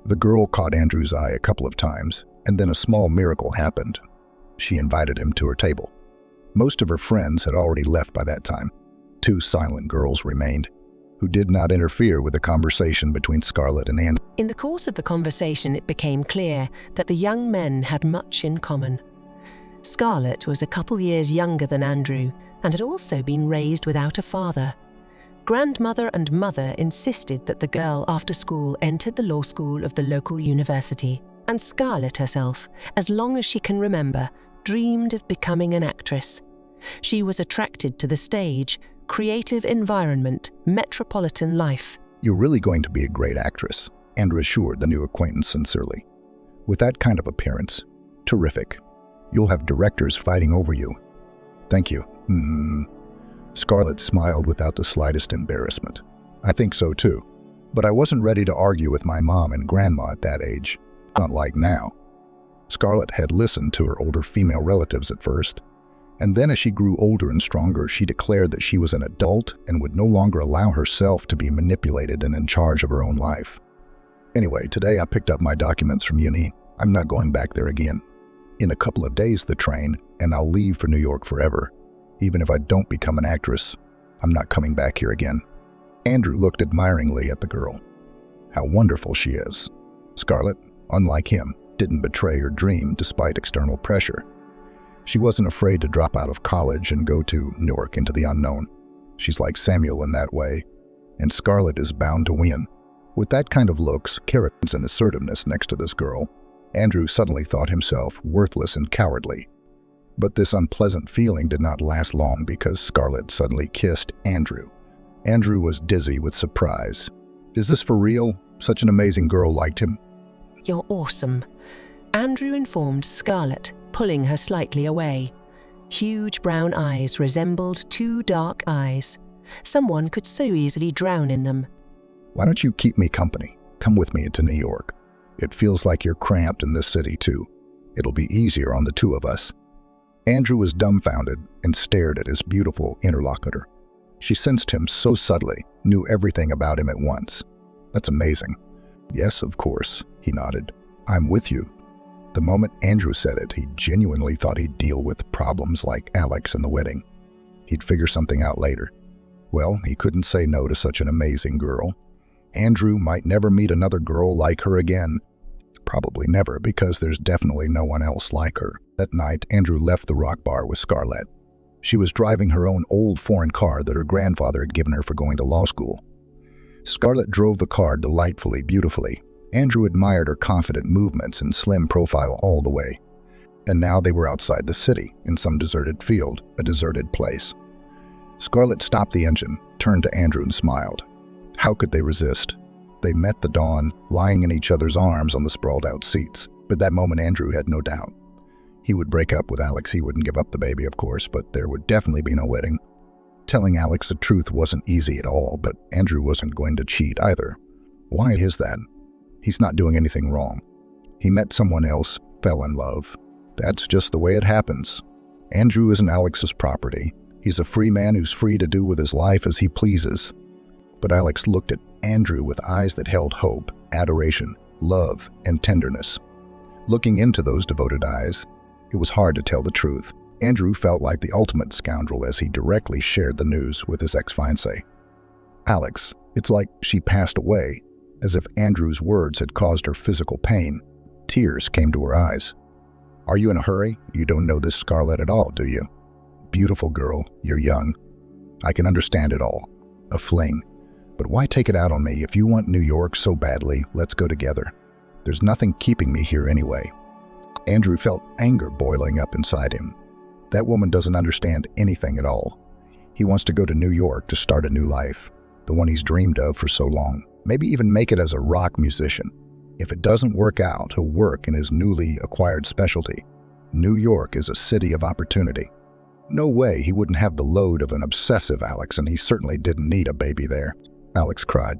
The girl caught Andrew's eye a couple of times, and then a small miracle happened. She invited him to her table. Most of her friends had already left by that time. 2 silent girls remained, who did not interfere with the conversation between Scarlett and Andrew. In the course of the conversation, it became clear that the young men had much in common. Scarlett was a couple years younger than Andrew and had also been raised without a father. Grandmother and mother insisted that the girl after school entered the law school of the local university, and Scarlett herself, as long as she can remember, dreamed of becoming an actress. She was attracted to the stage, creative environment, metropolitan life. "You're really going to be a great actress," Andrew assured the new acquaintance sincerely. "With that kind of appearance, terrific. You'll have directors fighting over you." "Thank you." Scarlett smiled without the slightest embarrassment. "I think so too. But I wasn't ready to argue with my mom and grandma at that age. Not like now." Scarlett had listened to her older female relatives at first, and then as she grew older and stronger, she declared that she was an adult and would no longer allow herself to be manipulated and in charge of her own life. "Anyway, today I picked up my documents from uni. I'm not going back there again. In a couple of days, the train, and I'll leave for New York forever. Even if I don't become an actress, I'm not coming back here again." Andrew looked admiringly at the girl. How wonderful she is. Scarlett, unlike him, didn't betray her dream despite external pressure. She wasn't afraid to drop out of college and go to Newark into the unknown. She's like Samuel in that way, and Scarlett is bound to win. With that kind of looks, character, and assertiveness next to this girl, Andrew suddenly thought himself worthless and cowardly. But this unpleasant feeling did not last long because Scarlett suddenly kissed Andrew. Andrew was dizzy with surprise. Is this for real? Such an amazing girl liked him? "You're awesome," Andrew informed Scarlett, pulling her slightly away. Huge brown eyes resembled two dark eyes. Someone could so easily drown in them. "Why don't you keep me company? Come with me into New York. It feels like you're cramped in this city too. It'll be easier on the two of us." Andrew was dumbfounded and stared at his beautiful interlocutor. She sensed him so subtly, knew everything about him at once. "That's amazing." "Yes, of course," he nodded. "I'm with you." The moment Andrew said it, he genuinely thought he'd deal with problems like Alex and the wedding. He'd figure something out later. Well, he couldn't say no to such an amazing girl. Andrew might never meet another girl like her again. Probably never, because there's definitely no one else like her. That night, Andrew left the rock bar with Scarlett. She was driving her own old foreign car that her grandfather had given her for going to law school. Scarlett drove the car delightfully, beautifully. Andrew admired her confident movements and slim profile all the way. And now they were outside the city, in some deserted field, a deserted place. Scarlett stopped the engine, turned to Andrew and smiled. How could they resist? They met the dawn, lying in each other's arms on the sprawled-out seats. But that moment Andrew had no doubt. He would break up with Alex. He wouldn't give up the baby, of course, but there would definitely be no wedding. Telling Alex the truth wasn't easy at all, but Andrew wasn't going to cheat either. Why is that? He's not doing anything wrong. He met someone else, fell in love. That's just the way it happens. Andrew isn't Alex's property. He's a free man who's free to do with his life as he pleases. But Alex looked at Andrew with eyes that held hope, adoration, love, and tenderness. Looking into those devoted eyes, it was hard to tell the truth. Andrew felt like the ultimate scoundrel as he directly shared the news with his ex-fiancée. "Alex, it's like she passed away," as if Andrew's words had caused her physical pain. Tears came to her eyes. "Are you in a hurry? You don't know this Scarlett at all, do you? Beautiful girl, you're young. I can understand it all. A fling. But why take it out on me? If you want New York so badly, let's go together. There's nothing keeping me here anyway." Andrew felt anger boiling up inside him. That woman doesn't understand anything at all. He wants to go to New York to start a new life, the one he's dreamed of for so long. Maybe even make it as a rock musician. If it doesn't work out, he'll work in his newly acquired specialty. New York is a city of opportunity. No way he wouldn't have the load of an obsessive Alex, and he certainly didn't need a baby there. Alex cried,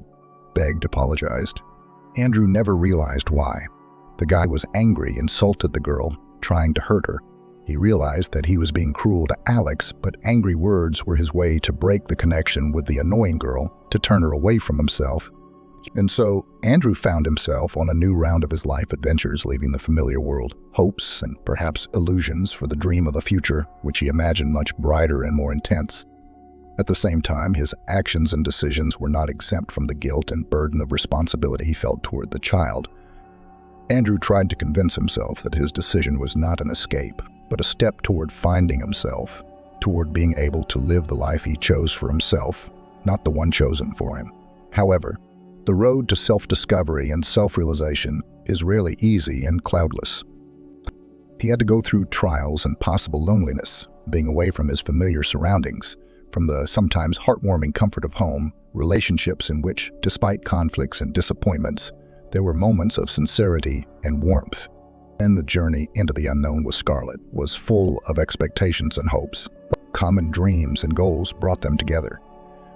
begged, apologized. Andrew never realized why. The guy was angry, insulted the girl, trying to hurt her. He realized that he was being cruel to Alex, but angry words were his way to break the connection with the annoying girl, to turn her away from himself. And so, Andrew found himself on a new round of his life adventures, leaving the familiar world, hopes and perhaps illusions for the dream of a future which he imagined much brighter and more intense. At the same time, his actions and decisions were not exempt from the guilt and burden of responsibility he felt toward the child. Andrew tried to convince himself that his decision was not an escape, but a step toward finding himself, toward being able to live the life he chose for himself, not the one chosen for him. However, the road to self-discovery and self-realization is rarely easy and cloudless. He had to go through trials and possible loneliness, being away from his familiar surroundings, from the sometimes heartwarming comfort of home, relationships in which, despite conflicts and disappointments, there were moments of sincerity and warmth. And the journey into the unknown with Scarlett was full of expectations and hopes. Common dreams and goals brought them together.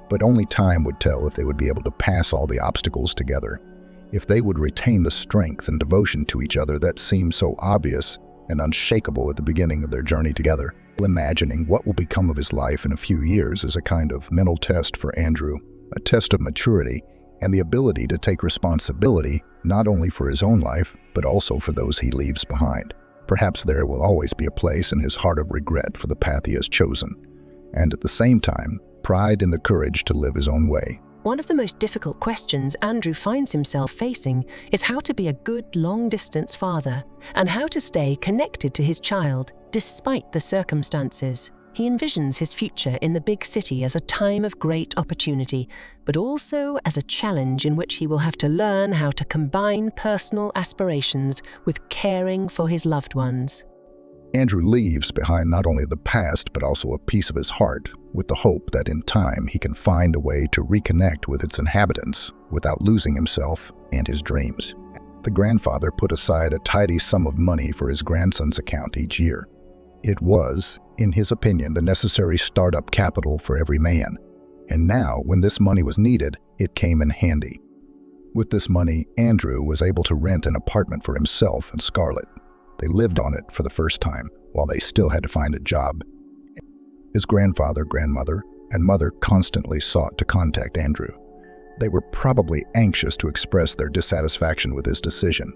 But only time would tell if they would be able to pass all the obstacles together, if they would retain the strength and devotion to each other that seemed so obvious and unshakable at the beginning of their journey together. Imagining what will become of his life in a few years is a kind of mental test for Andrew, a test of maturity and the ability to take responsibility not only for his own life, but also for those he leaves behind. Perhaps there will always be a place in his heart of regret for the path he has chosen, and at the same time, pride in the courage to live his own way. One of the most difficult questions Andrew finds himself facing is how to be a good long-distance father and how to stay connected to his child despite the circumstances. He envisions his future in the big city as a time of great opportunity, but also as a challenge in which he will have to learn how to combine personal aspirations with caring for his loved ones. Andrew leaves behind not only the past, but also a piece of his heart, with the hope that in time he can find a way to reconnect with its inhabitants without losing himself and his dreams. The grandfather put aside a tidy sum of money for his grandson's account each year. It was, in his opinion, the necessary startup capital for every man. And now, when this money was needed, it came in handy. With this money, Andrew was able to rent an apartment for himself and Scarlett. They lived on it for the first time, while they still had to find a job. His grandfather, grandmother, and mother constantly sought to contact Andrew. They were probably anxious to express their dissatisfaction with his decision.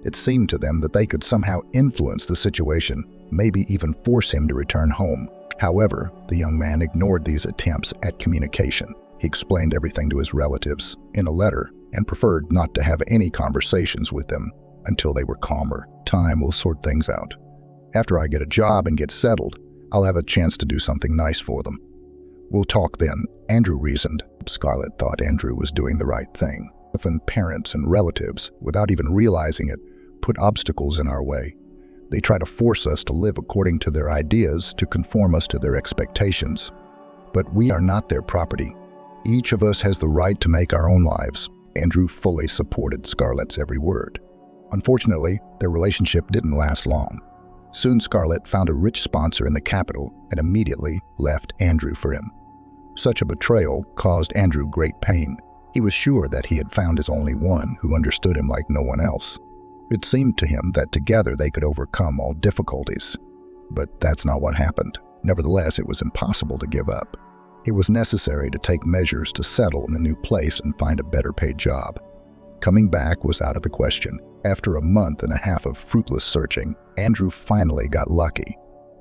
It seemed to them that they could somehow influence the situation, maybe even force him to return home. However, the young man ignored these attempts at communication. He explained everything to his relatives in a letter and preferred not to have any conversations with them until they were calmer. Time will sort things out. After I get a job and get settled, I'll have a chance to do something nice for them. We'll talk then, Andrew reasoned. Scarlett thought Andrew was doing the right thing. Often parents and relatives, without even realizing it, put obstacles in our way. They try to force us to live according to their ideas, to conform us to their expectations. But we are not their property. Each of us has the right to make our own lives. Andrew fully supported Scarlett's every word. Unfortunately, their relationship didn't last long. Soon Scarlett found a rich sponsor in the capital and immediately left Andrew for him. Such a betrayal caused Andrew great pain. He was sure that he had found his only one who understood him like no one else. It seemed to him that together they could overcome all difficulties. But that's not what happened. Nevertheless, it was impossible to give up. It was necessary to take measures to settle in a new place and find a better paid job. Coming back was out of the question. After a month and a half of fruitless searching, Andrew finally got lucky.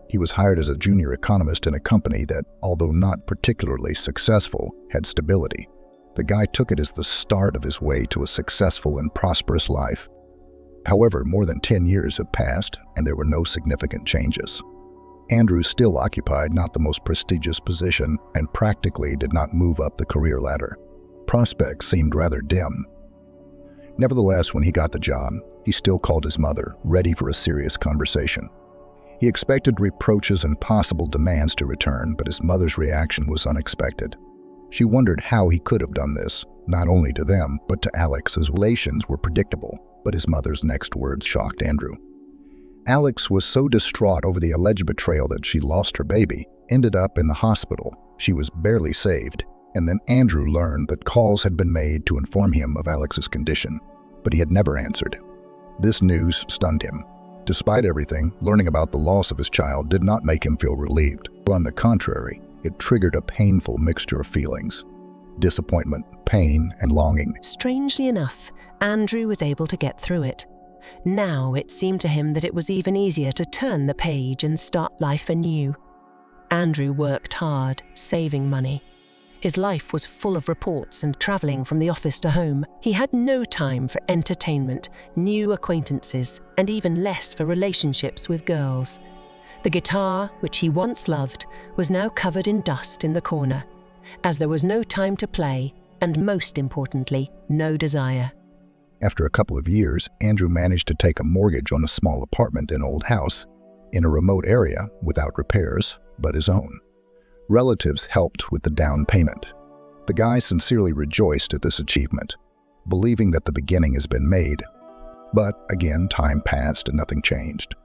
He was hired as a junior economist in a company that, although not particularly successful, had stability. The guy took it as the start of his way to a successful and prosperous life. However, more than 10 years had passed, and there were no significant changes. Andrew still occupied not the most prestigious position and practically did not move up the career ladder. Prospects seemed rather dim. Nevertheless, when he got the job, he still called his mother, ready for a serious conversation. He expected reproaches and possible demands to return, but his mother's reaction was unexpected. She wondered how he could have done this, not only to them, but to Alex. His relations were predictable, but his mother's next words shocked Andrew. Alex was so distraught over the alleged betrayal that she lost her baby, ended up in the hospital. She was barely saved, and then Andrew learned that calls had been made to inform him of Alex's condition, but he had never answered. This news stunned him. Despite everything, learning about the loss of his child did not make him feel relieved. On the contrary, it triggered a painful mixture of feelings: disappointment, pain, and longing. Strangely enough, Andrew was able to get through it. Now it seemed to him that it was even easier to turn the page and start life anew. Andrew worked hard, saving money. His life was full of reports and traveling from the office to home. He had no time for entertainment, new acquaintances, and even less for relationships with girls. The guitar, which he once loved, was now covered in dust in the corner, as there was no time to play and, most importantly, no desire. After a couple of years, Andrew managed to take a mortgage on a small apartment in an old house in a remote area without repairs, but his own. Relatives helped with the down payment. The guy sincerely rejoiced at this achievement, believing that the beginning has been made. But again, time passed and nothing changed.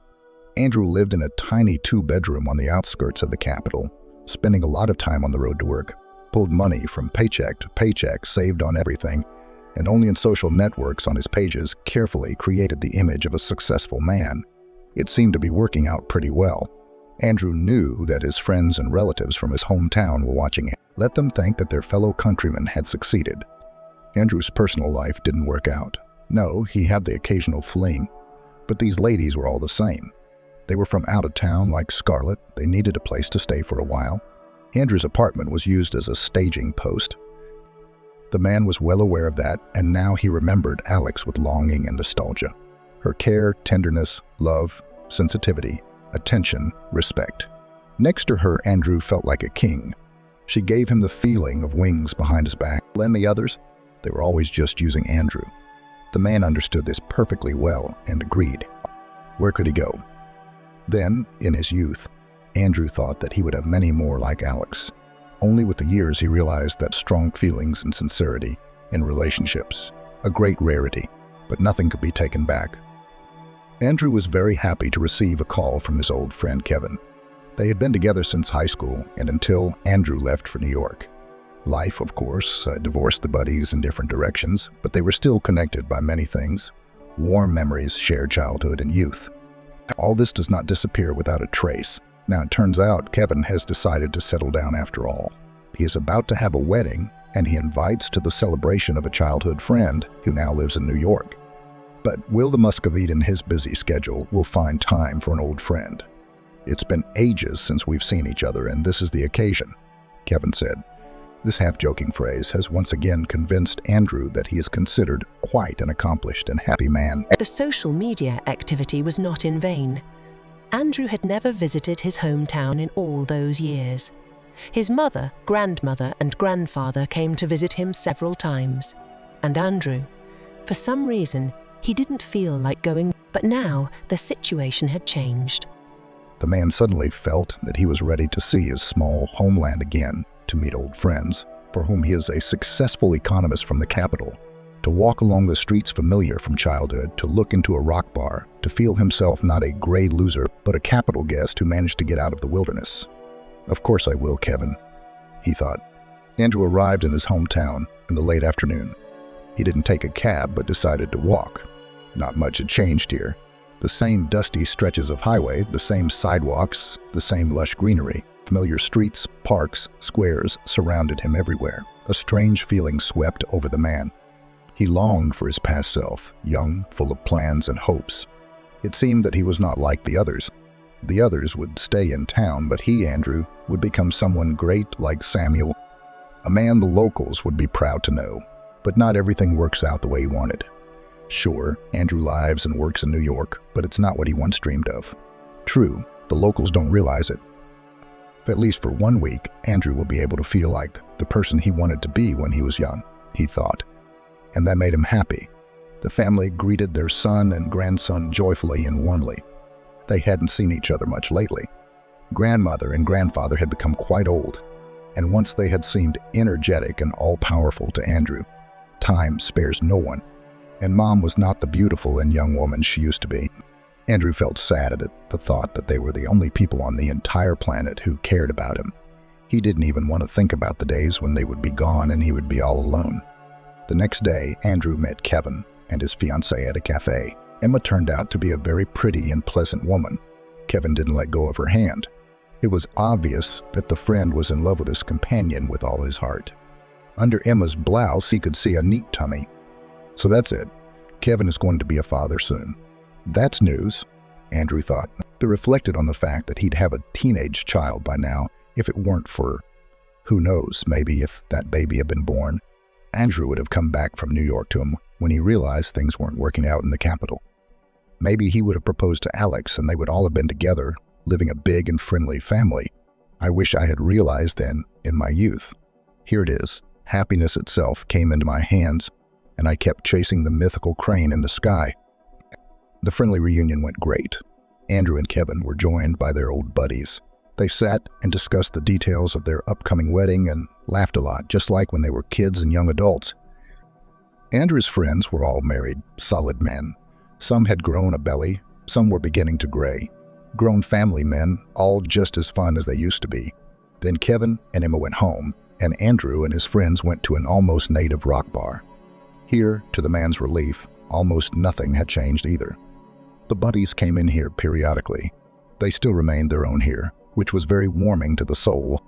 Andrew lived in a tiny 2-bedroom on the outskirts of the capital, spending a lot of time on the road to work, pulled money from paycheck to paycheck, saved on everything, and only in social networks on his pages carefully created the image of a successful man. It seemed to be working out pretty well. Andrew knew that his friends and relatives from his hometown were watching him. Let them think that their fellow countrymen had succeeded. Andrew's personal life didn't work out. No, he had the occasional fling, but these ladies were all the same. They were from out of town like Scarlett. They needed a place to stay for a while. Andrew's apartment was used as a staging post. The man was well aware of that, and now he remembered Alex with longing and nostalgia. Her care, tenderness, love, sensitivity, attention, respect. Next to her, Andrew felt like a king. She gave him the feeling of wings behind his back. And the others, they were always just using Andrew. The man understood this perfectly well and agreed. Where could he go? Then, in his youth, Andrew thought that he would have many more like Alex. Only with the years he realized that strong feelings and sincerity in relationships, a great rarity, but nothing could be taken back. Andrew was very happy to receive a call from his old friend Kevin. They had been together since high school and until Andrew left for New York. Life, of course, divorced the buddies in different directions, but they were still connected by many things. Warm memories, shared childhood and youth. All this does not disappear without a trace. Now, it turns out Kevin has decided to settle down after all. He is about to have a wedding, and he invites to the celebration of a childhood friend who now lives in New York. But Will the Muscovite in his busy schedule will find time for an old friend. It's been ages since we've seen each other, and this is the occasion, Kevin said. This half-joking phrase has once again convinced Andrew that he is considered quite an accomplished and happy man. The social media activity was not in vain. Andrew had never visited his hometown in all those years. His mother, grandmother, and grandfather came to visit him several times. And Andrew, for some reason, he didn't feel like going, but now the situation had changed. The man suddenly felt that he was ready to see his small homeland again, to meet old friends, for whom he is a successful economist from the capital, to walk along the streets familiar from childhood, to look into a rock bar, to feel himself not a gray loser, but a capital guest who managed to get out of the wilderness. Of course I will, Kevin, he thought. Andrew arrived in his hometown in the late afternoon. He didn't take a cab, but decided to walk. Not much had changed here. The same dusty stretches of highway, the same sidewalks, the same lush greenery. Familiar streets, parks, squares surrounded him everywhere. A strange feeling swept over the man. He longed for his past self, young, full of plans and hopes. It seemed that he was not like the others. The others would stay in town, but he, Andrew, would become someone great like Samuel. A man the locals would be proud to know. But not everything works out the way he wanted. Sure, Andrew lives and works in New York, but it's not what he once dreamed of. True, the locals don't realize it. At least for 1 week, Andrew will be able to feel like the person he wanted to be when he was young, he thought. And that made him happy. The family greeted their son and grandson joyfully and warmly. They hadn't seen each other much lately. Grandmother and grandfather had become quite old, and once they had seemed energetic and all-powerful to Andrew. Time spares no one, and Mom was not the beautiful and young woman she used to be. Andrew felt sad at the thought that they were the only people on the entire planet who cared about him. He didn't even want to think about the days when they would be gone and he would be all alone. The next day, Andrew met Kevin and his fiancée at a cafe. Emma turned out to be a very pretty and pleasant woman. Kevin didn't let go of her hand. It was obvious that the friend was in love with his companion with all his heart. Under Emma's blouse, he could see a neat tummy. So that's it. Kevin is going to be a father soon. That's news, Andrew thought, but reflected on the fact that he'd have a teenage child by now if it weren't for, who knows, maybe if that baby had been born. Andrew would have come back from New York to him when he realized things weren't working out in the capital. Maybe he would have proposed to Alex and they would all have been together, living a big and friendly family. I wish I had realized then in my youth. Here it is. Happiness itself came into my hands, and I kept chasing the mythical crane in the sky. The friendly reunion went great. Andrew and Kevin were joined by their old buddies. They sat and discussed the details of their upcoming wedding and laughed a lot, just like when they were kids and young adults. Andrew's friends were all married, solid men. Some had grown a belly, some were beginning to gray. Grown family men, all just as fun as they used to be. Then Kevin and Emma went home, and Andrew and his friends went to an almost native rock bar. Here, to the man's relief, almost nothing had changed either. The buddies came in here periodically. They still remained their own here, which was very warming to the soul.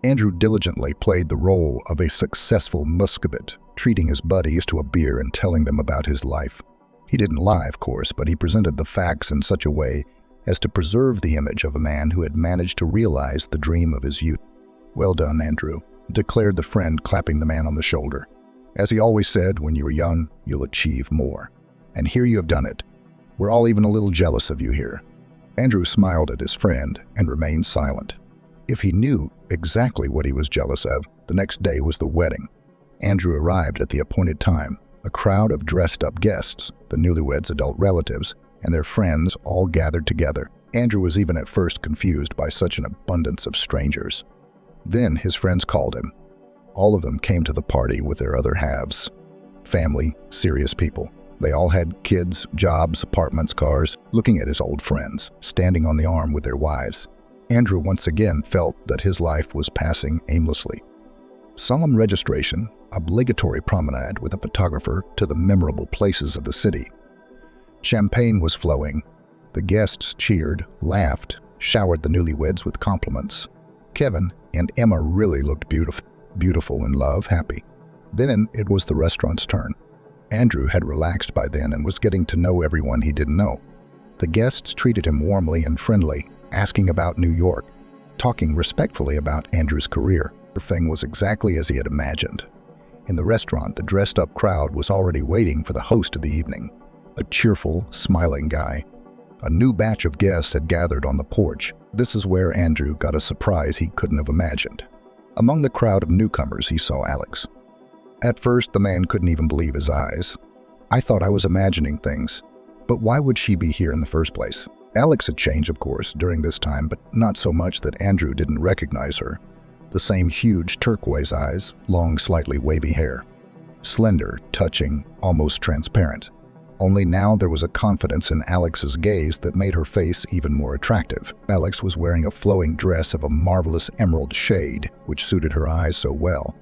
Andrew diligently played the role of a successful Muscovite, treating his buddies to a beer and telling them about his life. He didn't lie, of course, but he presented the facts in such a way as to preserve the image of a man who had managed to realize the dream of his youth. "Well done, Andrew," declared the friend, clapping the man on the shoulder. "As he always said, when you were young, you'll achieve more. And here you have done it. We're all even a little jealous of you here." Andrew smiled at his friend and remained silent. If he knew exactly what he was jealous of, the next day was the wedding. Andrew arrived at the appointed time. A crowd of dressed-up guests, the newlyweds' adult relatives, and their friends all gathered together. Andrew was even at first confused by such an abundance of strangers. Then his friends called him. All of them came to the party with their other halves. Family, serious people. They all had kids, jobs, apartments, cars. Looking at his old friends, standing on the arm with their wives, Andrew once again felt that his life was passing aimlessly. Solemn registration, obligatory promenade with a photographer to the memorable places of the city. Champagne was flowing. The guests cheered, laughed, showered the newlyweds with compliments. Kevin and Emma really looked beautiful in love, happy. Then it was the restaurant's turn. Andrew had relaxed by then and was getting to know everyone he didn't know. The guests treated him warmly and friendly, asking about New York, talking respectfully about Andrew's career. Everything was exactly as he had imagined. In the restaurant, the dressed-up crowd was already waiting for the host of the evening, a cheerful, smiling guy. A new batch of guests had gathered on the porch. This is where Andrew got a surprise he couldn't have imagined. Among the crowd of newcomers, he saw Alex. At first, the man couldn't even believe his eyes. "I thought I was imagining things. But why would she be here in the first place?" Alex had changed, of course, during this time, but not so much that Andrew didn't recognize her. The same huge turquoise eyes, long, slightly wavy hair. Slender, touching, almost transparent. Only now there was a confidence in Alex's gaze that made her face even more attractive. Alex was wearing a flowing dress of a marvelous emerald shade, which suited her eyes so well.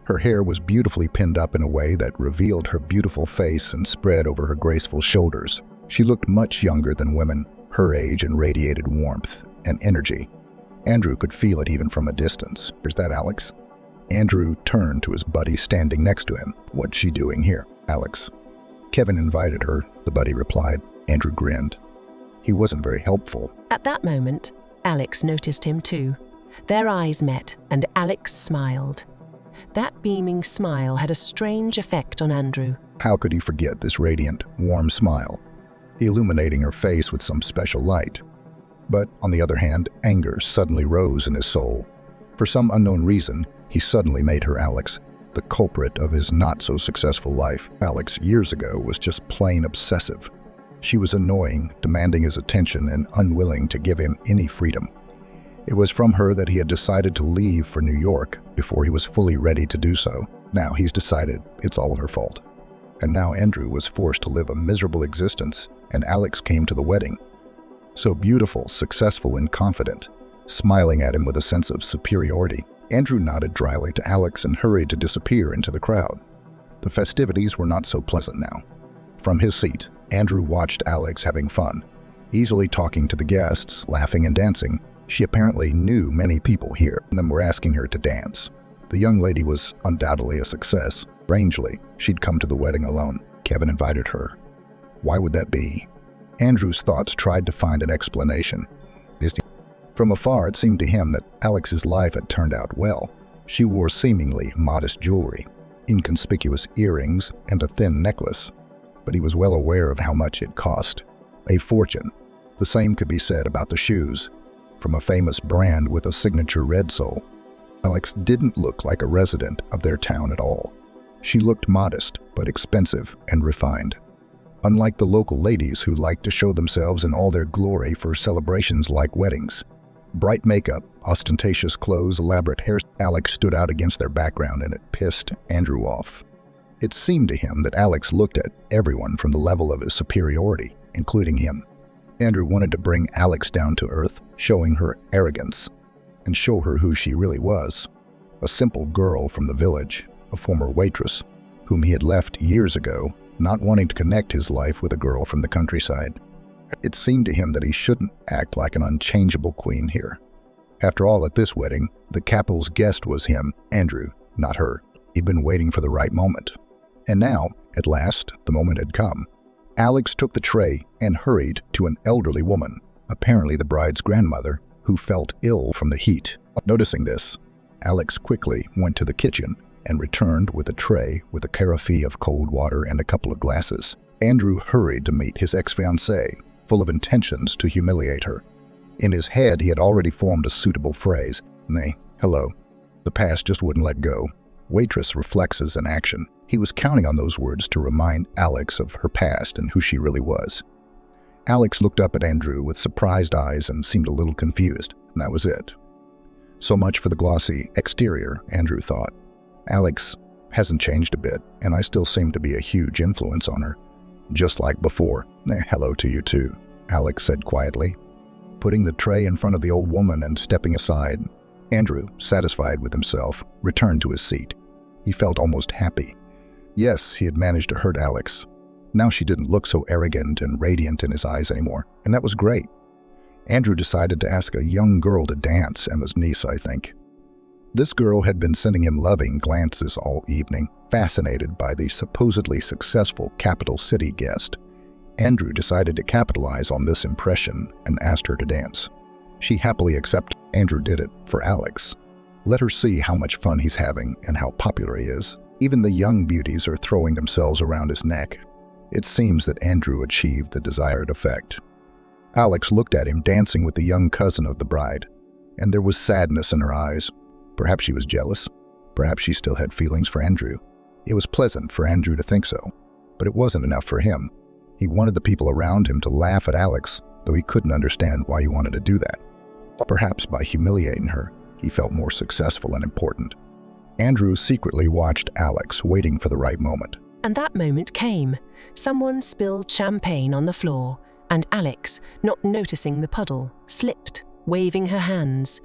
Her hair was beautifully pinned up in a way that revealed her beautiful face and spread over her graceful shoulders. She looked much younger than women her age and radiated warmth and energy. Andrew could feel it even from a distance. "Is that Alex?" Andrew turned to his buddy standing next to him. "What's she doing here?" "Alex. Kevin invited her," the buddy replied. Andrew grinned. He wasn't very helpful. At that moment, Alex noticed him too. Their eyes met, and Alex smiled. That beaming smile had a strange effect on Andrew. How could he forget this radiant, warm smile, illuminating her face with some special light? But, on the other hand, anger suddenly rose in his soul. For some unknown reason, he suddenly made her Alex, the culprit of his not-so-successful life. Alex, years ago, was just plain obsessive. She was annoying, demanding his attention, and unwilling to give him any freedom. It was from her that he had decided to leave for New York before he was fully ready to do so. Now he's decided it's all her fault. And now Andrew was forced to live a miserable existence, and Alex came to the wedding. So beautiful, successful, and confident, smiling at him with a sense of superiority. Andrew nodded dryly to Alex and hurried to disappear into the crowd. The festivities were not so pleasant now. From his seat, Andrew watched Alex having fun, easily talking to the guests, laughing and dancing. She apparently knew many people here, and them were asking her to dance. The young lady was undoubtedly a success. Strangely, she'd come to the wedding alone. Kevin invited her. Why would that be? Andrew's thoughts tried to find an explanation. From afar, it seemed to him that Alex's life had turned out well. She wore seemingly modest jewelry, inconspicuous earrings, and a thin necklace. But he was well aware of how much it cost. A fortune. The same could be said about the shoes. from a famous brand with a signature red sole. Alex didn't look like a resident of their town at all. She looked modest, but expensive and refined. Unlike the local ladies who like to show themselves in all their glory for celebrations like weddings. Bright makeup, ostentatious clothes, elaborate hair, Alex stood out against their background, and it pissed Andrew off. It seemed to him that Alex looked at everyone from the level of his superiority, including him. Andrew wanted to bring Alex down to earth, showing her arrogance, and show her who she really was. A simple girl from the village, a former waitress, whom he had left years ago, not wanting to connect his life with a girl from the countryside. It seemed to him that he shouldn't act like an unchangeable queen here. After all, at this wedding, the couple's guest was him, Andrew, not her. He'd been waiting for the right moment. And now, at last, the moment had come. Alex took the tray and hurried to an elderly woman, apparently the bride's grandmother, who felt ill from the heat. Noticing this, Alex quickly went to the kitchen and returned with a tray with a carafe of cold water and a couple of glasses. Andrew hurried to meet his ex-fiancée, full of intentions to humiliate her. In his head, he had already formed a suitable phrase. Nay, hello. The past just wouldn't let go. Waitress reflexes in action. He was counting on those words to remind Alex of her past and who she really was. Alex looked up at Andrew with surprised eyes and seemed a little confused, and that was it. So much for the glossy exterior, Andrew thought. Alex hasn't changed a bit, and I still seem to be a huge influence on her. Just like before. Hello to you too, Alex said quietly. Putting the tray in front of the old woman and stepping aside, Andrew, satisfied with himself, returned to his seat. He felt almost happy. Yes, he had managed to hurt Alex. Now she didn't look so arrogant and radiant in his eyes anymore, and that was great. Andrew decided to ask a young girl to dance, Emma's niece, I think. This girl had been sending him loving glances all evening, fascinated by the supposedly successful capital city guest. Andrew decided to capitalize on this impression and asked her to dance. She happily accepted. Andrew did it for Alex. Let her see how much fun he's having and how popular he is. Even the young beauties are throwing themselves around his neck. It seems that Andrew achieved the desired effect. Alex looked at him dancing with the young cousin of the bride, and there was sadness in her eyes. Perhaps she was jealous. Perhaps she still had feelings for Andrew. It was pleasant for Andrew to think so, but it wasn't enough for him. He wanted the people around him to laugh at Alex, though he couldn't understand why he wanted to do that. Perhaps by humiliating her, he felt more successful and important. Andrew secretly watched Alex, waiting for the right moment. And that moment came. Someone spilled champagne on the floor, and Alex, not noticing the puddle, slipped, waving her hands.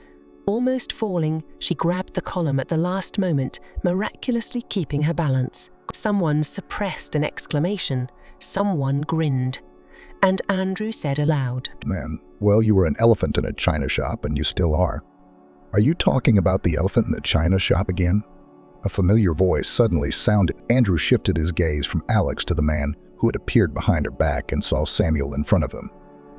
Almost falling, she grabbed the column at the last moment, miraculously keeping her balance. Someone suppressed an exclamation. Someone grinned. And Andrew said aloud, Man, well, you were an elephant in a china shop, and you still are. Are you talking about the elephant in the china shop again? A familiar voice suddenly sounded. Andrew shifted his gaze from Alex to the man who had appeared behind her back and saw Samuel in front of him.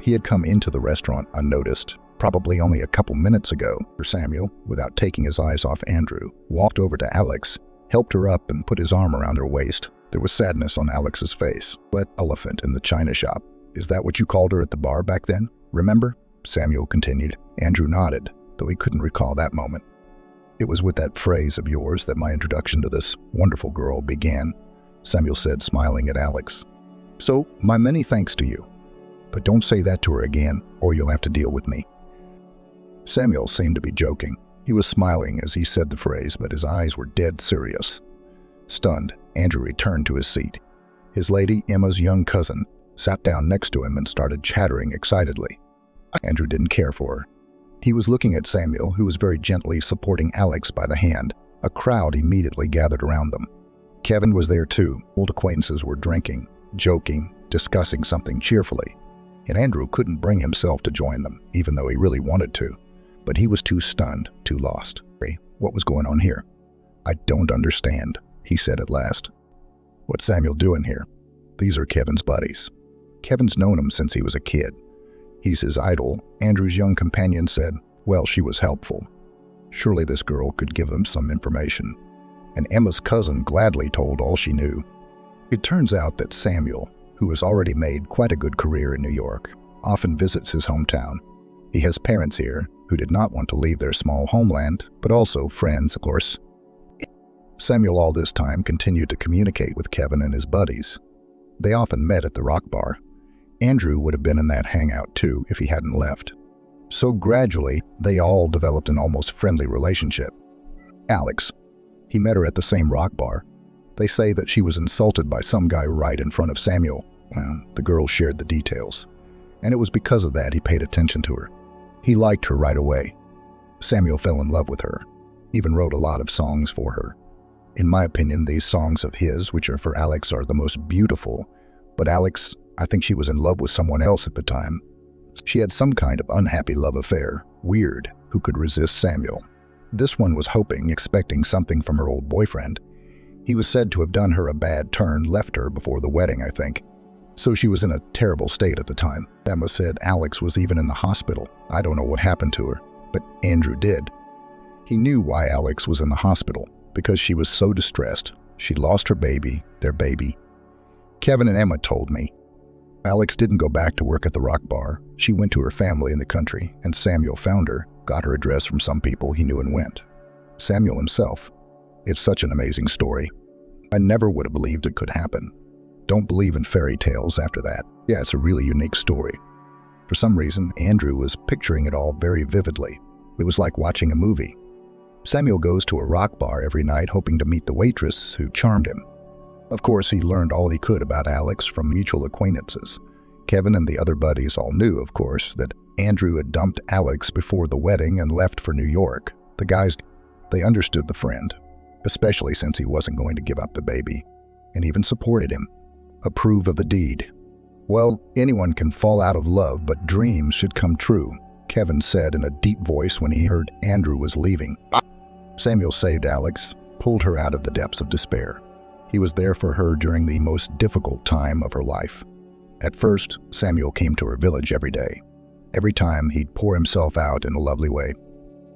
He had come into the restaurant unnoticed, probably only a couple minutes ago. Samuel, without taking his eyes off Andrew, walked over to Alex, helped her up and put his arm around her waist. There was sadness on Alex's face. That elephant in the china shop. Is that what you called her at the bar back then? Remember? Samuel continued. Andrew nodded, though he couldn't recall that moment. It was with that phrase of yours that my introduction to this wonderful girl began, Samuel said, smiling at Alex. So, my many thanks to you. But don't say that to her again, or you'll have to deal with me. Samuel seemed to be joking. He was smiling as he said the phrase, but his eyes were dead serious. Stunned, Andrew returned to his seat. His lady, Emma's young cousin, sat down next to him and started chattering excitedly. Andrew didn't care for her. He was looking at Samuel, who was very gently supporting Alex by the hand. A crowd immediately gathered around them. Kevin was there too. Old acquaintances were drinking, joking, discussing something cheerfully. And Andrew couldn't bring himself to join them, even though he really wanted to. But he was too stunned, too lost. What was going on here? I don't understand, he said at last. What's Samuel doing here? These are Kevin's buddies. Kevin's known him since he was a kid. He's his idol. Andrew's young companion said, well, she was helpful. Surely this girl could give him some information. And Emma's cousin gladly told all she knew. It turns out that Samuel, who has already made quite a good career in New York, often visits his hometown. He has parents here who did not want to leave their small homeland, but also friends, of course. Samuel all this time continued to communicate with Kevin and his buddies. They often met at the rock bar. Andrew would have been in that hangout too if he hadn't left. So gradually, they all developed an almost friendly relationship. Alex. He met her at the same rock bar. They say that she was insulted by some guy right in front of Samuel. Well, the girl shared the details. And it was because of that he paid attention to her. He liked her right away. Samuel fell in love with her, even wrote a lot of songs for her. In my opinion, these songs of his, which are for Alex, are the most beautiful. But Alex, I think she was in love with someone else at the time. She had some kind of unhappy love affair. Weird. Who could resist Samuel? This one was hoping, expecting something from her old boyfriend. He was said to have done her a bad turn, left her before the wedding, I think. So she was in a terrible state at the time. Emma said Alex was even in the hospital. I don't know what happened to her, but Andrew did. He knew why Alex was in the hospital, because she was so distressed. She lost her baby, their baby. Kevin and Emma told me. Alex didn't go back to work at the rock bar. She went to her family in the country, and Samuel found her, got her address from some people he knew and went. Samuel himself. It's such an amazing story. I never would have believed it could happen. Don't believe in fairy tales after that. Yeah, it's a really unique story. For some reason, Andrew was picturing it all very vividly. It was like watching a movie. Samuel goes to a rock bar every night hoping to meet the waitress who charmed him. Of course, he learned all he could about Alex from mutual acquaintances. Kevin and the other buddies all knew, of course, that Andrew had dumped Alex before the wedding and left for New York. The guys, they understood the friend, especially since he wasn't going to give up the baby, and even supported him. Approve of the deed. Well, anyone can fall out of love, but dreams should come true, Kevin said in a deep voice when he heard Andrew was leaving. Samuel saved Alex, pulled her out of the depths of despair. He was there for her during the most difficult time of her life. At first, Samuel came to her village every day. Every time, he'd pour himself out in a lovely way.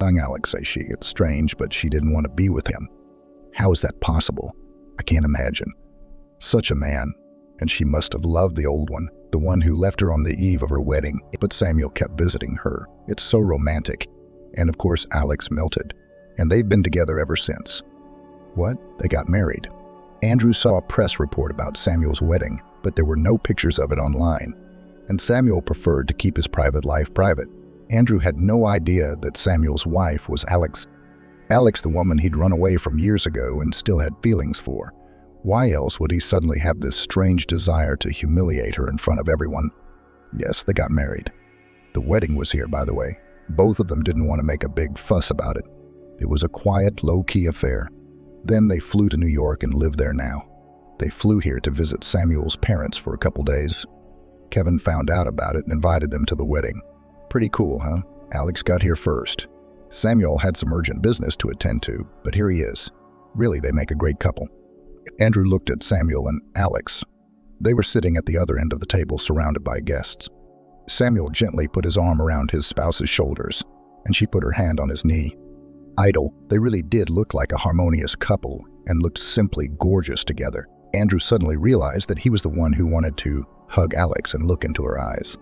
Young Alex, say she, it's strange, but she didn't want to be with him. How is that possible? I can't imagine. Such a man. And she must have loved the old one, the one who left her on the eve of her wedding. But Samuel kept visiting her. It's so romantic. And of course, Alex melted. And they've been together ever since. What? They got married. Andrew saw a press report about Samuel's wedding, but there were no pictures of it online. And Samuel preferred to keep his private life private. Andrew had no idea that Samuel's wife was Alex. Alex, the woman he'd run away from years ago and still had feelings for. Why else would he suddenly have this strange desire to humiliate her in front of everyone? Yes, they got married. The wedding was here, by the way. Both of them didn't want to make a big fuss about it. It was a quiet, low-key affair. Then they flew to New York and live there now. They flew here to visit Samuel's parents for a couple days. Kevin found out about it and invited them to the wedding. Pretty cool, huh? Alex got here first. Samuel had some urgent business to attend to, but here he is. Really, they make a great couple. Andrew looked at Samuel and Alex. They were sitting at the other end of the table surrounded by guests. Samuel gently put his arm around his spouse's shoulders, and she put her hand on his knee. Idle, they really did look like a harmonious couple and looked simply gorgeous together. Andrew suddenly realized that he was the one who wanted to hug Alex and look into her eyes.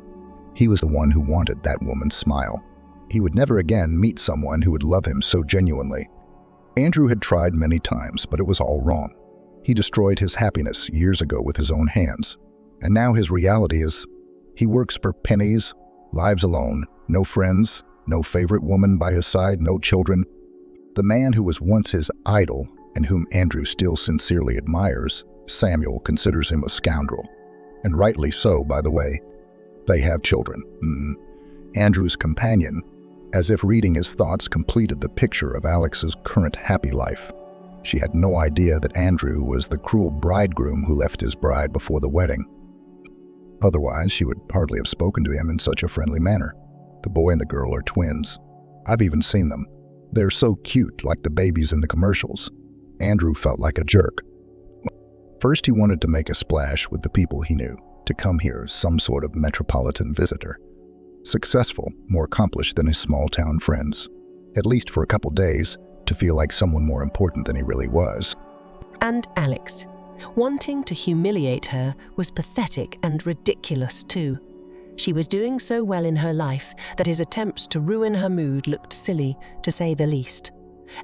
He was the one who wanted that woman's smile. He would never again meet someone who would love him so genuinely. Andrew had tried many times, but it was all wrong. He destroyed his happiness years ago with his own hands. And now his reality is he works for pennies, lives alone, no friends, no favorite woman by his side, no children. The man who was once his idol and whom Andrew still sincerely admires, Samuel considers him a scoundrel. And rightly so, by the way. They have children. Andrew's companion, as if reading his thoughts, completed the picture of Alex's current happy life. She had no idea that Andrew was the cruel bridegroom who left his bride before the wedding. Otherwise, she would hardly have spoken to him in such a friendly manner. The boy and the girl are twins. I've even seen them. They're so cute, like the babies in the commercials. Andrew felt like a jerk. First, he wanted to make a splash with the people he knew, to come here as some sort of metropolitan visitor. Successful, more accomplished than his small-town friends. At least for a couple days, to feel like someone more important than he really was. And Alex. Wanting to humiliate her was pathetic and ridiculous too. She was doing so well in her life that his attempts to ruin her mood looked silly, to say the least.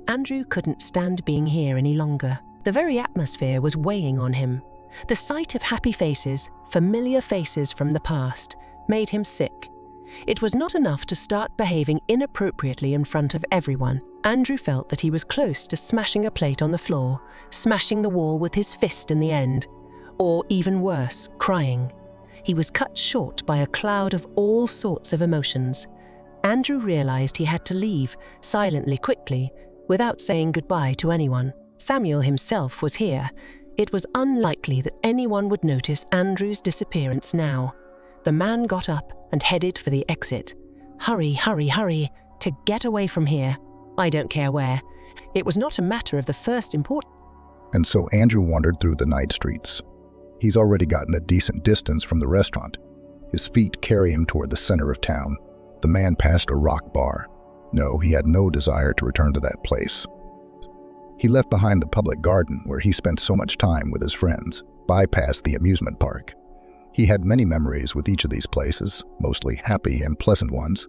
Andrew couldn't stand being here any longer. The very atmosphere was weighing on him. The sight of happy faces, familiar faces from the past, made him sick. It was not enough to start behaving inappropriately in front of everyone. Andrew felt that he was close to smashing a plate on the floor, smashing the wall with his fist in the end, or even worse, crying. He was cut short by a cloud of all sorts of emotions. Andrew realized he had to leave, silently, quickly, without saying goodbye to anyone. Samuel himself was here. It was unlikely that anyone would notice Andrew's disappearance now. The man got up and headed for the exit. Hurry, hurry, hurry, to get away from here. I don't care where. It was not a matter of the first importance. And so Andrew wandered through the night streets. He's already gotten a decent distance from the restaurant. His feet carry him toward the center of town. The man passed a rock bar. No, he had no desire to return to that place. He left behind the public garden where he spent so much time with his friends, bypassed the amusement park. He had many memories with each of these places, mostly happy and pleasant ones.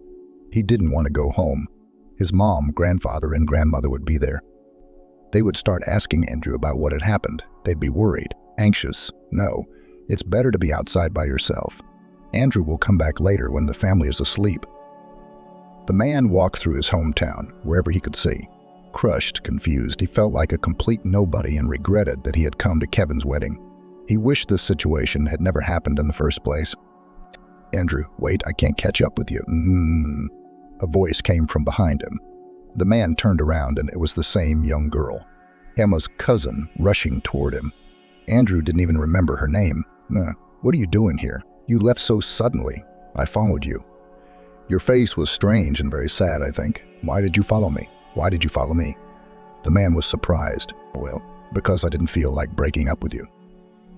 He didn't want to go home. His mom, grandfather, and grandmother would be there. They would start asking Andrew about what had happened. They'd be worried, anxious. No, it's better to be outside by yourself. Andrew will come back later when the family is asleep. The man walked through his hometown, wherever he could see. Crushed, confused, he felt like a complete nobody and regretted that he had come to Kevin's wedding. He wished this situation had never happened in the first place. "Andrew, wait, I can't catch up with you." A voice came from behind him. The man turned around and it was the same young girl, Emma's cousin, rushing toward him. Andrew didn't even remember her name. "What are you doing here? You left so suddenly. I followed you. Your face was strange and very sad, I think. Why did you follow me? Why did you follow me?" The man was surprised. "Well, because I didn't feel like breaking up with you."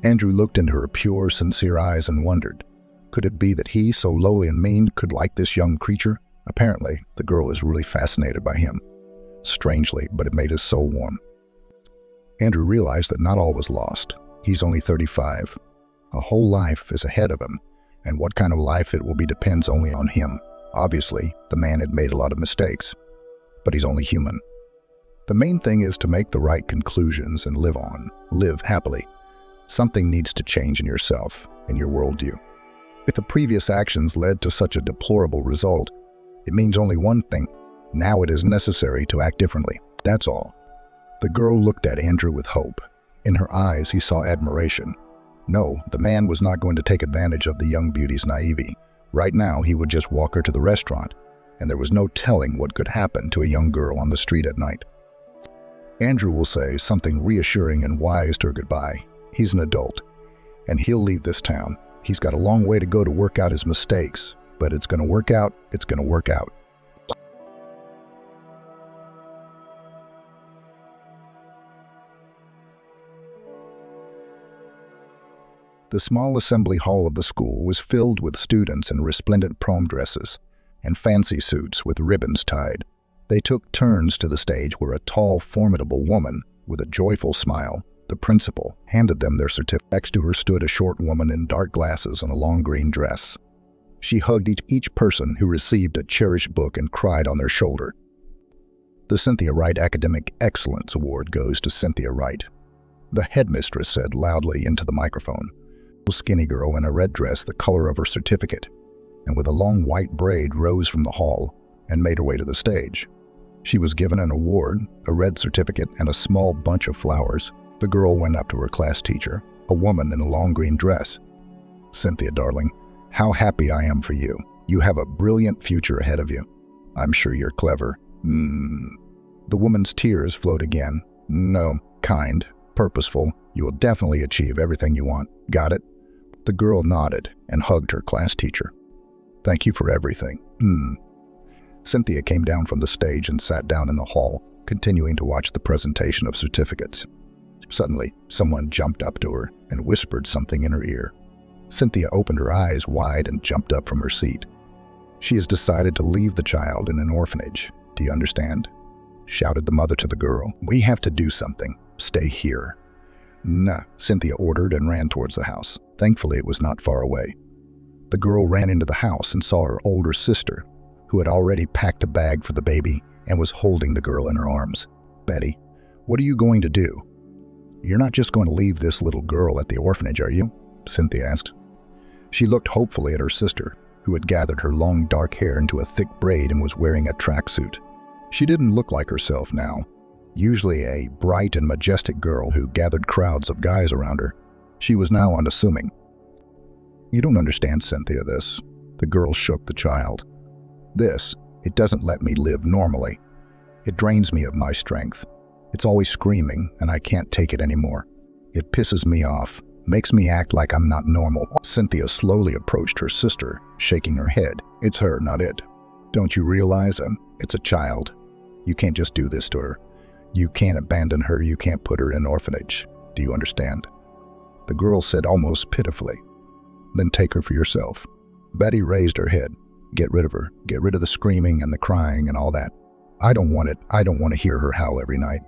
Andrew looked into her pure, sincere eyes and wondered, could it be that he, so lowly and mean, could like this young creature? Apparently, the girl is really fascinated by him. Strangely, but it made his soul warm. Andrew realized that not all was lost. He's only 35. A whole life is ahead of him, and what kind of life it will be depends only on him. Obviously, the man had made a lot of mistakes, but he's only human. The main thing is to make the right conclusions and live on, live happily. Something needs to change in yourself, in your worldview. If the previous actions led to such a deplorable result, it means only one thing. Now it is necessary to act differently. That's all. The girl looked at Andrew with hope. In her eyes, he saw admiration. No, the man was not going to take advantage of the young beauty's naivety. Right now, he would just walk her to the restaurant, and there was no telling what could happen to a young girl on the street at night. Andrew will say something reassuring and wise to her goodbye. He's an adult, and he'll leave this town. He's got a long way to go to work out his mistakes, but it's going to work out, it's going to work out. The small assembly hall of the school was filled with students in resplendent prom dresses and fancy suits with ribbons tied. They took turns to the stage where a tall, formidable woman with a joyful smile, the principal, handed them their certificate. Next to her stood a short woman in dark glasses and a long green dress. She hugged each person who received a cherished book and cried on their shoulder. The Cynthia Wright Academic Excellence Award goes to Cynthia Wright. The headmistress said loudly into the microphone. A skinny girl in a red dress the color of her certificate, and with a long white braid rose from the hall and made her way to the stage. She was given an award, a red certificate, and a small bunch of flowers. The girl went up to her class teacher, a woman in a long green dress. "Cynthia, darling, how happy I am for you. You have a brilliant future ahead of you. I'm sure you're clever." The woman's tears flowed again. "No, kind, purposeful. You will definitely achieve everything you want. Got it?" The girl nodded and hugged her class teacher. "Thank you for everything." Cynthia came down from the stage and sat down in the hall, continuing to watch the presentation of certificates. Suddenly, someone jumped up to her and whispered something in her ear. Cynthia opened her eyes wide and jumped up from her seat. "She has decided to leave the child in an orphanage. Do you understand?" shouted the mother to the girl. "We have to do something. Stay here." "Nah," Cynthia ordered and ran towards the house. Thankfully, it was not far away. The The girl ran into the house and saw her older sister, who had already packed a bag for the baby and was holding the girl in her arms. "Betty, what are you going to do? You're not just going to leave this little girl at the orphanage, are you?" Cynthia asked. She looked hopefully at her sister, who had gathered her long dark hair into a thick braid and was wearing a tracksuit. She didn't look like herself now. Usually a bright and majestic girl who gathered crowds of guys around her, she was now unassuming. "You don't understand, Cynthia, this." The girl shook the child. It doesn't let me live normally. It drains me of my strength. It's always screaming, and I can't take it anymore. It pisses me off, makes me act like I'm not normal." Cynthia slowly approached her sister, shaking her head. "It's her, not it. Don't you realize it's a child? You can't just do this to her. You can't abandon her, you can't put her in an orphanage. Do you understand?" The girl said almost pitifully, "Then take her for yourself." Betty raised her head. "Get rid of her. Get rid of the screaming and the crying and all that. I don't want it. I don't want to hear her howl every night."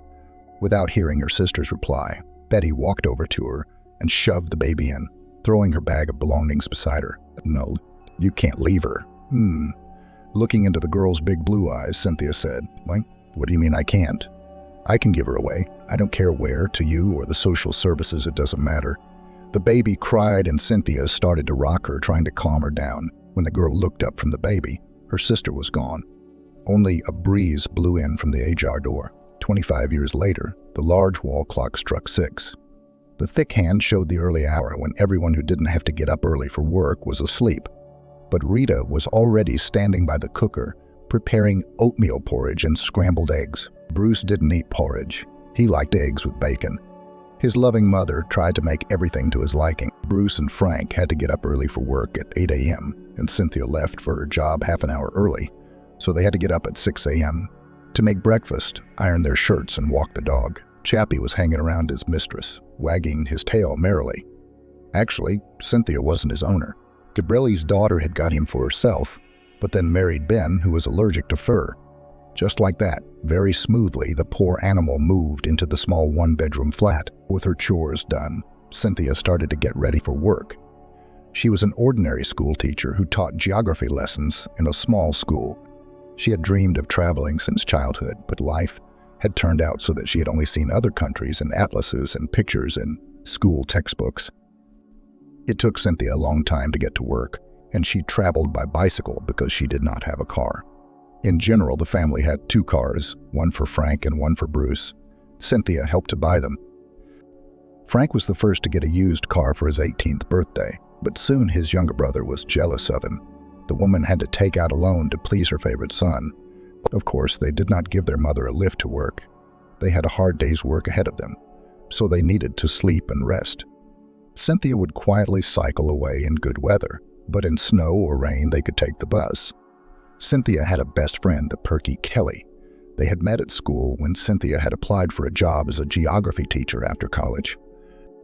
Without hearing her sister's reply, Betty walked over to her and shoved the baby in, throwing her bag of belongings beside her. "No, you can't leave her." Looking into the girl's big blue eyes, Cynthia said, "What do you mean I can't? I can give her away. I don't care where, to you or the social services, it doesn't matter." The baby cried and Cynthia started to rock her, trying to calm her down. When the girl looked up from the baby, her sister was gone. Only a breeze blew in from the ajar door. 25 years later, the large wall clock struck 6. The thick hand showed the early hour when everyone who didn't have to get up early for work was asleep. But Rita was already standing by the cooker, preparing oatmeal porridge and scrambled eggs. Bruce didn't eat porridge. He liked eggs with bacon. His loving mother tried to make everything to his liking. Bruce and Frank had to get up early for work at 8 a.m., and Cynthia left for her job half an hour early, so they had to get up at 6 a.m. to make breakfast, iron their shirts, and walk the dog. Chappie was hanging around his mistress, wagging his tail merrily. Actually, Cynthia wasn't his owner. Gabrielle's daughter had got him for herself, but then married Ben, who was allergic to fur. Just like that, very smoothly, the poor animal moved into the small one-bedroom flat. With her chores done, Cynthia started to get ready for work. She was an ordinary school teacher who taught geography lessons in a small school. She had dreamed of traveling since childhood, but life had turned out so that she had only seen other countries in atlases and pictures in school textbooks. It took Cynthia a long time to get to work, and she traveled by bicycle because she did not have a car. In general, the family had 2 cars, one for Frank and one for Bruce. Cynthia helped to buy them. Frank was the first to get a used car for his 18th birthday, but soon his younger brother was jealous of him. The woman had to take out a loan to please her favorite son. Of course, they did not give their mother a lift to work. They had a hard day's work ahead of them, so they needed to sleep and rest. Cynthia would quietly cycle away in good weather, but in snow or rain they could take the bus. Cynthia had a best friend, the perky Kelly. They had met at school when Cynthia had applied for a job as a geography teacher after college.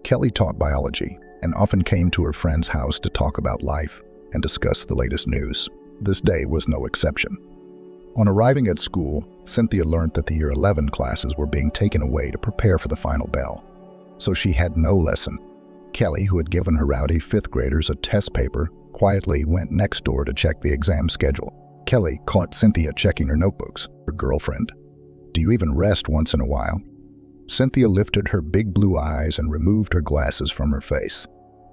Kelly taught biology and often came to her friend's house to talk about life and discuss the latest news. This day was no exception. On arriving at school, Cynthia learned that the Year 11 classes were being taken away to prepare for the final bell, so she had no lesson. Kelly, who had given her rowdy 5th graders a test paper, quietly went next door to check the exam schedule. Kelly caught Cynthia checking her notebooks. Her girlfriend. "Do you even rest once in a while?" Cynthia lifted her big blue eyes and removed her glasses from her face.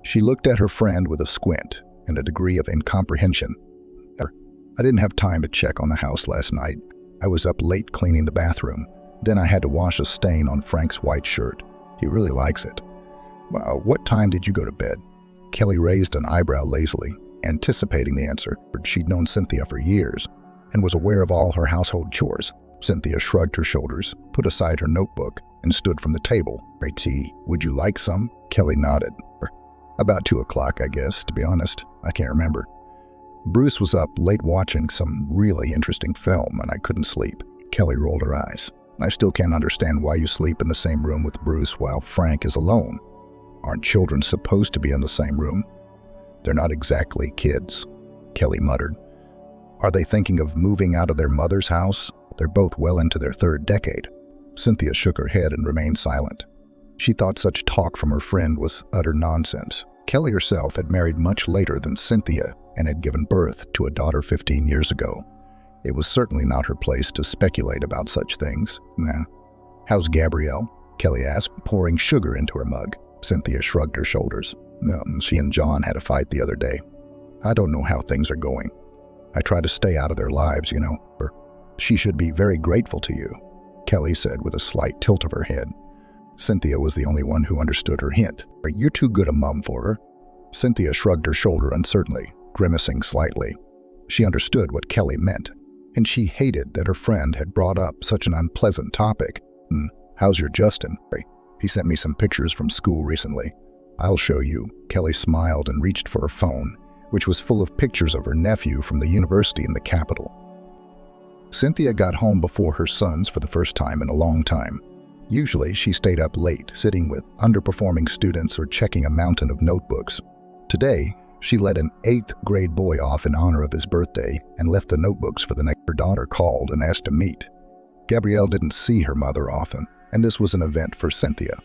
She looked at her friend with a squint and a degree of incomprehension. "I didn't have time to check on the house last night. I was up late cleaning the bathroom. Then I had to wash a stain on Frank's white shirt. He really likes it." "What time did you go to bed?" Kelly raised an eyebrow lazily, anticipating the answer. She'd known Cynthia for years and was aware of all her household chores. Cynthia shrugged her shoulders, put aside her notebook, and stood from the table. "Tea, would you like some?" Kelly nodded. "About 2 o'clock, I guess, to be honest. I can't remember. Bruce was up late watching some really interesting film, and I couldn't sleep." Kelly rolled her eyes. "I still can't understand why you sleep in the same room with Bruce while Frank is alone. Aren't children supposed to be in the same room?" "They're not exactly kids," Kelly muttered. "Are they thinking of moving out of their mother's house? They're both well into their 3rd decade." Cynthia shook her head and remained silent. She thought such talk from her friend was utter nonsense. Kelly herself had married much later than Cynthia and had given birth to a daughter 15 years ago. It was certainly not her place to speculate about such things. Nah. "How's Gabrielle?" Kelly asked, pouring sugar into her mug. Cynthia shrugged her shoulders. "No, she and John had a fight the other day. I don't know how things are going. I try to stay out of their lives, you know. She should be very grateful to you," Kelly said with a slight tilt of her head. Cynthia was the only one who understood her hint. "You're too good a mum for her." Cynthia shrugged her shoulder uncertainly, grimacing slightly. She understood what Kelly meant, and she hated that her friend had brought up such an unpleasant topic. "How's your Justin? He sent me some pictures from school recently. I'll show you." Kelly smiled and reached for her phone, which was full of pictures of her nephew from the university in the capital. Cynthia got home before her sons for the first time in a long time. Usually, she stayed up late, sitting with underperforming students or checking a mountain of notebooks. Today, she let an 8th grade boy off in honor of his birthday and left the notebooks for the next. Her daughter called and asked to meet. Gabrielle didn't see her mother often, and this was an event for Cynthia.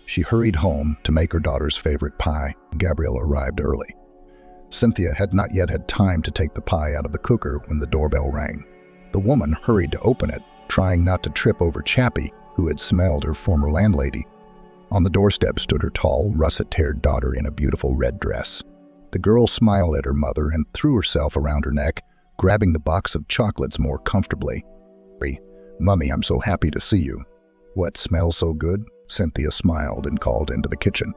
She hurried home to make her daughter's favorite pie. Gabrielle arrived early. Cynthia had not yet had time to take the pie out of the cooker when the doorbell rang. The woman hurried to open it, trying not to trip over Chappie, who had smelled her former landlady. On the doorstep stood her tall, russet-haired daughter in a beautiful red dress. The girl smiled at her mother and threw herself around her neck, grabbing the box of chocolates more comfortably. "Mummy, I'm so happy to see you." "What smells so good?" Cynthia smiled and called into the kitchen.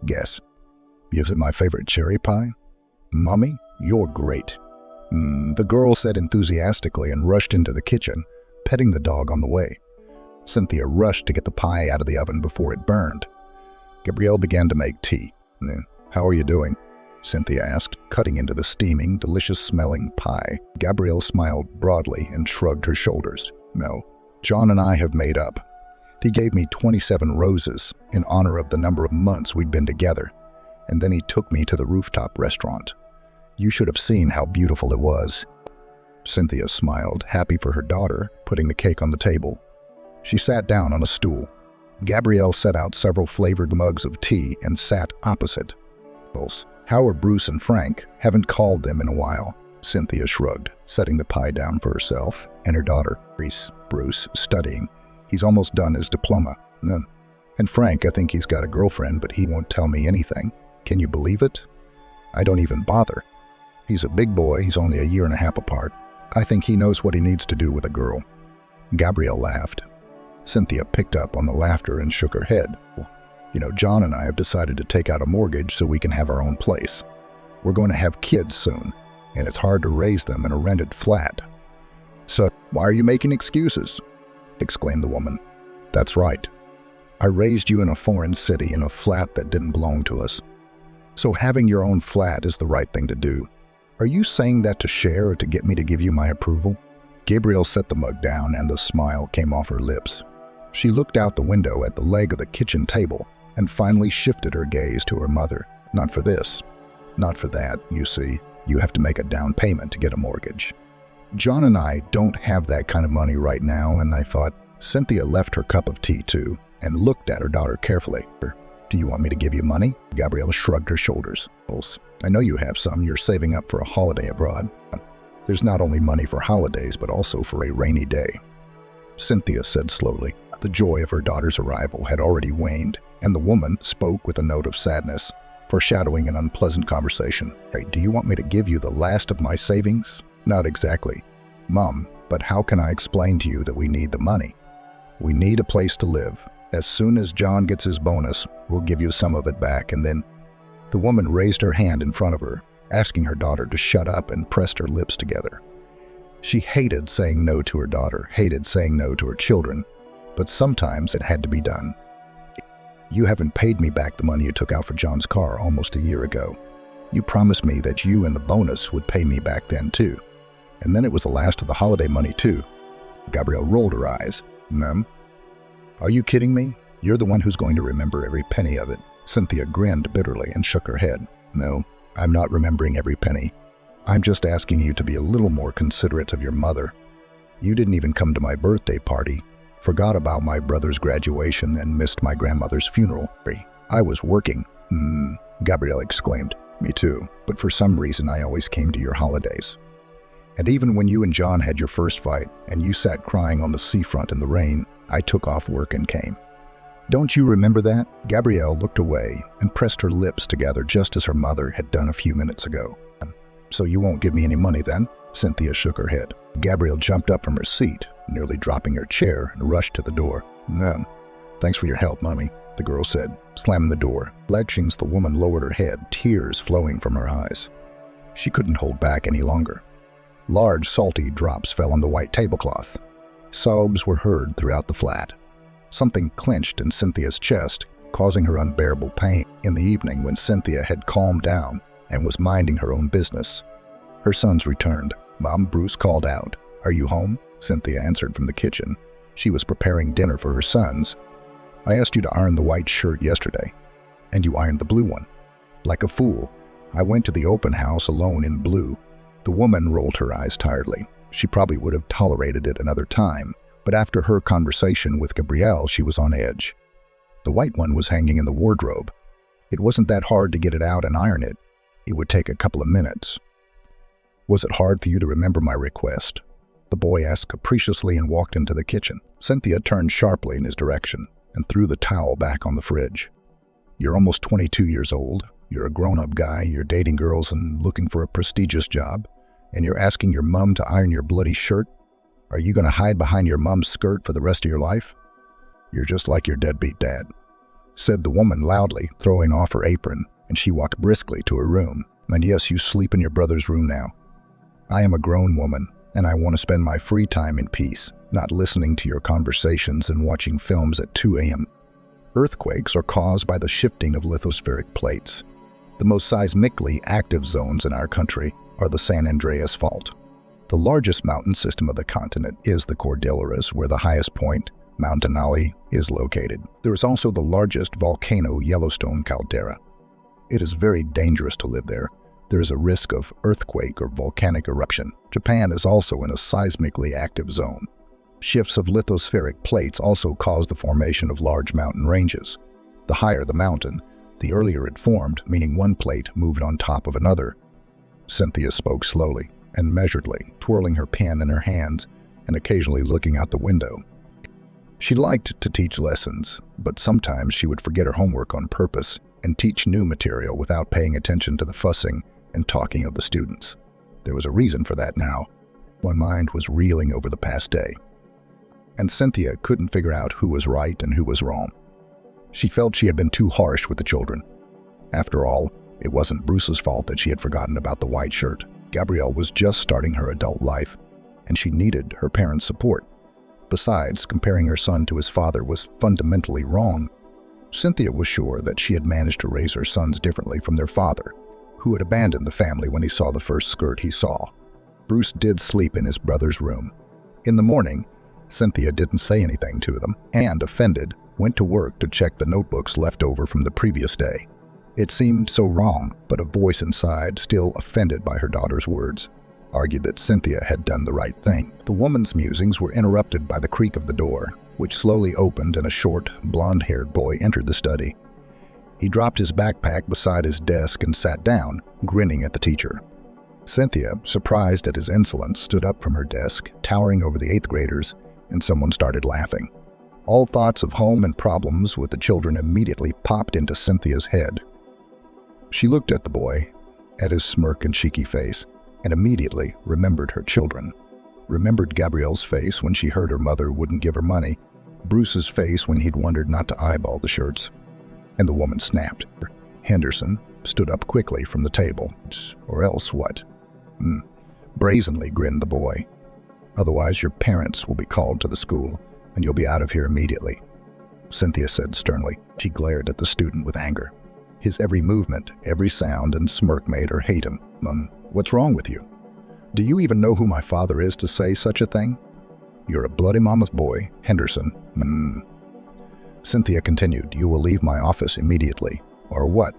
"Guess. Is it my favorite cherry pie?" "Mummy, you're great." The girl said enthusiastically and rushed into the kitchen, petting the dog on the way. Cynthia rushed to get the pie out of the oven before it burned. Gabrielle began to make tea. "How are you doing?" Cynthia asked, cutting into the steaming, delicious-smelling pie. Gabrielle smiled broadly and shrugged her shoulders. "No, John and I have made up. He gave me 27 roses in honor of the number of months we'd been together, and then he took me to the rooftop restaurant. You should have seen how beautiful it was." Cynthia smiled, happy for her daughter, putting the cake on the table. She sat down on a stool. Gabrielle set out several flavored mugs of tea and sat opposite. "How are Bruce and Frank? Haven't called them in a while." Cynthia shrugged, setting the pie down for herself and her daughter. "Bruce, studying. He's almost done his diploma. And Frank, I think he's got a girlfriend, but he won't tell me anything. Can you believe it? I don't even bother. He's a big boy, he's only a year and a half apart. I think he knows what he needs to do with a girl." Gabrielle laughed. Cynthia picked up on the laughter and shook her head. "You know, John and I have decided to take out a mortgage so we can have our own place. We're going to have kids soon, and it's hard to raise them in a rented flat." "So, why are you making excuses?" exclaimed the woman. "That's right. I raised you in a foreign city in a flat that didn't belong to us. So having your own flat is the right thing to do. Are you saying that to share or to get me to give you my approval?" Gabrielle set the mug down and the smile came off her lips. She looked out the window at the leg of the kitchen table and finally shifted her gaze to her mother. "Not for this. Not for that, you see. You have to make a down payment to get a mortgage. John and I don't have that kind of money right now, and I thought..." Cynthia left her cup of tea too and looked at her daughter carefully. "Do you want me to give you money?" Gabrielle shrugged her shoulders. "I know you have some. You're saving up for a holiday abroad. There's not only money for holidays, but also for a rainy day," Cynthia said slowly. The joy of her daughter's arrival had already waned, and the woman spoke with a note of sadness, foreshadowing an unpleasant conversation. "Hey, do you want me to give you the last of my savings?" "Not exactly, Mom, but how can I explain to you that we need the money? We need a place to live. As soon as John gets his bonus, we'll give you some of it back, and then..." The woman raised her hand in front of her, asking her daughter to shut up, and pressed her lips together. She hated saying no to her daughter, hated saying no to her children, but sometimes it had to be done. "You haven't paid me back the money you took out for John's car almost a year ago. You promised me that you and the bonus would pay me back then too. And then it was the last of the holiday money too." Gabrielle rolled her eyes. "Ma'am? Are you kidding me? You're the one who's going to remember every penny of it." Cynthia grinned bitterly and shook her head. "No, I'm not remembering every penny. I'm just asking you to be a little more considerate of your mother. You didn't even come to my birthday party, forgot about my brother's graduation, and missed my grandmother's funeral. I was working." Gabrielle exclaimed. Me too, but for some reason I always came to your holidays. And even when you and John had your first fight and you sat crying on the seafront in the rain, I took off work and came. Don't you remember that? Gabrielle looked away and pressed her lips together just as her mother had done a few minutes ago. So you won't give me any money then? Cynthia shook her head. Gabrielle jumped up from her seat, nearly dropping her chair, and rushed to the door. Thanks for your help, Mommy, the girl said, slamming the door. Lechings, the woman lowered her head, tears flowing from her eyes. She couldn't hold back any longer. Large, salty drops fell on the white tablecloth. Sobs were heard throughout the flat. Something clenched in Cynthia's chest, causing her unbearable pain. In the evening, when Cynthia had calmed down and was minding her own business, her sons returned. Mom, Bruce called out. Are you home? Cynthia answered from the kitchen. She was preparing dinner for her sons. I asked you to iron the white shirt yesterday, and you ironed the blue one. Like a fool, I went to the open house alone in blue. The woman rolled her eyes tiredly. She probably would have tolerated it another time, but after her conversation with Gabrielle, she was on edge. The white one was hanging in the wardrobe. It wasn't that hard to get it out and iron it. It would take a couple of minutes. Was it hard for you to remember my request? The boy asked capriciously and walked into the kitchen. Cynthia turned sharply in his direction and threw the towel back on the fridge. You're almost 22 years old. You're a grown-up guy. You're dating girls and looking for a prestigious job. And you're asking your mom to iron your bloody shirt? Are you going to hide behind your mom's skirt for the rest of your life? You're just like your deadbeat dad, said the woman loudly, throwing off her apron, and she walked briskly to her room. And yes, you sleep in your brother's room now. I am a grown woman, and I want to spend my free time in peace, not listening to your conversations and watching films at 2 a.m. Earthquakes are caused by the shifting of lithospheric plates. The most seismically active zones in our country are the San Andreas Fault. The largest mountain system of the continent is the Cordilleras, where the highest point, Mount Denali, is located. There is also the largest volcano, Yellowstone caldera. It is very dangerous to live there. There is a risk of earthquake or volcanic eruption. Japan is also in a seismically active zone. Shifts of lithospheric plates also cause the formation of large mountain ranges. The higher the mountain, the earlier it formed, meaning one plate moved on top of another. Cynthia spoke slowly and measuredly, twirling her pen in her hands and occasionally looking out the window. She liked to teach lessons, but sometimes she would forget her homework on purpose and teach new material without paying attention to the fussing and talking of the students. There was a reason for that now. One mind was reeling over the past day, and Cynthia couldn't figure out who was right and who was wrong. She felt she had been too harsh with the children. After all, it wasn't Bruce's fault that she had forgotten about the white shirt. Gabrielle was just starting her adult life, and she needed her parents' support. Besides, comparing her son to his father was fundamentally wrong. Cynthia was sure that she had managed to raise her sons differently from their father, who had abandoned the family when he saw the first skirt he saw. Bruce did sleep in his brother's room. In the morning, Cynthia didn't say anything to them, and, offended, went to work to check the notebooks left over from the previous day. It seemed so wrong, but a voice inside, still offended by her daughter's words, argued that Cynthia had done the right thing. The woman's musings were interrupted by the creak of the door, which slowly opened and a short, blonde-haired boy entered the study. He dropped his backpack beside his desk and sat down, grinning at the teacher. Cynthia, surprised at his insolence, stood up from her desk, towering over the 8th graders, and someone started laughing. All thoughts of home and problems with the children immediately popped into Cynthia's head. She looked at the boy, at his smirk and cheeky face, and immediately remembered her children. Remembered Gabrielle's face when she heard her mother wouldn't give her money, Bruce's face when he'd wondered not to eyeball the shirts. And the woman snapped. Henderson stood up quickly from the table. Or else what? Brazenly grinned the boy. Otherwise your parents will be called to the school, and you'll be out of here immediately, Cynthia said sternly. She glared at the student with anger. His every movement, every sound and smirk made her hate him. What's wrong with you? Do you even know who my father is to say such a thing? You're a bloody mama's boy, Henderson. Cynthia continued, you will leave my office immediately. Or what?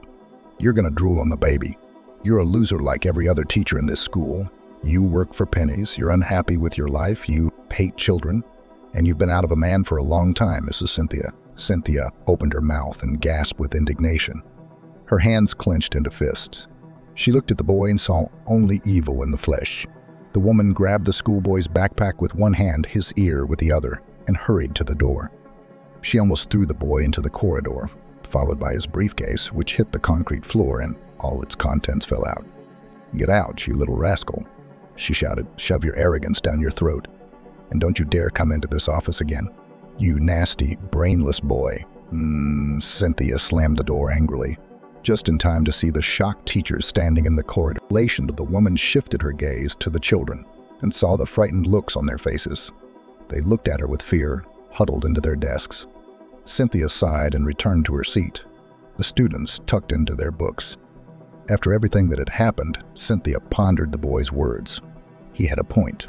You're gonna drool on the baby. You're a loser like every other teacher in this school. You work for pennies, you're unhappy with your life, you hate children, and you've been out of a man for a long time, Mrs. Cynthia. Cynthia opened her mouth and gasped with indignation. Her hands clenched into fists. She looked at the boy and saw only evil in the flesh. The woman grabbed the schoolboy's backpack with one hand, his ear with the other, and hurried to the door. She almost threw the boy into the corridor, followed by his briefcase, which hit the concrete floor and all its contents fell out. "Get out, you little rascal," she shouted. "Shove your arrogance down your throat. And don't you dare come into this office again. You nasty, brainless boy." Cynthia slammed the door angrily, just in time to see the shocked teachers standing in the corridor. The woman shifted her gaze to the children and saw the frightened looks on their faces. They looked at her with fear, huddled into their desks. Cynthia sighed and returned to her seat. The students tucked into their books. After everything that had happened, Cynthia pondered the boy's words. He had a point.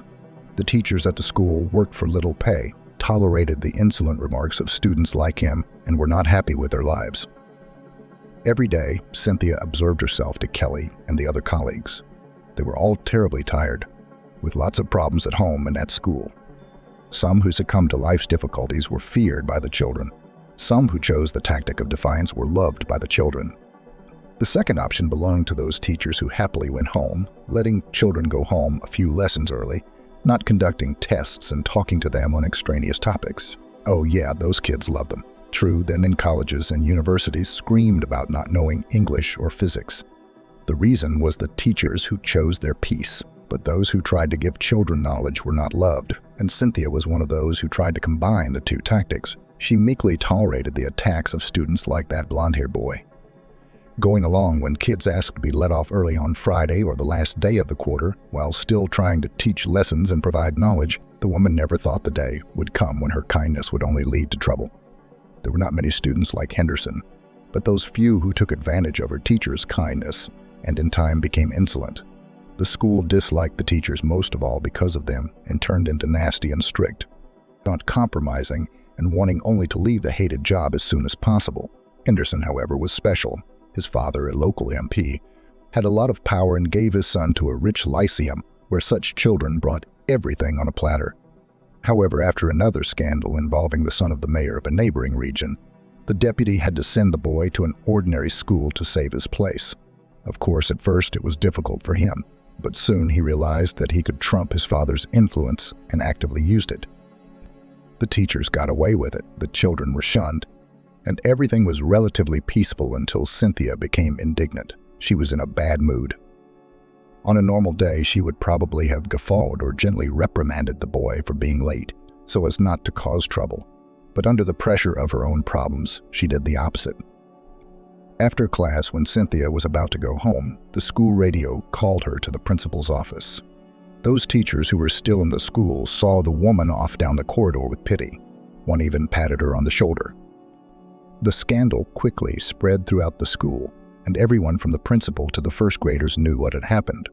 The teachers at the school worked for little pay, tolerated the insolent remarks of students like him, and were not happy with their lives. Every day, Cynthia observed herself to Kelly and the other colleagues. They were all terribly tired, with lots of problems at home and at school. Some who succumbed to life's difficulties were feared by the children. Some who chose the tactic of defiance were loved by the children. The second option belonged to those teachers who happily went home, letting children go home a few lessons early, not conducting tests and talking to them on extraneous topics. Oh yeah, those kids loved them. True, then in colleges and universities screamed about not knowing English or physics. The reason was the teachers who chose their peace, but those who tried to give children knowledge were not loved, and Cynthia was one of those who tried to combine the two tactics. She meekly tolerated the attacks of students like that blonde-haired boy. Going along when kids asked to be let off early on Friday or the last day of the quarter, while still trying to teach lessons and provide knowledge, the woman never thought the day would come when her kindness would only lead to trouble. There were not many students like Henderson, but those few who took advantage of her teacher's kindness and in time became insolent. The school disliked the teachers most of all because of them and turned into nasty and strict, not compromising and wanting only to leave the hated job as soon as possible. Henderson, however, was special. His father, a local MP, had a lot of power and gave his son to a rich lyceum where such children brought everything on a platter. However, after another scandal involving the son of the mayor of a neighboring region, the deputy had to send the boy to an ordinary school to save his place. Of course, at first it was difficult for him, but soon he realized that he could trump his father's influence and actively used it. The teachers got away with it, the children were shunned, and everything was relatively peaceful until Cynthia became indignant. She was in a bad mood. On a normal day, she would probably have guffawed or gently reprimanded the boy for being late, so as not to cause trouble. But under the pressure of her own problems, she did the opposite. After class, when Cynthia was about to go home, the school radio called her to the principal's office. Those teachers who were still in the school saw the woman off down the corridor with pity. One even patted her on the shoulder. The scandal quickly spread throughout the school, and everyone from the principal to the first graders knew what had happened.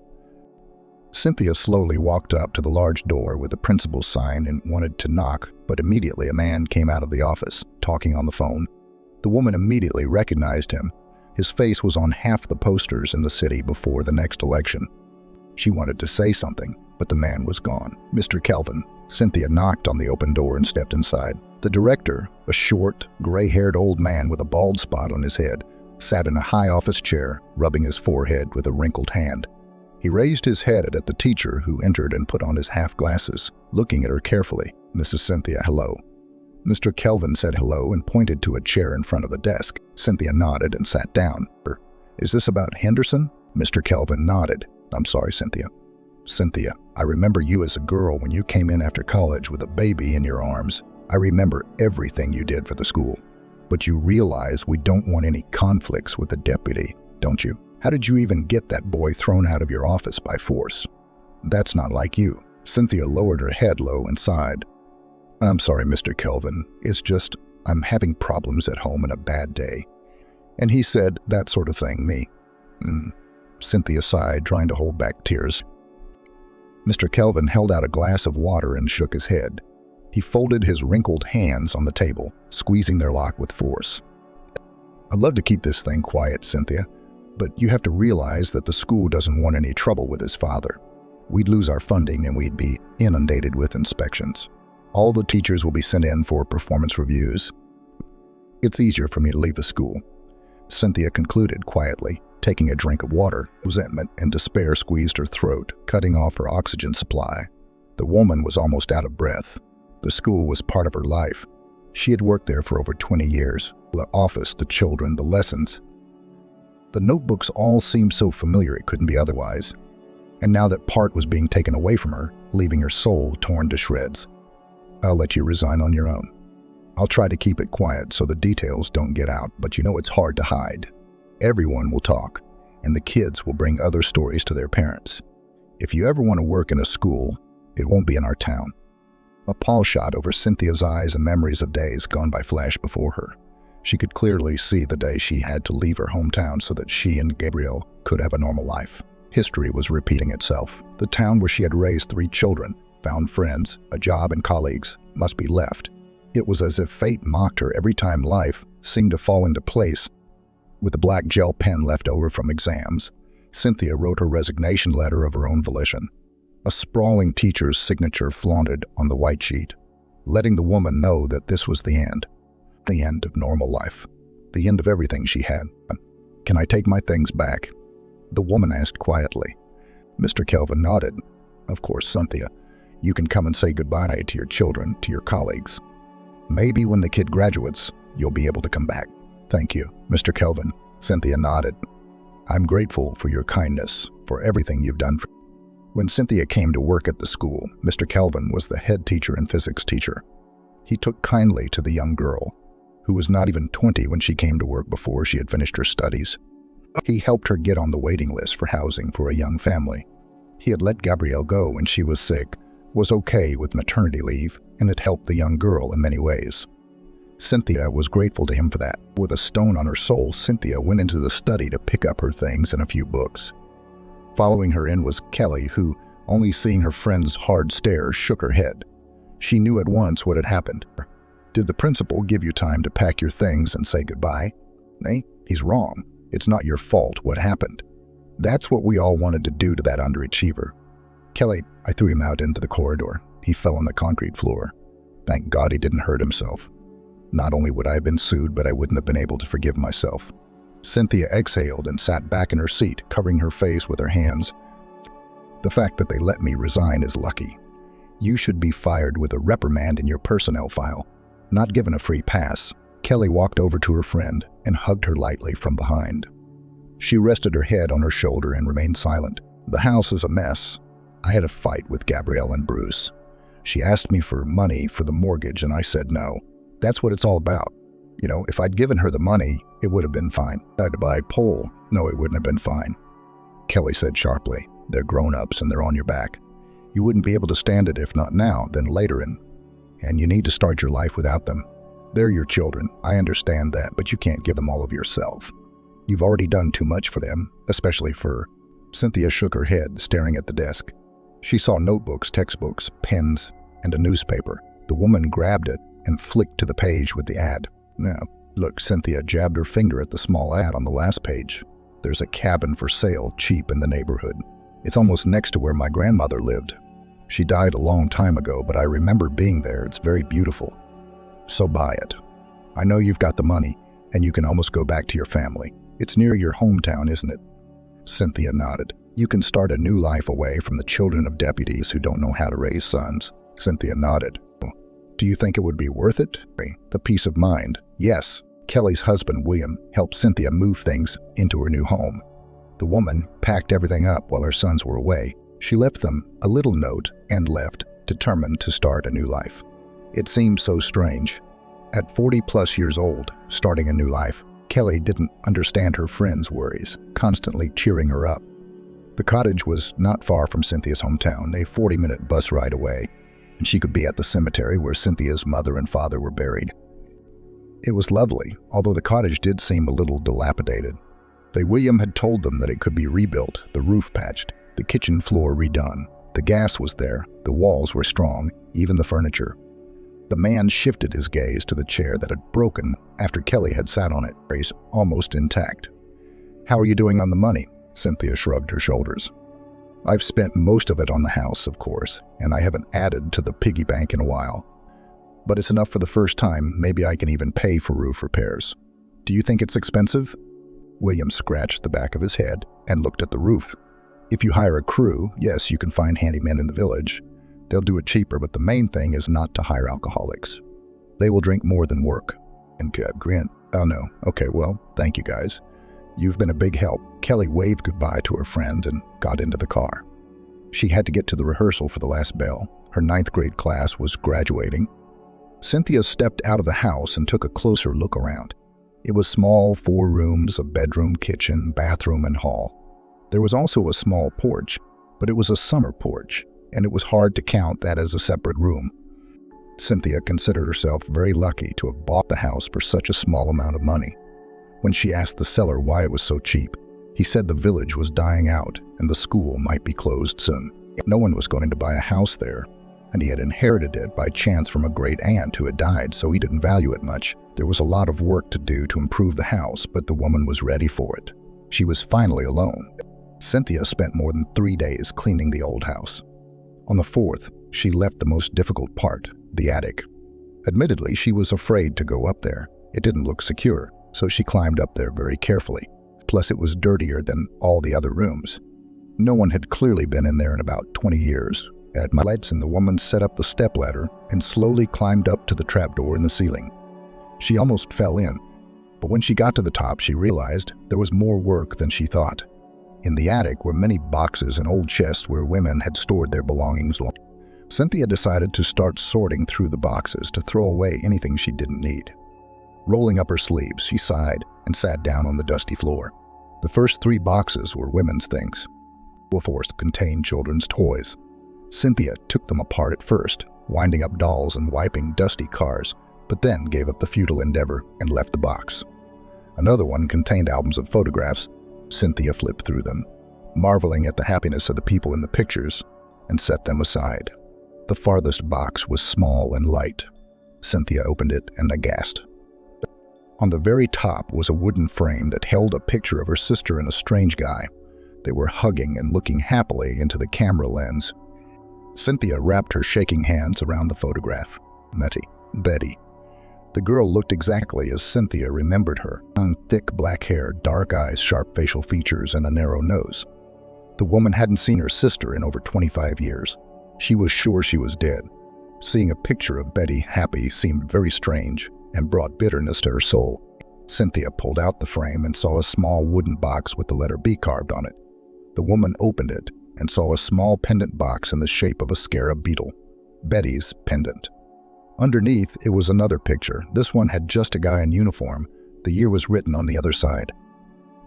Cynthia slowly walked up to the large door with the principal's sign and wanted to knock, but immediately a man came out of the office, talking on the phone. The woman immediately recognized him. His face was on half the posters in the city before the next election. She wanted to say something, but the man was gone. "Mr. Kelvin." Cynthia knocked on the open door and stepped inside. The director, a short, gray-haired old man with a bald spot on his head, sat in a high office chair, rubbing his forehead with a wrinkled hand. He raised his head at the teacher who entered and put on his half-glasses, looking at her carefully. "Mrs. Cynthia, hello." Mr. Kelvin said hello and pointed to a chair in front of the desk. Cynthia nodded and sat down. "Is this about Henderson?" Mr. Kelvin nodded. "I'm sorry, Cynthia." "Cynthia, I remember you as a girl when you came in after college with a baby in your arms. I remember everything you did for the school. But you realize we don't want any conflicts with the deputy, don't you? How did you even get that boy thrown out of your office by force? That's not like you." Cynthia lowered her head low and sighed. "I'm sorry, Mr. Kelvin. It's just I'm having problems at home and a bad day." And he said that sort of thing, me. Cynthia sighed, trying to hold back tears. Mr. Kelvin held out a glass of water and shook his head. He folded his wrinkled hands on the table, squeezing their lock with force. "I'd love to keep this thing quiet, Cynthia, but you have to realize that the school doesn't want any trouble with his father. We'd lose our funding and we'd be inundated with inspections. All the teachers will be sent in for performance reviews. It's easier for me to leave the school. Cynthia concluded quietly, taking a drink of water. Resentment and despair squeezed her throat, cutting off her oxygen supply. The woman was almost out of breath. The school was part of her life. She had worked there for over 20 years. The office, the children, the lessons. The notebooks all seemed so familiar it couldn't be otherwise. And now that part was being taken away from her, leaving her soul torn to shreds. I'll let you resign on your own. I'll try to keep it quiet so the details don't get out, but you know it's hard to hide. Everyone will talk, and the kids will bring other stories to their parents. If you ever want to work in a school, it won't be in our town. A pall shot over Cynthia's eyes and memories of days gone by flashed before her. She could clearly see the day she had to leave her hometown so that she and Gabriel could have a normal life. History was repeating itself. The town where she had raised 3 children, found friends, a job and colleagues, must be left. It was as if fate mocked her every time life seemed to fall into place. With the black gel pen left over from exams, Cynthia wrote her resignation letter of her own volition. A sprawling teacher's signature flaunted on the white sheet, letting the woman know that this was the end of normal life, the end of everything she had. Can I take my things back? The woman asked quietly. Mr. Kelvin nodded. Of course, Cynthia. You can come and say goodbye to your children, to your colleagues. Maybe when the kid graduates, you'll be able to come back. Thank you, Mr. Kelvin. Cynthia nodded. I'm grateful for your kindness, for everything you've done for me. When Cynthia came to work at the school, Mr. Kelvin was the head teacher and physics teacher. He took kindly to the young girl, who was not even 20 when she came to work before she had finished her studies. He helped her get on the waiting list for housing for a young family. He had let Gabrielle go when she was sick, was okay with maternity leave, and had helped the young girl in many ways. Cynthia was grateful to him for that. With a stone on her soul, Cynthia went into the study to pick up her things and a few books. Following her in was Kelly, who, only seeing her friend's hard stare, shook her head. She knew at once what had happened. Did the principal give you time to pack your things and say goodbye? Nay, he's wrong. It's not your fault what happened. That's what we all wanted to do to that underachiever. Kelly, I threw him out into the corridor. He fell on the concrete floor. Thank God he didn't hurt himself. Not only would I have been sued, but I wouldn't have been able to forgive myself. Cynthia exhaled and sat back in her seat, covering her face with her hands. The fact that they let me resign is lucky. You should be fired with a reprimand in your personnel file, not given a free pass. Kelly walked over to her friend and hugged her lightly from behind. She rested her head on her shoulder and remained silent. The house is a mess. I had a fight with Gabrielle and Bruce. She asked me for money for the mortgage and I said no. That's what it's all about. You know, if I'd given her the money, it would have been fine. I had to buy a pole. No, it wouldn't have been fine. Kelly said sharply, they're grown-ups and they're on your back. You wouldn't be able to stand it if not now, then later and you need to start your life without them. They're your children, I understand that, but you can't give them all of yourself. You've already done too much for them, especially for... Cynthia shook her head, staring at the desk. She saw notebooks, textbooks, pens, and a newspaper. The woman grabbed it and flicked to the page with the ad. Now, look, Cynthia jabbed her finger at the small ad on the last page. There's a cabin for sale, cheap in the neighborhood. It's almost next to where my grandmother lived. She died a long time ago, but I remember being there. It's very beautiful. So buy it. I know you've got the money, and you can almost go back to your family. It's near your hometown, isn't it? Cynthia nodded. You can start a new life away from the children of deputies who don't know how to raise sons. Cynthia nodded. Do you think it would be worth it? The peace of mind. Yes. Kelly's husband, William, helped Cynthia move things into her new home. The woman packed everything up while her sons were away. She left them a little note and left, determined to start a new life. It seemed so strange. At 40+ years old, starting a new life, Kelly didn't understand her friends' worries, constantly cheering her up. The cottage was not far from Cynthia's hometown, a 40-minute bus ride away, and she could be at the cemetery where Cynthia's mother and father were buried. It was lovely, although the cottage did seem a little dilapidated. William had told them that it could be rebuilt, the roof patched, the kitchen floor redone. The gas was there, the walls were strong, even the furniture. The man shifted his gaze to the chair that had broken after Kelly had sat on it, face almost intact. How are you doing on the money? Cynthia shrugged her shoulders. I've spent most of it on the house, of course, and I haven't added to the piggy bank in a while. But it's enough for the first time. Maybe I can even pay for roof repairs. Do you think it's expensive? William scratched the back of his head and looked at the roof. If you hire a crew, yes, you can find handymen in the village. They'll do it cheaper, but the main thing is not to hire alcoholics. They will drink more than work. And grinned. Oh no, okay, well, thank you guys. You've been a big help. Kelly waved goodbye to her friend and got into the car. She had to get to the rehearsal for the last bell. Her 9th grade class was graduating. Cynthia stepped out of the house and took a closer look around. It was small, 4 rooms, a bedroom, kitchen, bathroom, and hall. There was also a small porch, but it was a summer porch, and it was hard to count that as a separate room. Cynthia considered herself very lucky to have bought the house for such a small amount of money. When she asked the seller why it was so cheap, he said the village was dying out and the school might be closed soon. No one was going to buy a house there, and he had inherited it by chance from a great aunt who had died, so he didn't value it much. There was a lot of work to do to improve the house, but the woman was ready for it. She was finally alone. Cynthia spent more than 3 days cleaning the old house. On the 4th, she left the most difficult part, the attic. Admittedly, she was afraid to go up there. It didn't look secure, so she climbed up there very carefully. Plus, it was dirtier than all the other rooms. No one had clearly been in there in about 20 years. At my lights, and the woman set up the stepladder and slowly climbed up to the trapdoor in the ceiling. She almost fell in, but when she got to the top, she realized there was more work than she thought. In the attic were many boxes and old chests where women had stored their belongings. Cynthia decided to start sorting through the boxes to throw away anything she didn't need. Rolling up her sleeves, she sighed and sat down on the dusty floor. The first 3 boxes were women's things. The 4th contained children's toys. Cynthia took them apart at first, winding up dolls and wiping dusty cars, but then gave up the futile endeavor and left the box. Another one contained albums of photographs. Cynthia flipped through them, marveling at the happiness of the people in the pictures, and set them aside. The farthest box was small and light. Cynthia opened it and aghast. On the very top was a wooden frame that held a picture of her sister and a strange guy. They were hugging and looking happily into the camera lens. Cynthia wrapped her shaking hands around the photograph. Betty. The girl looked exactly as Cynthia remembered her. Thick black hair, dark eyes, sharp facial features, and a narrow nose. The woman hadn't seen her sister in over 25 years. She was sure she was dead. Seeing a picture of Betty happy seemed very strange and brought bitterness to her soul. Cynthia pulled out the frame and saw a small wooden box with the letter B carved on it. The woman opened it and saw a small pendant box in the shape of a scarab beetle. Betty's pendant. Underneath, it was another picture. This one had just a guy in uniform. The year was written on the other side.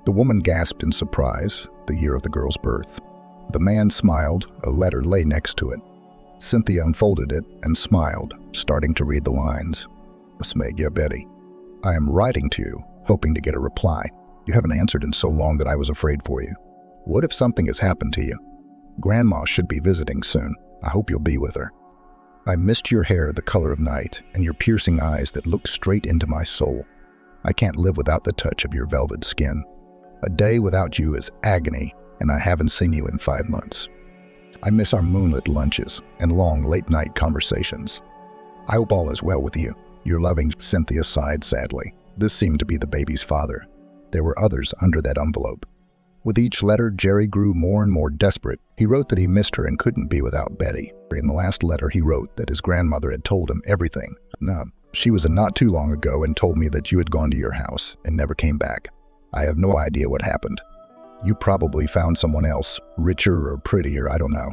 The woman gasped in surprise, the year of the girl's birth. The man smiled. A letter lay next to it. Cynthia unfolded it and smiled, starting to read the lines. Smegya Betty. I am writing to you, hoping to get a reply. You haven't answered in so long that I was afraid for you. What if something has happened to you? Grandma should be visiting soon. I hope you'll be with her. I missed your hair the color of night and your piercing eyes that looked straight into my soul. I can't live without the touch of your velvet skin. A day without you is agony, and I haven't seen you in 5 months. I miss our moonlit lunches and long late-night conversations. I hope all is well with you. Your loving Cynthia sighed sadly. This seemed to be the baby's father. There were others under that envelope. With each letter, Jerry grew more and more desperate. He wrote that he missed her and couldn't be without Betty. In the last letter, he wrote that his grandmother had told him everything. No, she was not too long ago and told me that you had gone to your house and never came back. I have no idea what happened. You probably found someone else, richer or prettier, I don't know.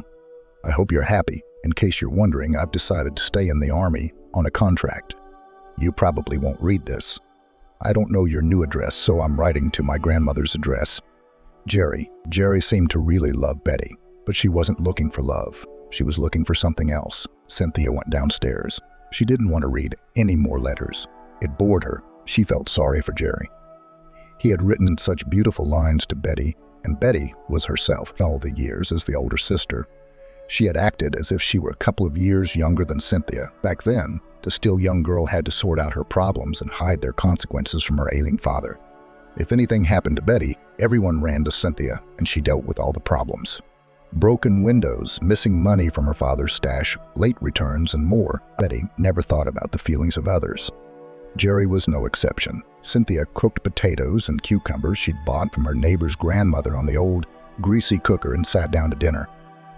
I hope you're happy. In case you're wondering, I've decided to stay in the army on a contract. You probably won't read this. I don't know your new address, so I'm writing to my grandmother's address. Jerry. Jerry seemed to really love Betty, but she wasn't looking for love. She was looking for something else. Cynthia went downstairs. She didn't want to read any more letters. It bored her. She felt sorry for Jerry. He had written such beautiful lines to Betty, and Betty was herself all the years as the older sister. She had acted as if she were a couple of years younger than Cynthia. Back then, the still young girl had to sort out her problems and hide their consequences from her ailing father. If anything happened to Betty, everyone ran to Cynthia, and she dealt with all the problems. Broken windows, missing money from her father's stash, late returns, and more. Betty never thought about the feelings of others. Jerry was no exception. Cynthia cooked potatoes and cucumbers she'd bought from her neighbor's grandmother on the old, greasy cooker and sat down to dinner.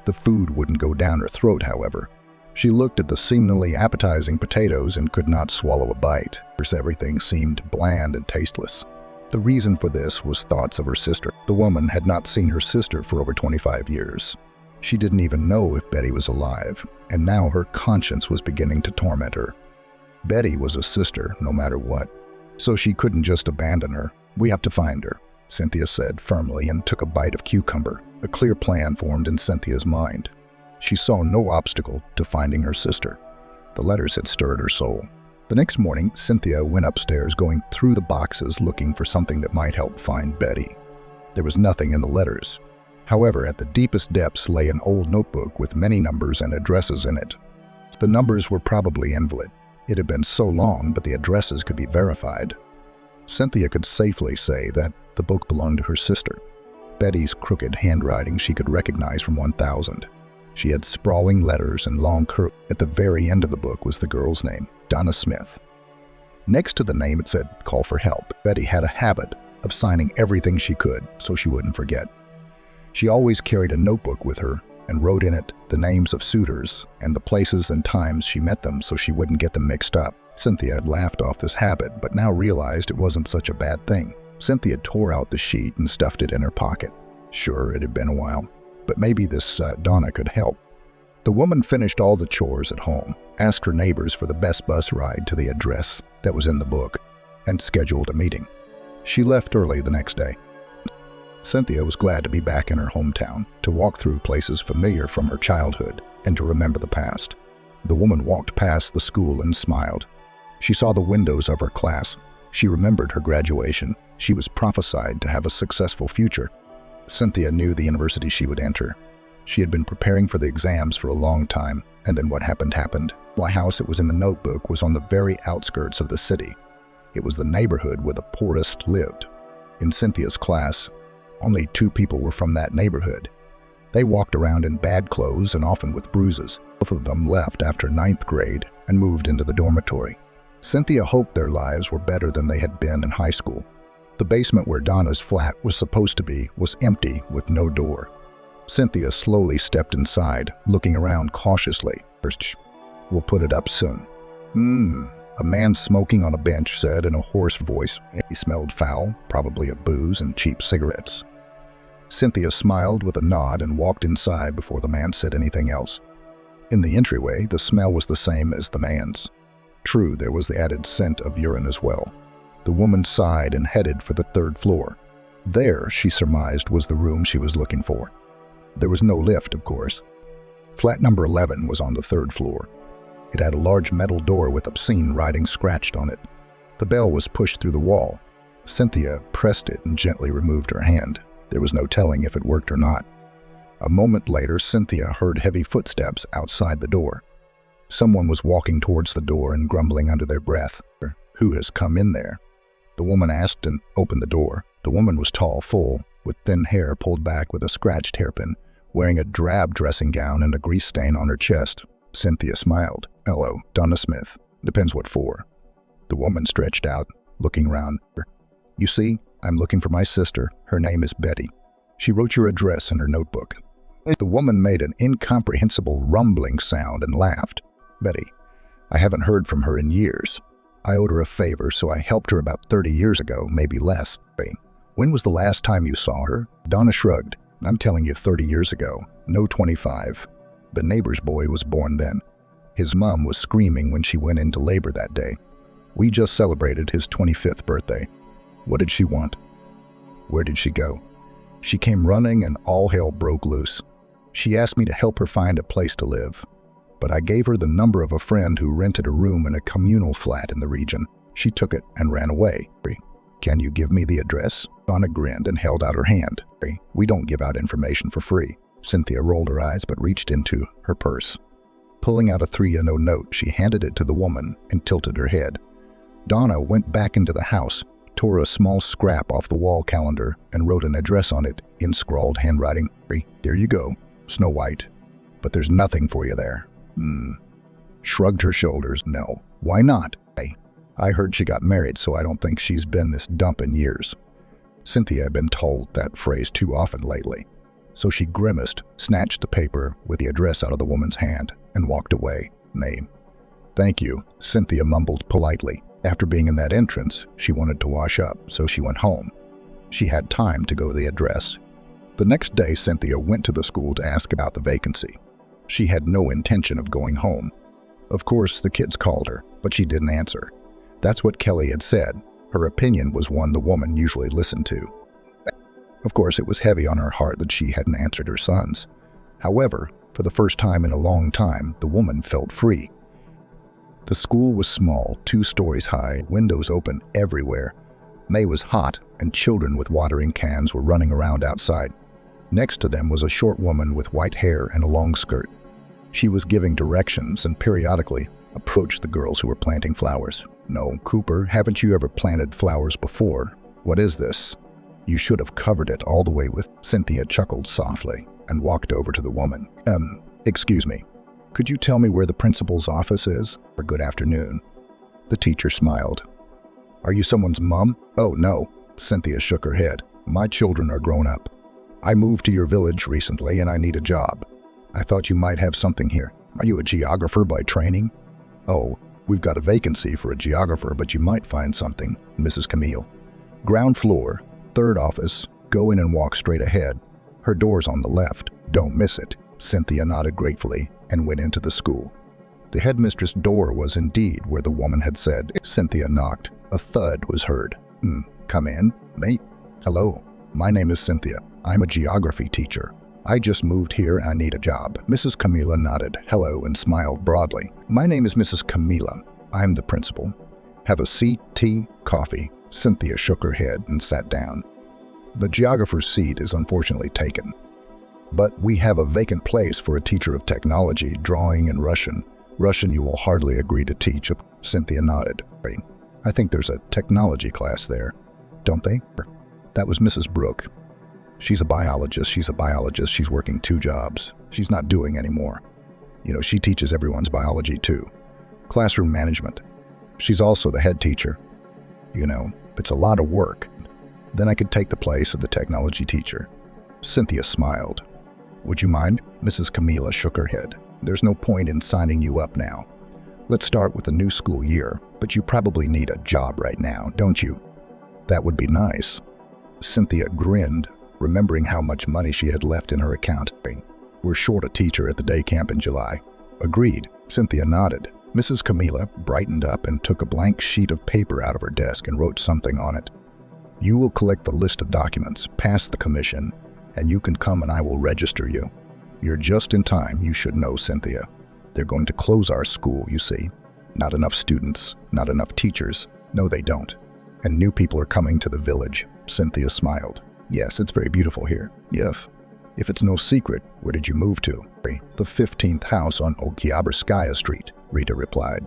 The food wouldn't go down her throat, however. She looked at the seemingly appetizing potatoes and could not swallow a bite. Everything seemed bland and tasteless. The reason for this was thoughts of her sister. The woman had not seen her sister for over 25 years. She didn't even know if Betty was alive, and now her conscience was beginning to torment her. Betty was a sister, no matter what, so she couldn't just abandon her. "We have to find her," Cynthia said firmly and took a bite of cucumber. A clear plan formed in Cynthia's mind. She saw no obstacle to finding her sister. The letters had stirred her soul. The next morning, Cynthia went upstairs, going through the boxes looking for something that might help find Betty. There was nothing in the letters. However, at the deepest depths lay an old notebook with many numbers and addresses in it. The numbers were probably invalid. It had been so long, but the addresses could be verified. Cynthia could safely say that the book belonged to her sister. Betty's crooked handwriting she could recognize from 1000. She had sprawling letters and long curves. At the very end of the book was the girl's name, Donna Smith. Next to the name it said, "Call for help." Betty had a habit of signing everything she could so she wouldn't forget. She always carried a notebook with her and wrote in it the names of suitors and the places and times she met them so she wouldn't get them mixed up. Cynthia had laughed off this habit, but now realized it wasn't such a bad thing. Cynthia tore out the sheet and stuffed it in her pocket. Sure, it had been a while, but maybe this Donna could help. The woman finished all the chores at home, asked her neighbors for the best bus ride to the address that was in the book, and scheduled a meeting. She left early the next day. Cynthia was glad to be back in her hometown, to walk through places familiar from her childhood, and to remember the past. The woman walked past the school and smiled. She saw the windows of her class. She remembered her graduation. She was prophesied to have a successful future. Cynthia knew the university she would enter. She had been preparing for the exams for a long time, and then what happened happened. The house it was in the notebook was on the very outskirts of the city. It was the neighborhood where the poorest lived. In Cynthia's class, only 2 people were from that neighborhood. They walked around in bad clothes and often with bruises. Both of them left after 9th grade and moved into the dormitory. Cynthia hoped their lives were better than they had been in high school. The basement where Donna's flat was supposed to be was empty with no door. Cynthia slowly stepped inside, looking around cautiously. "First, we'll put it up soon." A man smoking on a bench said in a hoarse voice. He smelled foul, probably of booze and cheap cigarettes. Cynthia smiled with a nod and walked inside before the man said anything else. In the entryway, the smell was the same as the man's. True, there was the added scent of urine as well. The woman sighed and headed for the 3rd floor. There, she surmised, was the room she was looking for. There was no lift, of course. Flat number 11 was on the 3rd floor. It had a large metal door with obscene writing scratched on it. The bell was pushed through the wall. Cynthia pressed it and gently removed her hand. There was no telling if it worked or not. A moment later, Cynthia heard heavy footsteps outside the door. Someone was walking towards the door and grumbling under their breath. "Who has come in there?" the woman asked and opened the door. The woman was tall, full, with thin hair pulled back with a scratched hairpin, wearing a drab dressing gown and a grease stain on her chest. Cynthia smiled. "Hello, Donna Smith. Depends what for." The woman stretched out, looking around. "You see, I'm looking for my sister. Her name is Betty. She wrote your address in her notebook." The woman made an incomprehensible rumbling sound and laughed. "Betty, I haven't heard from her in years. I owed her a favor, so I helped her about 30 years ago, maybe less." "When was the last time you saw her?" Donna shrugged. "I'm telling you 30 years ago, no 25. The neighbor's boy was born then. His mom was screaming when she went into labor that day. We just celebrated his 25th birthday. What did she want? Where did she go? She came running and all hell broke loose. She asked me to help her find a place to live. But I gave her the number of a friend who rented a room in a communal flat in the region. She took it and ran away. Can you give me the address?" Donna grinned and held out her hand. "We don't give out information for free." Cynthia rolled her eyes but reached into her purse. Pulling out a 3-note note, she handed it to the woman and tilted her head. Donna went back into the house, tore a small scrap off the wall calendar, and wrote an address on it in scrawled handwriting. "There you go, Snow White. But there's nothing for you there." Shrugged her shoulders. "No. Why not? I heard she got married, so I don't think she's been this dump in years. Cynthia had been told that phrase too often lately. So she grimaced, snatched the paper with the address out of the woman's hand, and walked away. Name. Thank you, Cynthia mumbled politely. After being in that entrance, she wanted to wash up, so she went home. She had time to go to the address. The next day, Cynthia went to the school to ask about the vacancy. She had no intention of going home. Of course, the kids called her, but she didn't answer. That's what Kelly had said. Her opinion was one the woman usually listened to. Of course, it was heavy on her heart that she hadn't answered her sons. However, for the first time in a long time, the woman felt free. The school was small, 2 stories high, windows open everywhere. May was hot, and children with watering cans were running around outside. Next to them was a short woman with white hair and a long skirt. She was giving directions and periodically approached the girls who were planting flowers. No, Cooper, haven't you ever planted flowers before? What is this? You should have covered it all the way with. Cynthia chuckled softly and walked over to the woman. Excuse me. Could you tell me where the principal's office is? Or good afternoon. The teacher smiled. Are you someone's mom? Oh, no. Cynthia shook her head. My children are grown up. I moved to your village recently and I need a job. I thought you might have something here. Are you a geographer by training? Oh, we've got a vacancy for a geographer, but you might find something, Mrs. Camille. Ground floor, 3rd office, go in and walk straight ahead. Her door's on the left. Don't miss it. Cynthia nodded gratefully and went into the school. The headmistress' door was indeed where the woman had said. Cynthia knocked. A thud was heard. Come in, mate. Hello, my name is Cynthia. I'm a geography teacher. I just moved here and I need a job. Mrs. Camilla nodded hello and smiled broadly. My name is Mrs. Camilla. I'm the principal. Have a seat, tea, coffee. Cynthia shook her head and sat down. The geographer's seat is unfortunately taken. But we have a vacant place for a teacher of technology, drawing, and Russian. Russian you will hardly agree to teach. Cynthia nodded. I think there's a technology class there, don't they? That was Mrs. Brooke. She's a biologist. She's working 2 jobs. She's not doing anymore. She teaches everyone's biology too. Classroom management. She's also the head teacher. It's a lot of work. Then I could take the place of the technology teacher. Cynthia smiled. Would you mind? Mrs. Camilla shook her head. There's no point in signing you up now. Let's start with the new school year, but you probably need a job right now, don't you? That would be nice. Cynthia grinned, remembering how much money she had left in her account. We're short a teacher at the day camp in July. Agreed. Cynthia nodded. Mrs. Camilla brightened up and took a blank sheet of paper out of her desk and wrote something on it. You will collect the list of documents, pass the commission, and you can come and I will register you. You're just in time, you should know, Cynthia. They're going to close our school, you see. Not enough students, not enough teachers. No, they don't. And new people are coming to the village. Cynthia smiled. Yes, it's very beautiful here. Yes. If it's no secret, where did you move to? The 15th house on Okyabrskaya Street, Rita replied.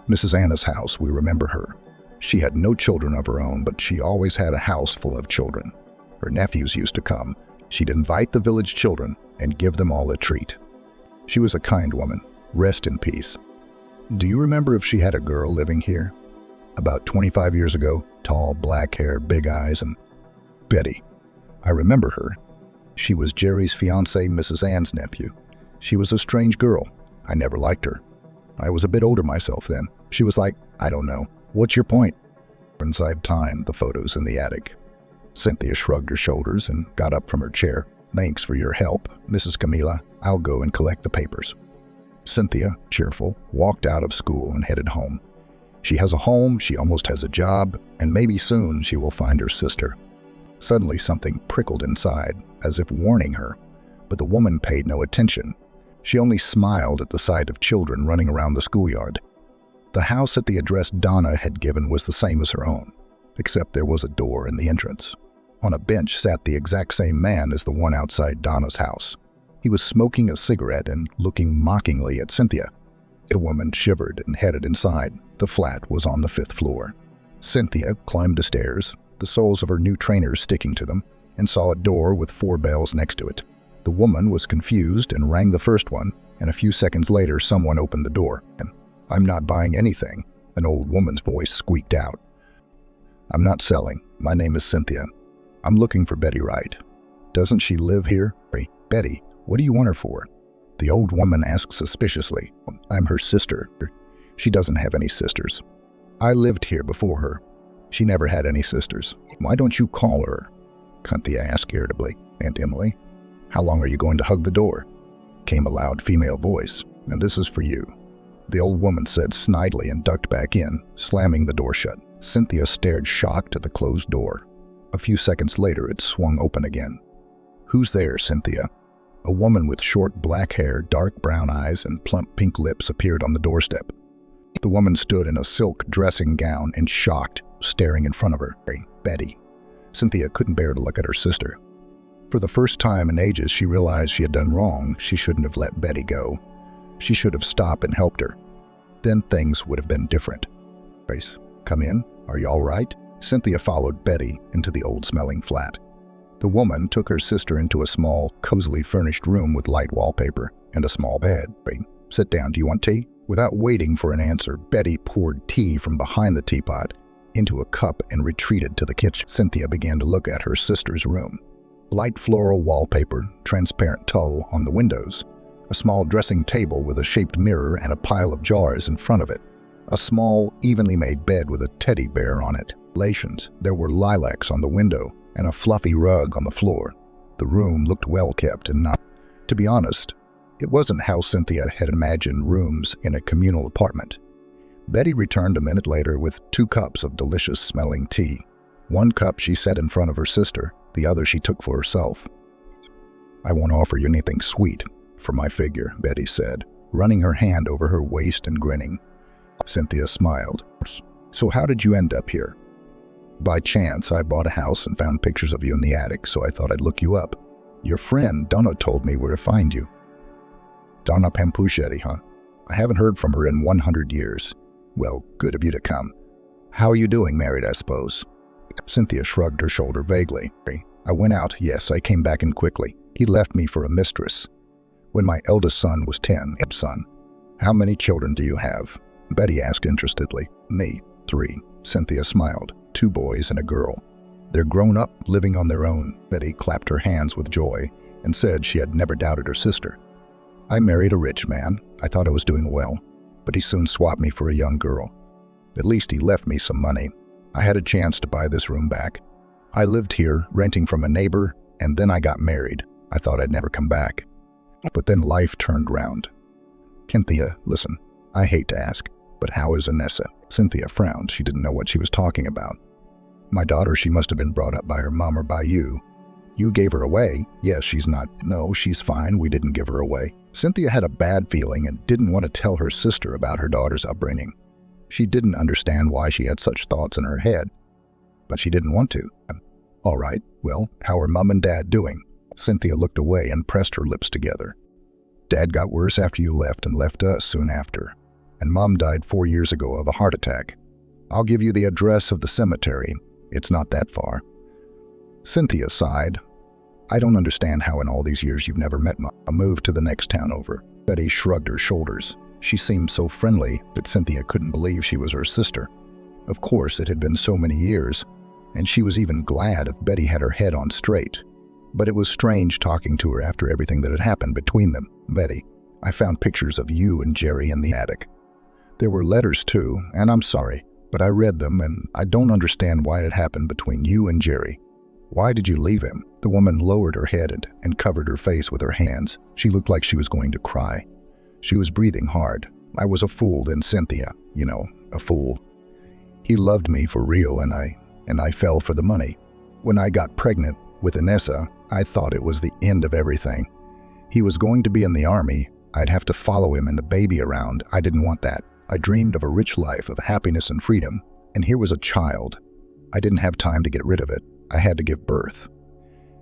Mrs. Anna's house, we remember her. She had no children of her own, but she always had a house full of children. Her nephews used to come. She'd invite the village children and give them all a treat. She was a kind woman. Rest in peace. Do you remember if she had a girl living here? About 25 years ago, tall, black hair, big eyes, and Betty. I remember her. She was Jerry's fiancée, Mrs. Ann's nephew. She was a strange girl. I never liked her. I was a bit older myself then. She was like, I don't know. What's your point? Inside time, the photos in the attic. Cynthia shrugged her shoulders and got up from her chair. Thanks for your help, Mrs. Camilla. I'll go and collect the papers. Cynthia, cheerful, walked out of school and headed home. She has a home, she almost has a job, and maybe soon she will find her sister. Suddenly something prickled inside, as if warning her, but the woman paid no attention. She only smiled at the sight of children running around the schoolyard. The house at the address Donna had given was the same as her own, except there was a door in the entrance. On a bench sat the exact same man as the one outside Donna's house. He was smoking a cigarette and looking mockingly at Cynthia. The woman shivered and headed inside. The flat was on the 5th floor. Cynthia climbed the stairs, the soles of her new trainers sticking to them, and saw a door with 4 bells next to it. The woman was confused and rang the first one, and a few seconds later someone opened the door. I'm not buying anything. An old woman's voice squeaked out. "I'm not selling. My name is Cynthia. I'm looking for Betty Wright. Doesn't she live here?" "Betty, what do you want her for?" The old woman asked suspiciously. "I'm her sister. She doesn't have any sisters. I lived here before her. She never had any sisters. Why don't you call her?" Cynthia asked irritably. "Aunt Emily, how long are you going to hug the door?" Came a loud female voice. "And this is for you," the old woman said snidely and ducked back in, slamming the door shut. Cynthia stared shocked at the closed door. A few seconds later, it swung open again. "Who's there, Cynthia?" A woman with short black hair, dark brown eyes, and plump pink lips appeared on the doorstep. The woman stood in a silk dressing gown and shocked, staring in front of her. "Betty." Cynthia couldn't bear to look at her sister. For the first time in ages, she realized she had done wrong. She shouldn't have let Betty go. She should have stopped and helped her. Then things would have been different. "Grace, come in. Are you all right?" Cynthia followed Betty into the old-smelling flat. The woman took her sister into a small, cozily furnished room with light wallpaper and a small bed. "Sit down. Do you want tea?" Without waiting for an answer, Betty poured tea from behind the teapot into a cup and retreated to the kitchen. Cynthia began to look at her sister's room. Light floral wallpaper, transparent tulle on the windows, a small dressing table with a shaped mirror and a pile of jars in front of it, a small, evenly made bed with a teddy bear on it. There were lilacs on the window and a fluffy rug on the floor. The room looked well kept and not. To be honest, it wasn't how Cynthia had imagined rooms in a communal apartment. Betty returned a minute later with 2 cups of delicious-smelling tea. 1 cup she set in front of her sister, the other she took for herself. "I won't offer you anything sweet for my figure," Betty said, running her hand over her waist and grinning. Cynthia smiled. "So how did you end up here?" "By chance, I bought a house and found pictures of you in the attic, so I thought I'd look you up. Your friend, Donna, told me where to find you." "Donna Pampuchetti, huh? I haven't heard from her in 100 years. Well, good of you to come. How are you doing? Married, I suppose?" Cynthia shrugged her shoulder vaguely. "I went out, yes, I came back in quickly. He left me for a mistress. When my eldest son was 10, son." "How many children do you have?" Betty asked interestedly. "Me, 3. Cynthia smiled. 2 boys and a girl. "They're grown up, living on their own." Betty clapped her hands with joy and said she had never doubted her sister. "I married a rich man. I thought I was doing well, but he soon swapped me for a young girl. At least he left me some money. I had a chance to buy this room back. I lived here, renting from a neighbor, and then I got married. I thought I'd never come back. But then life turned round." "Cynthia, listen, I hate to ask, but how is Anessa?" Cynthia frowned. She didn't know what she was talking about. "My daughter, she must have been brought up by her mom or by you." "You gave her away?" "Yes, she's not." "No, she's fine. We didn't give her away." Cynthia had a bad feeling and didn't want to tell her sister about her daughter's upbringing. She didn't understand why she had such thoughts in her head, but she didn't want to. "All right, well, how are Mom and Dad doing?" Cynthia looked away and pressed her lips together. "Dad got worse after you left and left us soon after. And Mom died 4 years ago of a heart attack. I'll give you the address of the cemetery. It's not that far." Cynthia sighed. "I don't understand how in all these years you've never met Mom. I moved to the next town over." Betty shrugged her shoulders. She seemed so friendly that Cynthia couldn't believe she was her sister. Of course, it had been so many years, and she was even glad if Betty had her head on straight. But it was strange talking to her after everything that had happened between them. "Betty, I found pictures of you and Jerry in the attic. There were letters too, and I'm sorry, but I read them and I don't understand why it happened between you and Jerry. Why did you leave him?" The woman lowered her head and covered her face with her hands. She looked like she was going to cry. She was breathing hard. "I was a fool then, Cynthia. You know, a fool. He loved me for real and I fell for the money. When I got pregnant with Anessa, I thought it was the end of everything. He was going to be in the army. I'd have to follow him and the baby around. I didn't want that. I dreamed of a rich life of happiness and freedom, and here was a child. I didn't have time to get rid of it. I had to give birth.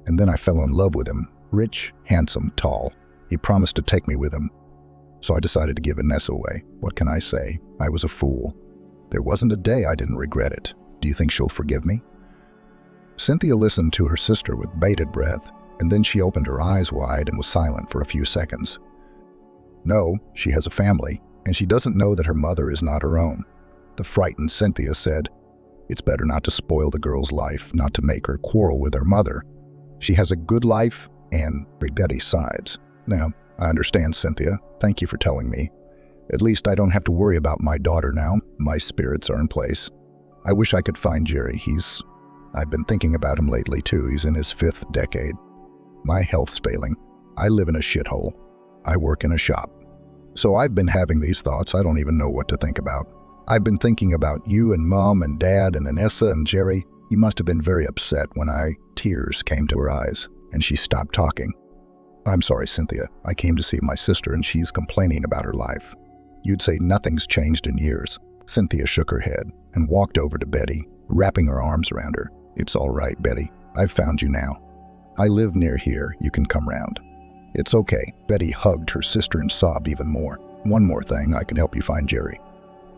And then I fell in love with him. Rich, handsome, tall. He promised to take me with him. So I decided to give Anessa away. What can I say? I was a fool. There wasn't a day I didn't regret it. Do you think she'll forgive me?" Cynthia listened to her sister with bated breath, and then she opened her eyes wide and was silent for a few seconds. "No, she has a family, and she doesn't know that her mother is not her own. The frightened Cynthia said, "It's better not to spoil the girl's life, not to make her quarrel with her mother. She has a good life," and Betty sides. "Now, I understand, Cynthia. Thank you for telling me. At least I don't have to worry about my daughter now. My spirits are in place. I wish I could find Jerry. I've been thinking about him lately too. He's in his 5th decade. My health's failing. I live in a shithole. I work in a shop. So I've been having these thoughts. I don't even know what to think about. I've been thinking about you and Mom and Dad and Anessa and Jerry. You must have been very upset when tears came to her eyes, and she stopped talking. I'm sorry, Cynthia. I came to see my sister, and she's complaining about her life. You'd say nothing's changed in years." Cynthia shook her head and walked over to Betty, wrapping her arms around her. "It's all right, Betty. I've found you now. I live near here. You can come round." "It's okay." Betty hugged her sister and sobbed even more. "One more thing, I can help you find Jerry.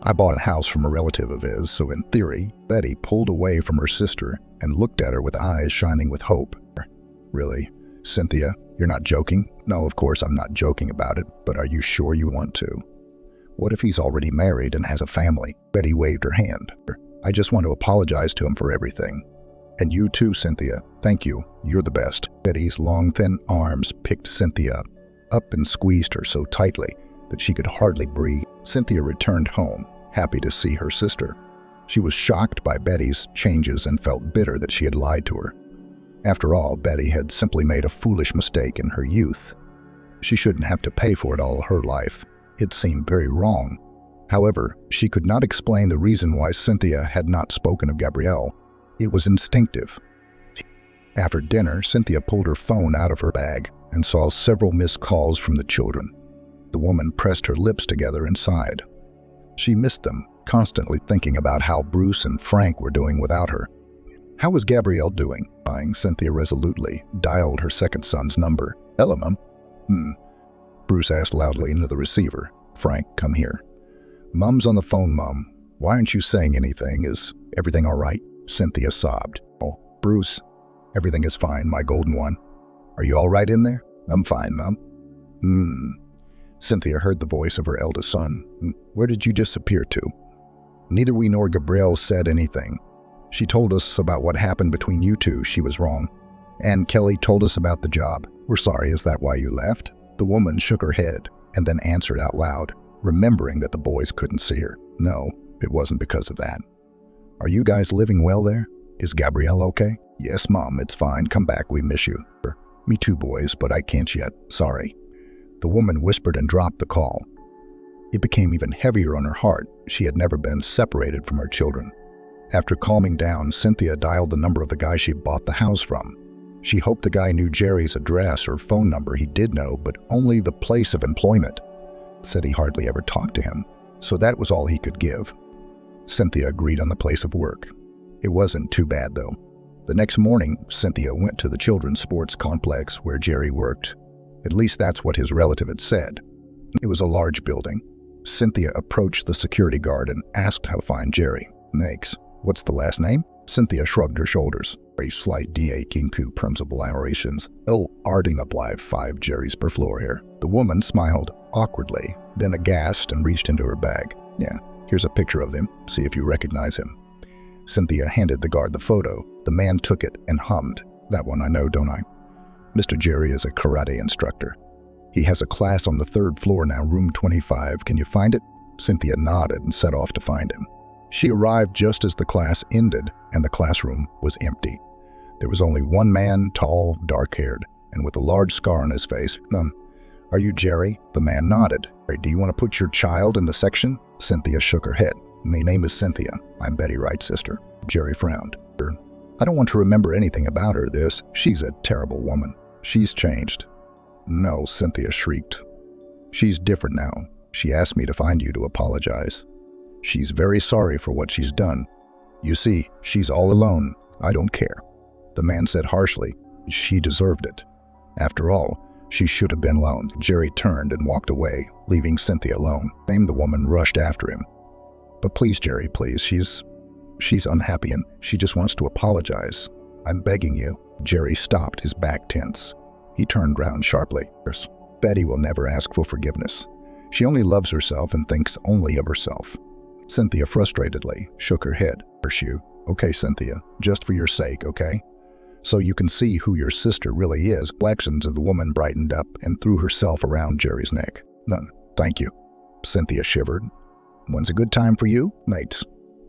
I bought a house from a relative of his, so in theory," Betty pulled away from her sister and looked at her with eyes shining with hope. "Really? Cynthia, you're not joking?" "No, of course I'm not joking about it, but are you sure you want to? What if he's already married and has a family?" Betty waved her hand. "I just want to apologize to him for everything. And you too, Cynthia. Thank you. You're the best." Betty's long, thin arms picked Cynthia up and squeezed her so tightly that she could hardly breathe. Cynthia returned home, happy to see her sister. She was shocked by Betty's changes and felt bitter that she had lied to her. After all, Betty had simply made a foolish mistake in her youth. She shouldn't have to pay for it all her life. It seemed very wrong. However, she could not explain the reason why Cynthia had not spoken of Gabrielle. It was instinctive. After dinner, Cynthia pulled her phone out of her bag and saw several missed calls from the children. The woman pressed her lips together and sighed. She missed them, constantly thinking about how Bruce and Frank were doing without her. "How was Gabrielle doing?" Cynthia resolutely dialed her second son's number. "Hello, Mum." Bruce asked loudly into the receiver. "Frank, come here." "Mum's on the phone, Mum. Why aren't you saying anything? Is everything all right?" Cynthia sobbed. "Oh, Bruce, everything is fine, my golden one. Are you all right in there?" "I'm fine, Mum." Cynthia heard the voice of her eldest son. "Where did you disappear to?" "Neither we nor Gabrielle said anything. She told us about what happened between you two. She was wrong. And Kelly told us about the job. We're sorry. Is that why you left?" The woman shook her head and then answered out loud, remembering that the boys couldn't see her. "No, it wasn't because of that." "Are you guys living well there? Is Gabrielle okay?" "Yes, Mom, it's fine. Come back. We miss you." "Me too, boys, but I can't yet. Sorry." The woman whispered and dropped the call. It became even heavier on her heart. She had never been separated from her children. After calming down, Cynthia dialed the number of the guy she bought the house from. She hoped the guy knew Jerry's address or phone number. He did know, but only the place of employment. Said he hardly ever talked to him, so that was all he could give. Cynthia agreed on the place of work. It wasn't too bad, though. The next morning, Cynthia went to the children's sports complex where Jerry worked. At least that's what his relative had said. It was a large building. Cynthia approached the security guard and asked how to find Jerry. "Thanks. What's the last name?" Cynthia shrugged her shoulders. "Very slight DA Kinku principal aerations. Arding apply 5 Jerry's per floor here." The woman smiled awkwardly, then aghast and reached into her bag. "Yeah, here's a picture of him. See if you recognize him." Cynthia handed the guard the photo. The man took it and hummed. "That one I know, don't I? Mr. Jerry is a karate instructor. He has a class on the 3rd floor now, room 25. Can you find it?" Cynthia nodded and set off to find him. She arrived just as the class ended, and the classroom was empty. There was only one man, tall, dark-haired, and with a large scar on his face. Are you Jerry?" The man nodded. "Do you want to put your child in the section?" Cynthia shook her head. "My name is Cynthia. I'm Betty Wright's sister." Jerry frowned. "I don't want to remember anything about her. She's a terrible woman. She's changed." "No," Cynthia shrieked. "She's different now. She asked me to find you to apologize. She's very sorry for what she's done. You see, she's all alone. I don't care." The man said harshly, "She deserved it. After all, she should have been alone." Jerry turned and walked away, leaving Cynthia alone. The woman rushed after him. "But please, Jerry, please. She's unhappy and she just wants to apologize. I'm begging you." Jerry stopped, his back tense. He turned round sharply. "Betty will never ask for forgiveness. She only loves herself and thinks only of herself." Cynthia frustratedly shook her head. Okay, Cynthia, just for your sake, okay? So you can see who your sister really is. Flexions of the woman brightened up and threw herself around Jerry's neck. None, thank you. Cynthia shivered. When's a good time for you, mates?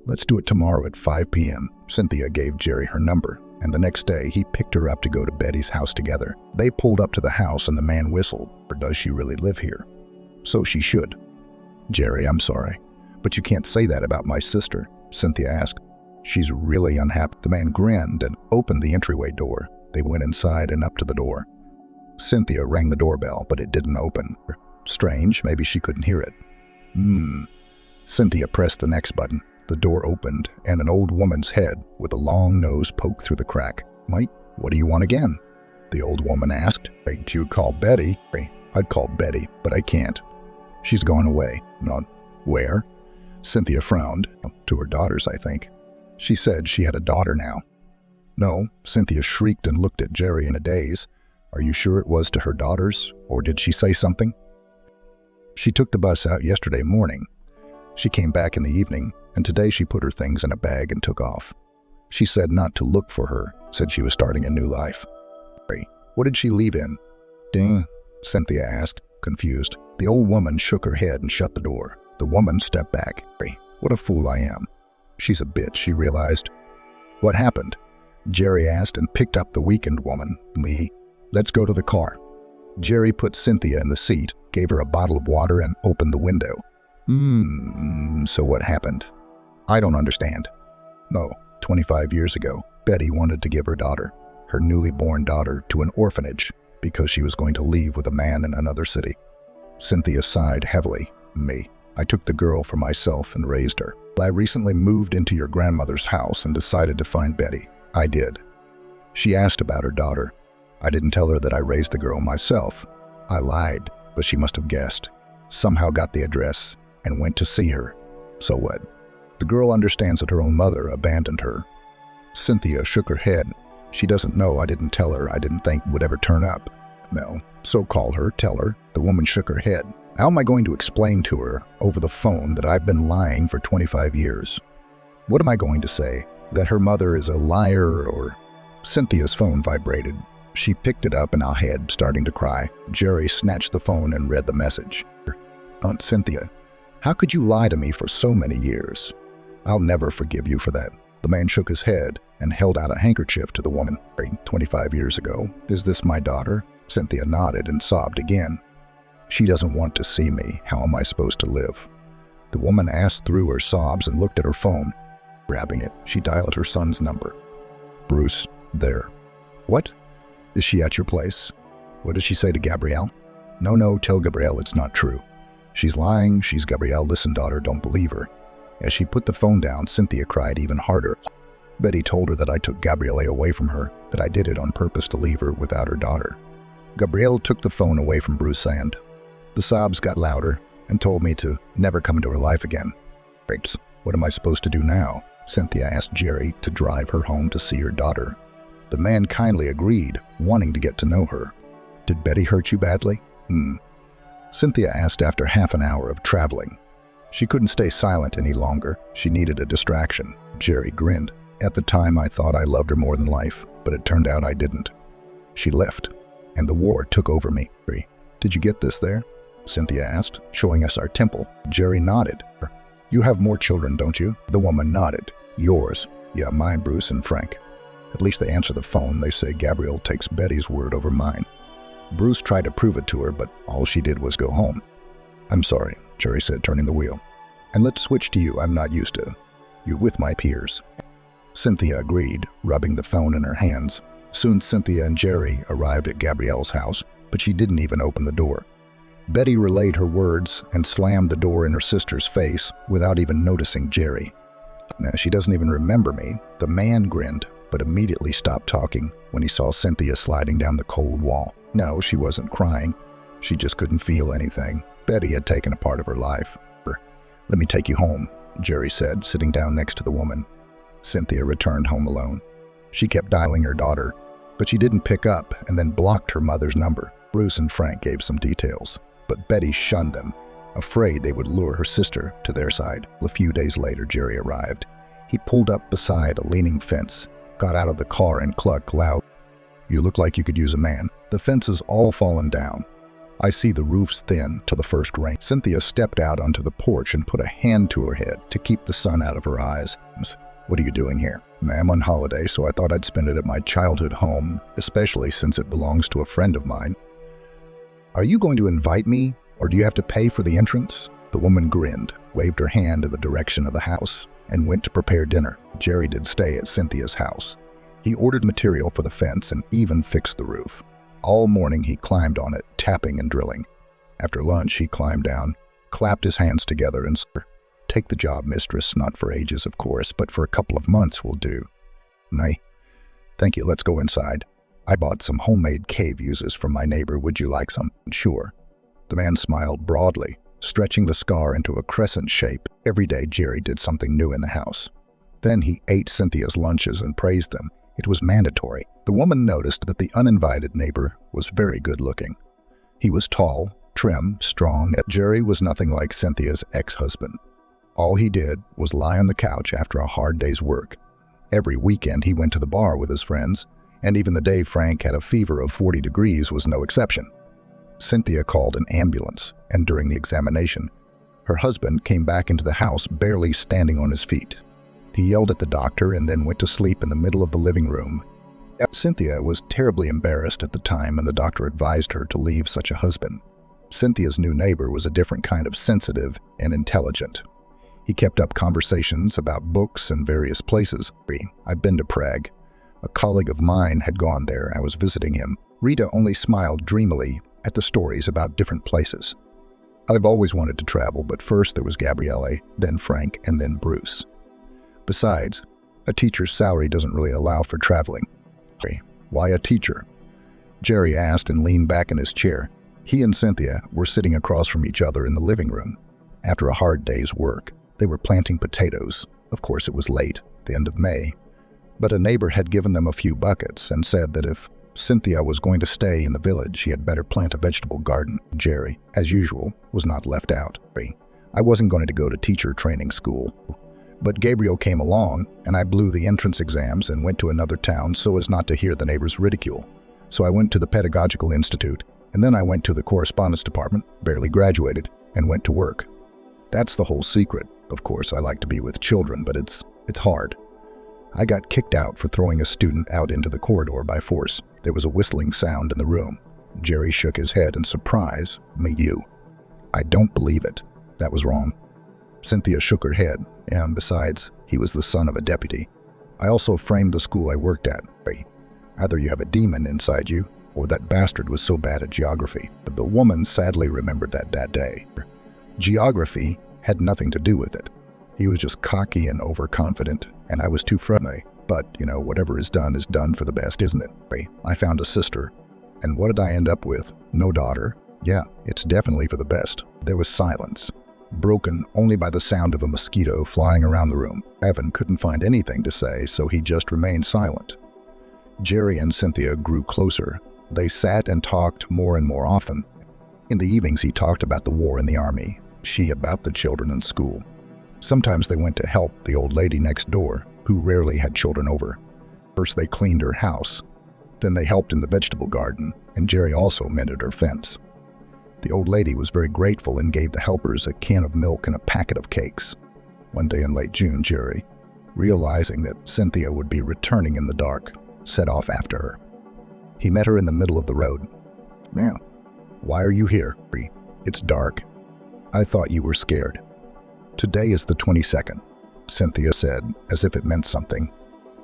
Let's do it tomorrow at 5 p.m. Cynthia gave Jerry her number, and the next day he picked her up to go to Betty's house together. They pulled up to the house and the man whistled. Or does she really live here? So she should. Jerry, I'm sorry, but you can't say that about my sister, Cynthia asked. She's really unhappy. The man grinned and opened the entryway door. They went inside and up to the door. Cynthia rang the doorbell, but it didn't open. Strange, maybe she couldn't hear it. Cynthia pressed the next button. The door opened, and an old woman's head with a long nose poked through the crack. Mike, what do you want again? The old woman asked. Do you call Betty? I'd call Betty, but I can't. She's gone away. Not where? Cynthia frowned. To her daughters, I think. She said she had a daughter now. No, Cynthia shrieked and looked at Jerry in a daze. Are you sure it was to her daughters, or did she say something? She took the bus out yesterday morning. She came back in the evening, and today she put her things in a bag and took off. She said not to look for her, said she was starting a new life. What did she leave in? Ding, Cynthia asked, confused. The old woman shook her head and shut the door. The woman stepped back. What a fool I am. She's a bitch, she realized. What happened? Jerry asked and picked up the weakened woman. Me. Let's go to the car. Jerry put Cynthia in the seat, gave her a bottle of water, and opened the window. So what happened? I don't understand. No, 25 years ago, Betty wanted to give her daughter, her newly born daughter, to an orphanage because she was going to leave with a man in another city. Cynthia sighed heavily. Me. I took the girl for myself and raised her. I recently moved into your grandmother's house and decided to find Betty. I did. She asked about her daughter. I didn't tell her that I raised the girl myself. I lied, but she must have guessed. Somehow got the address and went to see her. So what? The girl understands that her own mother abandoned her. Cynthia shook her head. She doesn't know I didn't tell her I didn't think would ever turn up. No, so call her, tell her. The woman shook her head. How am I going to explain to her over the phone that I've been lying for 25 years? What am I going to say? That her mother is a liar or... Cynthia's phone vibrated. She picked it up and I had starting to cry. Jerry snatched the phone and read the message. Aunt Cynthia, how could you lie to me for so many years? I'll never forgive you for that. The man shook his head and held out a handkerchief to the woman. 25 years ago. Is this my daughter? Cynthia nodded and sobbed again. She doesn't want to see me. How am I supposed to live? The woman asked through her sobs and looked at her phone. Grabbing it, she dialed her son's number. Bruce, there. What? Is she at your place? What did she say to Gabrielle? No, tell Gabrielle it's not true. She's lying, she's Gabrielle. Listen, daughter, don't believe her. As she put the phone down, Cynthia cried even harder. Betty told her that I took Gabrielle away from her, that I did it on purpose to leave her without her daughter. Gabrielle took the phone away from Bruce and the sobs got louder and told me to never come into her life again. What am I supposed to do now? Cynthia asked Jerry to drive her home to see her daughter. The man kindly agreed, wanting to get to know her. Did Betty hurt you badly? Cynthia asked after half an hour of traveling. She couldn't stay silent any longer. She needed a distraction. Jerry grinned. At the time, I thought I loved her more than life, but it turned out I didn't. She left, and the war took over me. Did you get this there? Cynthia asked, showing us our temple. Jerry nodded. You have more children, don't you? The woman nodded. Yours. Yeah, mine, Bruce and Frank. At least they answer the phone. They say Gabrielle takes Betty's word over mine. Bruce tried to prove it to her, but all she did was go home. I'm sorry, Jerry said, turning the wheel. And let's switch to you. I'm not used to you with my peers. Cynthia agreed, rubbing the phone in her hands. Soon Cynthia and Jerry arrived at Gabrielle's house, but she didn't even open the door. Betty relayed her words and slammed the door in her sister's face without even noticing Jerry. Now, she doesn't even remember me. The man grinned, but immediately stopped talking when he saw Cynthia sliding down the cold wall. No, she wasn't crying. She just couldn't feel anything. Betty had taken a part of her life. Let me take you home, Jerry said, sitting down next to the woman. Cynthia returned home alone. She kept dialing her daughter, but she didn't pick up and then blocked her mother's number. Bruce and Frank gave some details, but Betty shunned them. afraid they would lure her sister to their side. A few days later, Jerry arrived. He pulled up beside a leaning fence, got out of the car and clucked loud, "You look like you could use a man. The fence is all fallen down. I see the roof's thin to the first rain." Cynthia stepped out onto the porch and put a hand to her head to keep the sun out of her eyes. "What are you doing here?" "I'm on holiday, so I thought I'd spend it at my childhood home, especially since it belongs to a friend of mine." "Are you going to invite me, or do you have to pay for the entrance?" The woman grinned, waved her hand in the direction of the house, and went to prepare dinner. Jerry did stay at Cynthia's house. He ordered material for the fence and even fixed the roof. All morning he climbed on it, tapping and drilling. After lunch he climbed down, clapped his hands together and said, "Take the job, mistress, not for ages, of course, but for a couple of months will do." "Nay, thank you, let's go inside. I bought some homemade cave uses from my neighbor, would you like some?" "Sure." The man smiled broadly, stretching the scar into a crescent shape. Every day Jerry did something new in the house. Then he ate Cynthia's lunches and praised them. It was mandatory. The woman noticed that the uninvited neighbor was very good-looking. He was tall, trim, strong. Jerry was nothing like Cynthia's ex-husband. All he did was lie on the couch after a hard day's work. Every weekend he went to the bar with his friends, and even the day Frank had a fever of 40 degrees was no exception. Cynthia called an ambulance, and during the examination, her husband came back into the house barely standing on his feet. He yelled at the doctor and then went to sleep in the middle of the living room. Cynthia was terribly embarrassed at the time, and the doctor advised her to leave such a husband. Cynthia's new neighbor was a different kind of sensitive and intelligent. He kept up conversations about books and various places. "I've been to Prague. A colleague of mine had gone there. I was visiting him." Rita only smiled dreamily at the stories about different places. "I've always wanted to travel, but first there was Gabriele, then Frank, and then Bruce. Besides, a teacher's salary doesn't really allow for traveling." "Why a teacher?" Jerry asked and leaned back in his chair. He and Cynthia were sitting across from each other in the living room. After a hard day's work, they were planting potatoes. Of course, it was late, the end of May, but a neighbor had given them a few buckets and said that if Cynthia was going to stay in the village, she had better plant a vegetable garden. Jerry, as usual, was not left out. "I wasn't going to go to teacher training school, but Gabriel came along, and I blew the entrance exams and went to another town so as not to hear the neighbors' ridicule. So I went to the Pedagogical Institute, and then I went to the correspondence department, barely graduated, and went to work. That's the whole secret. Of course, I like to be with children, but it's hard. I got kicked out for throwing a student out into the corridor by force." There was a whistling sound in the room. Jerry shook his head in surprise. "Me, you." "I don't believe it. That was wrong." Cynthia shook her head, and besides, he was the son of a deputy. "I also framed the school I worked at. Either you have a demon inside you, or that bastard was so bad at geography." The woman sadly remembered that day. Geography had nothing to do with it. He was just cocky and overconfident, and I was too friendly. But, whatever is done for the best, isn't it? I found a sister, and what did I end up with? No daughter. Yeah, it's definitely for the best. There was silence, broken only by the sound of a mosquito flying around the room. Evan couldn't find anything to say, so he just remained silent. Jerry and Cynthia grew closer. They sat and talked more and more often. In the evenings, he talked about the war in the army, she about the children in school. Sometimes they went to help the old lady next door, who rarely had children over. First they cleaned her house, then they helped in the vegetable garden, and Jerry also mended her fence. The old lady was very grateful and gave the helpers a can of milk and a packet of cakes. One day in late June, Jerry, realizing that Cynthia would be returning in the dark, set off after her. He met her in the middle of the road. "Man, why are you here?" "It's dark. I thought you were scared." "Today is the 22nd. Cynthia said, as if it meant something.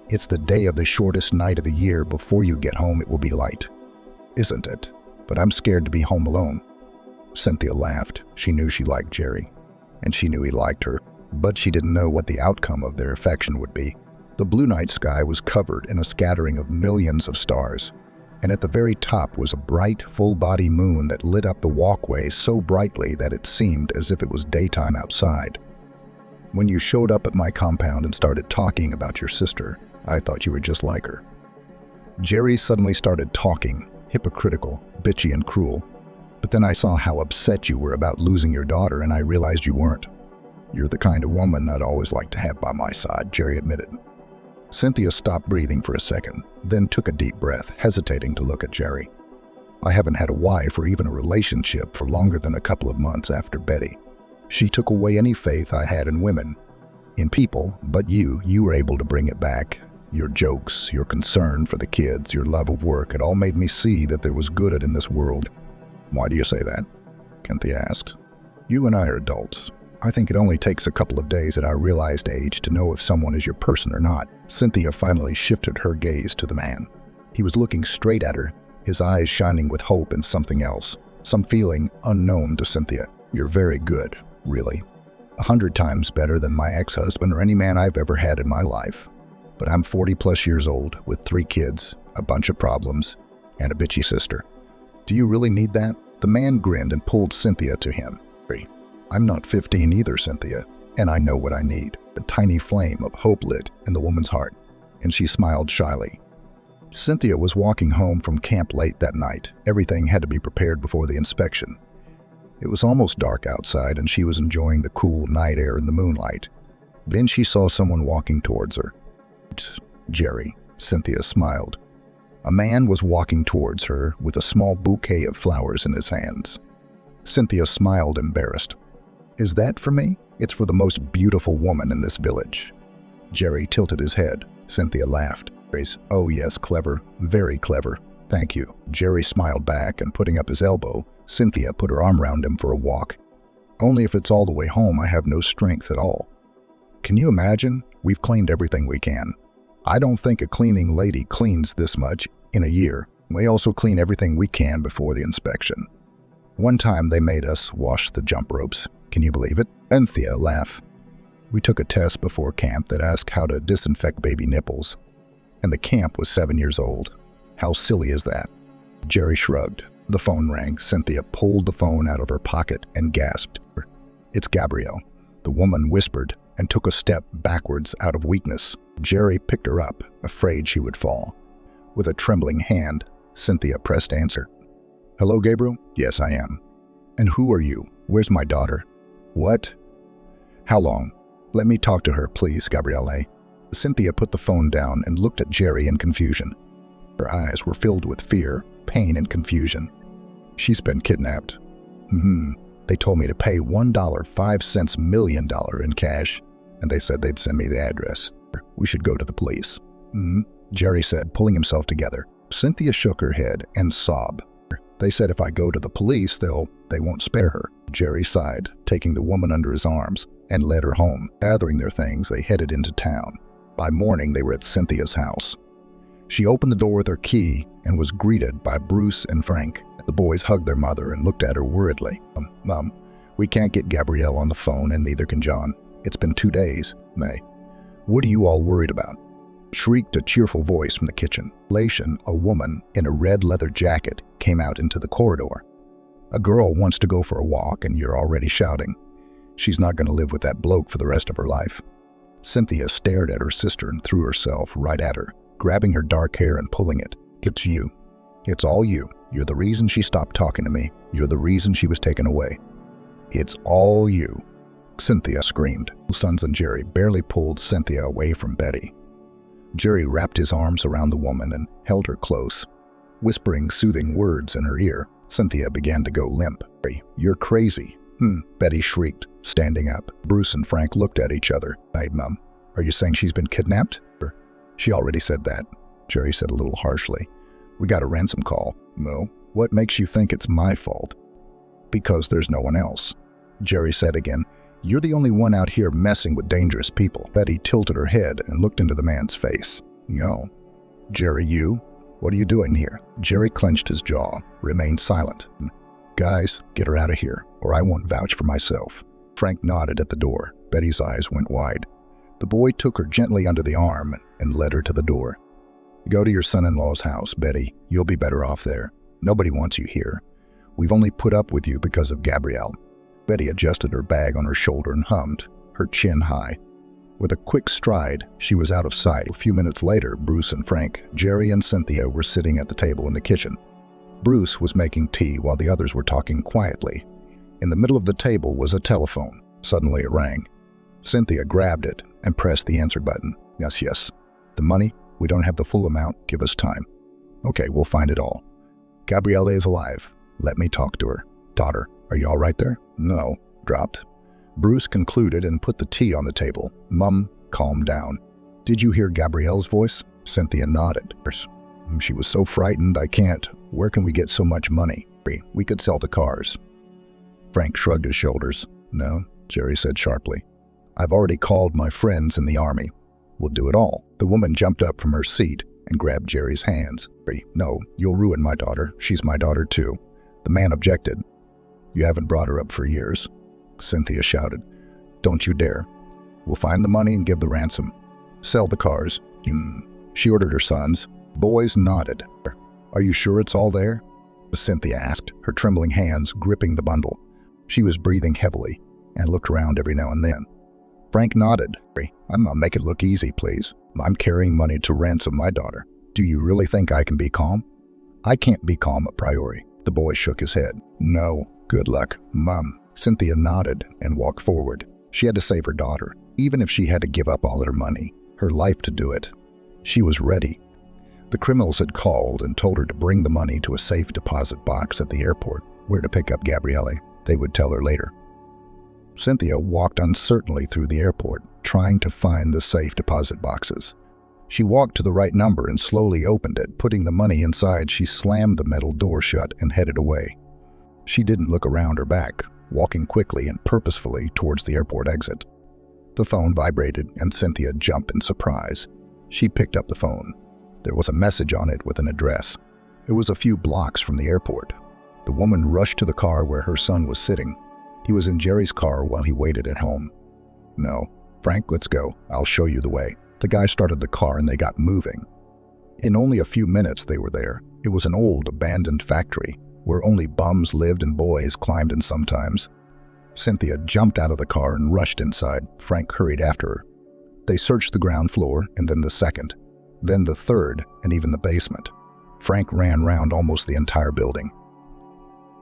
"It's the day of the shortest night of the year. Before you get home, it will be light." "Isn't it? But I'm scared to be home alone." Cynthia laughed. She knew she liked Jerry, and she knew he liked her, but she didn't know what the outcome of their affection would be. The blue night sky was covered in a scattering of millions of stars, and at the very top was a bright, full-body moon that lit up the walkway so brightly that it seemed as if it was daytime outside. "When you showed up at my compound and started talking about your sister, I thought you were just like her." Jerry suddenly started talking, hypocritical, bitchy and cruel. But then I saw how upset you were about losing your daughter, and I realized you weren't. You're the kind of woman I'd always like to have by my side, Jerry admitted. Cynthia stopped breathing for a second, then took a deep breath, hesitating to look at Jerry. I haven't had a wife or even a relationship for longer than a couple of months after Betty. She took away any faith I had in women, in people, but you were able to bring it back. Your jokes, your concern for the kids, your love of work, it all made me see that there was good in this world. Why do you say that? Cynthia asked. You and I are adults. I think it only takes a couple of days at our realized age to know if someone is your person or not. Cynthia finally shifted her gaze to the man. He was looking straight at her, his eyes shining with hope and something else, some feeling unknown to Cynthia. You're very good, really. 100 times better than my ex-husband or any man I've ever had in my life. But I'm 40+ years old, with 3 kids, a bunch of problems, and a bitchy sister. Do you really need that? The man grinned and pulled Cynthia to him. I'm not 15 either, Cynthia, and I know what I need. A tiny flame of hope lit in the woman's heart, and she smiled shyly. Cynthia was walking home from camp late that night. Everything had to be prepared before the inspection. It was almost dark outside, and she was enjoying the cool night air in the moonlight. Then she saw someone walking towards her. Jerry, Cynthia smiled. A man was walking towards her with a small bouquet of flowers in his hands. Cynthia smiled, embarrassed. Is that for me? It's for the most beautiful woman in this village. Jerry tilted his head. Cynthia laughed. Oh yes, clever, very clever. Thank you. Jerry smiled back, and putting up his elbow, Cynthia put her arm around him for a walk. Only if it's all the way home, I have no strength at all. Can you imagine? We've cleaned everything we can. I don't think a cleaning lady cleans this much in a year. We also clean everything we can before the inspection. One time they made us wash the jump ropes. Can you believe it? Cynthia laughed. We took a test before camp that asked how to disinfect baby nipples. And the camp was 7 years old. How silly is that? Jerry shrugged. The phone rang. Cynthia pulled the phone out of her pocket and gasped. It's Gabrielle. The woman whispered and took a step backwards out of weakness. Jerry picked her up, afraid she would fall. With a trembling hand, Cynthia pressed answer. Hello, Gabriel? Yes, I am. And who are you? Where's my daughter? What? How long? Let me talk to her, please, Gabrielle. Cynthia put the phone down and looked at Jerry in confusion. Her eyes were filled with fear, pain, and confusion. She's been kidnapped. They told me to pay $1.05 million in cash, and they said they'd send me the address. We should go to the police. Jerry said, pulling himself together. Cynthia shook her head and sobbed. They said if I go to the police, they won't spare her. Jerry sighed, taking the woman under his arms, and led her home. Gathering their things, they headed into town. By morning, they were at Cynthia's house. She opened the door with her key and was greeted by Bruce and Frank. The boys hugged their mother and looked at her worriedly. Mom, we can't get Gabrielle on the phone, and neither can John. It's been 2 days, May. What are you all worried about? Shrieked a cheerful voice from the kitchen. A woman in a red leather jacket came out into the corridor. A girl wants to go for a walk, and you're already shouting. She's not going to live with that bloke for the rest of her life. Cynthia stared at her sister and threw herself right at her, grabbing her dark hair and pulling it. It's you. It's all you. You're the reason she stopped talking to me. You're the reason she was taken away. It's all you. Cynthia screamed. Sons and Jerry barely pulled Cynthia away from Betty. Jerry wrapped his arms around the woman and held her close, whispering soothing words in her ear. Cynthia began to go limp. You're crazy. Betty shrieked, standing up. Bruce and Frank looked at each other. Hey, Mom, are you saying she's been kidnapped? She already said that, Jerry said a little harshly. We got a ransom call. No. What makes you think it's my fault? Because there's no one else. Jerry said again, you're the only one out here messing with dangerous people. Betty tilted her head and looked into the man's face. No. Jerry, you? What are you doing here? Jerry clenched his jaw, remained silent. Guys, get her out of here, or I won't vouch for myself. Frank nodded at the door. Betty's eyes went wide. The boy took her gently under the arm and led her to the door. Go to your son-in-law's house, Betty. You'll be better off there. Nobody wants you here. We've only put up with you because of Gabrielle. Betty adjusted her bag on her shoulder and hummed, her chin high. With a quick stride, she was out of sight. A few minutes later, Bruce and Frank, Jerry and Cynthia were sitting at the table in the kitchen. Bruce was making tea while the others were talking quietly. In the middle of the table was a telephone. Suddenly it rang. Cynthia grabbed it and pressed the answer button. Yes, yes. The money? We don't have the full amount. Give us time. Okay, we'll find it all. Gabrielle is alive. Let me talk to her. Daughter, are you all right there? No. Dropped. Bruce concluded and put the tea on the table. Mum, calm down. Did you hear Gabrielle's voice? Cynthia nodded. She was so frightened, I can't. Where can we get so much money? We could sell the cars. Frank shrugged his shoulders. No, Jerry said sharply. I've already called my friends in the army. We'll do it all. The woman jumped up from her seat and grabbed Jerry's hands. No, you'll ruin my daughter. She's my daughter too. The man objected. You haven't brought her up for years. Cynthia shouted. Don't you dare. We'll find the money and give the ransom. Sell the cars. She ordered her sons. Boys nodded. Are you sure it's all there? Cynthia asked, her trembling hands gripping the bundle. She was breathing heavily and looked around every now and then. Frank nodded. Make it look easy, please. I'm carrying money to ransom my daughter. Do you really think I can be calm? I can't be calm a priori. The boy shook his head. No, good luck, Mum. Cynthia nodded and walked forward. She had to save her daughter, even if she had to give up all her money, her life to do it. She was ready. The criminals had called and told her to bring the money to a safe deposit box at the airport, where to pick up Gabrielle. They would tell her later. Cynthia walked uncertainly through the airport, trying to find the safe deposit boxes. She walked to the right number and slowly opened it. Putting the money inside, she slammed the metal door shut and headed away. She didn't look around or back, walking quickly and purposefully towards the airport exit. The phone vibrated and Cynthia jumped in surprise. She picked up the phone. There was a message on it with an address. It was a few blocks from the airport. The woman rushed to the car where her son was sitting. He was in Jerry's car while he waited at home. No, Frank, let's go. I'll show you the way. The guy started the car and they got moving. In only a few minutes they were there. It was an old, abandoned factory where only bums lived and boys climbed in sometimes. Cynthia jumped out of the car and rushed inside. Frank hurried after her. They searched the ground floor and then the second, then the third, and even the basement. Frank ran round almost the entire building.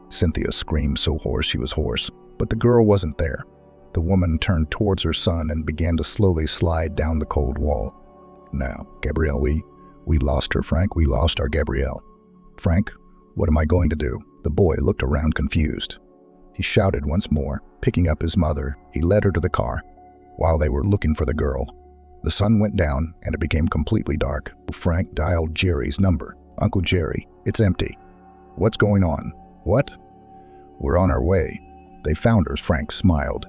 Cynthia screamed so hoarse she was hoarse, but the girl wasn't there. The woman turned towards her son and began to slowly slide down the cold wall. Now, Gabrielle, we lost her, Frank. We lost our Gabrielle. Frank, what am I going to do? The boy looked around confused. He shouted once more, picking up his mother. He led her to the car. While they were looking for the girl, the sun went down and it became completely dark. Frank dialed Jerry's number. Uncle Jerry, it's empty. What's going on? What? We're on our way. They found her, Frank smiled.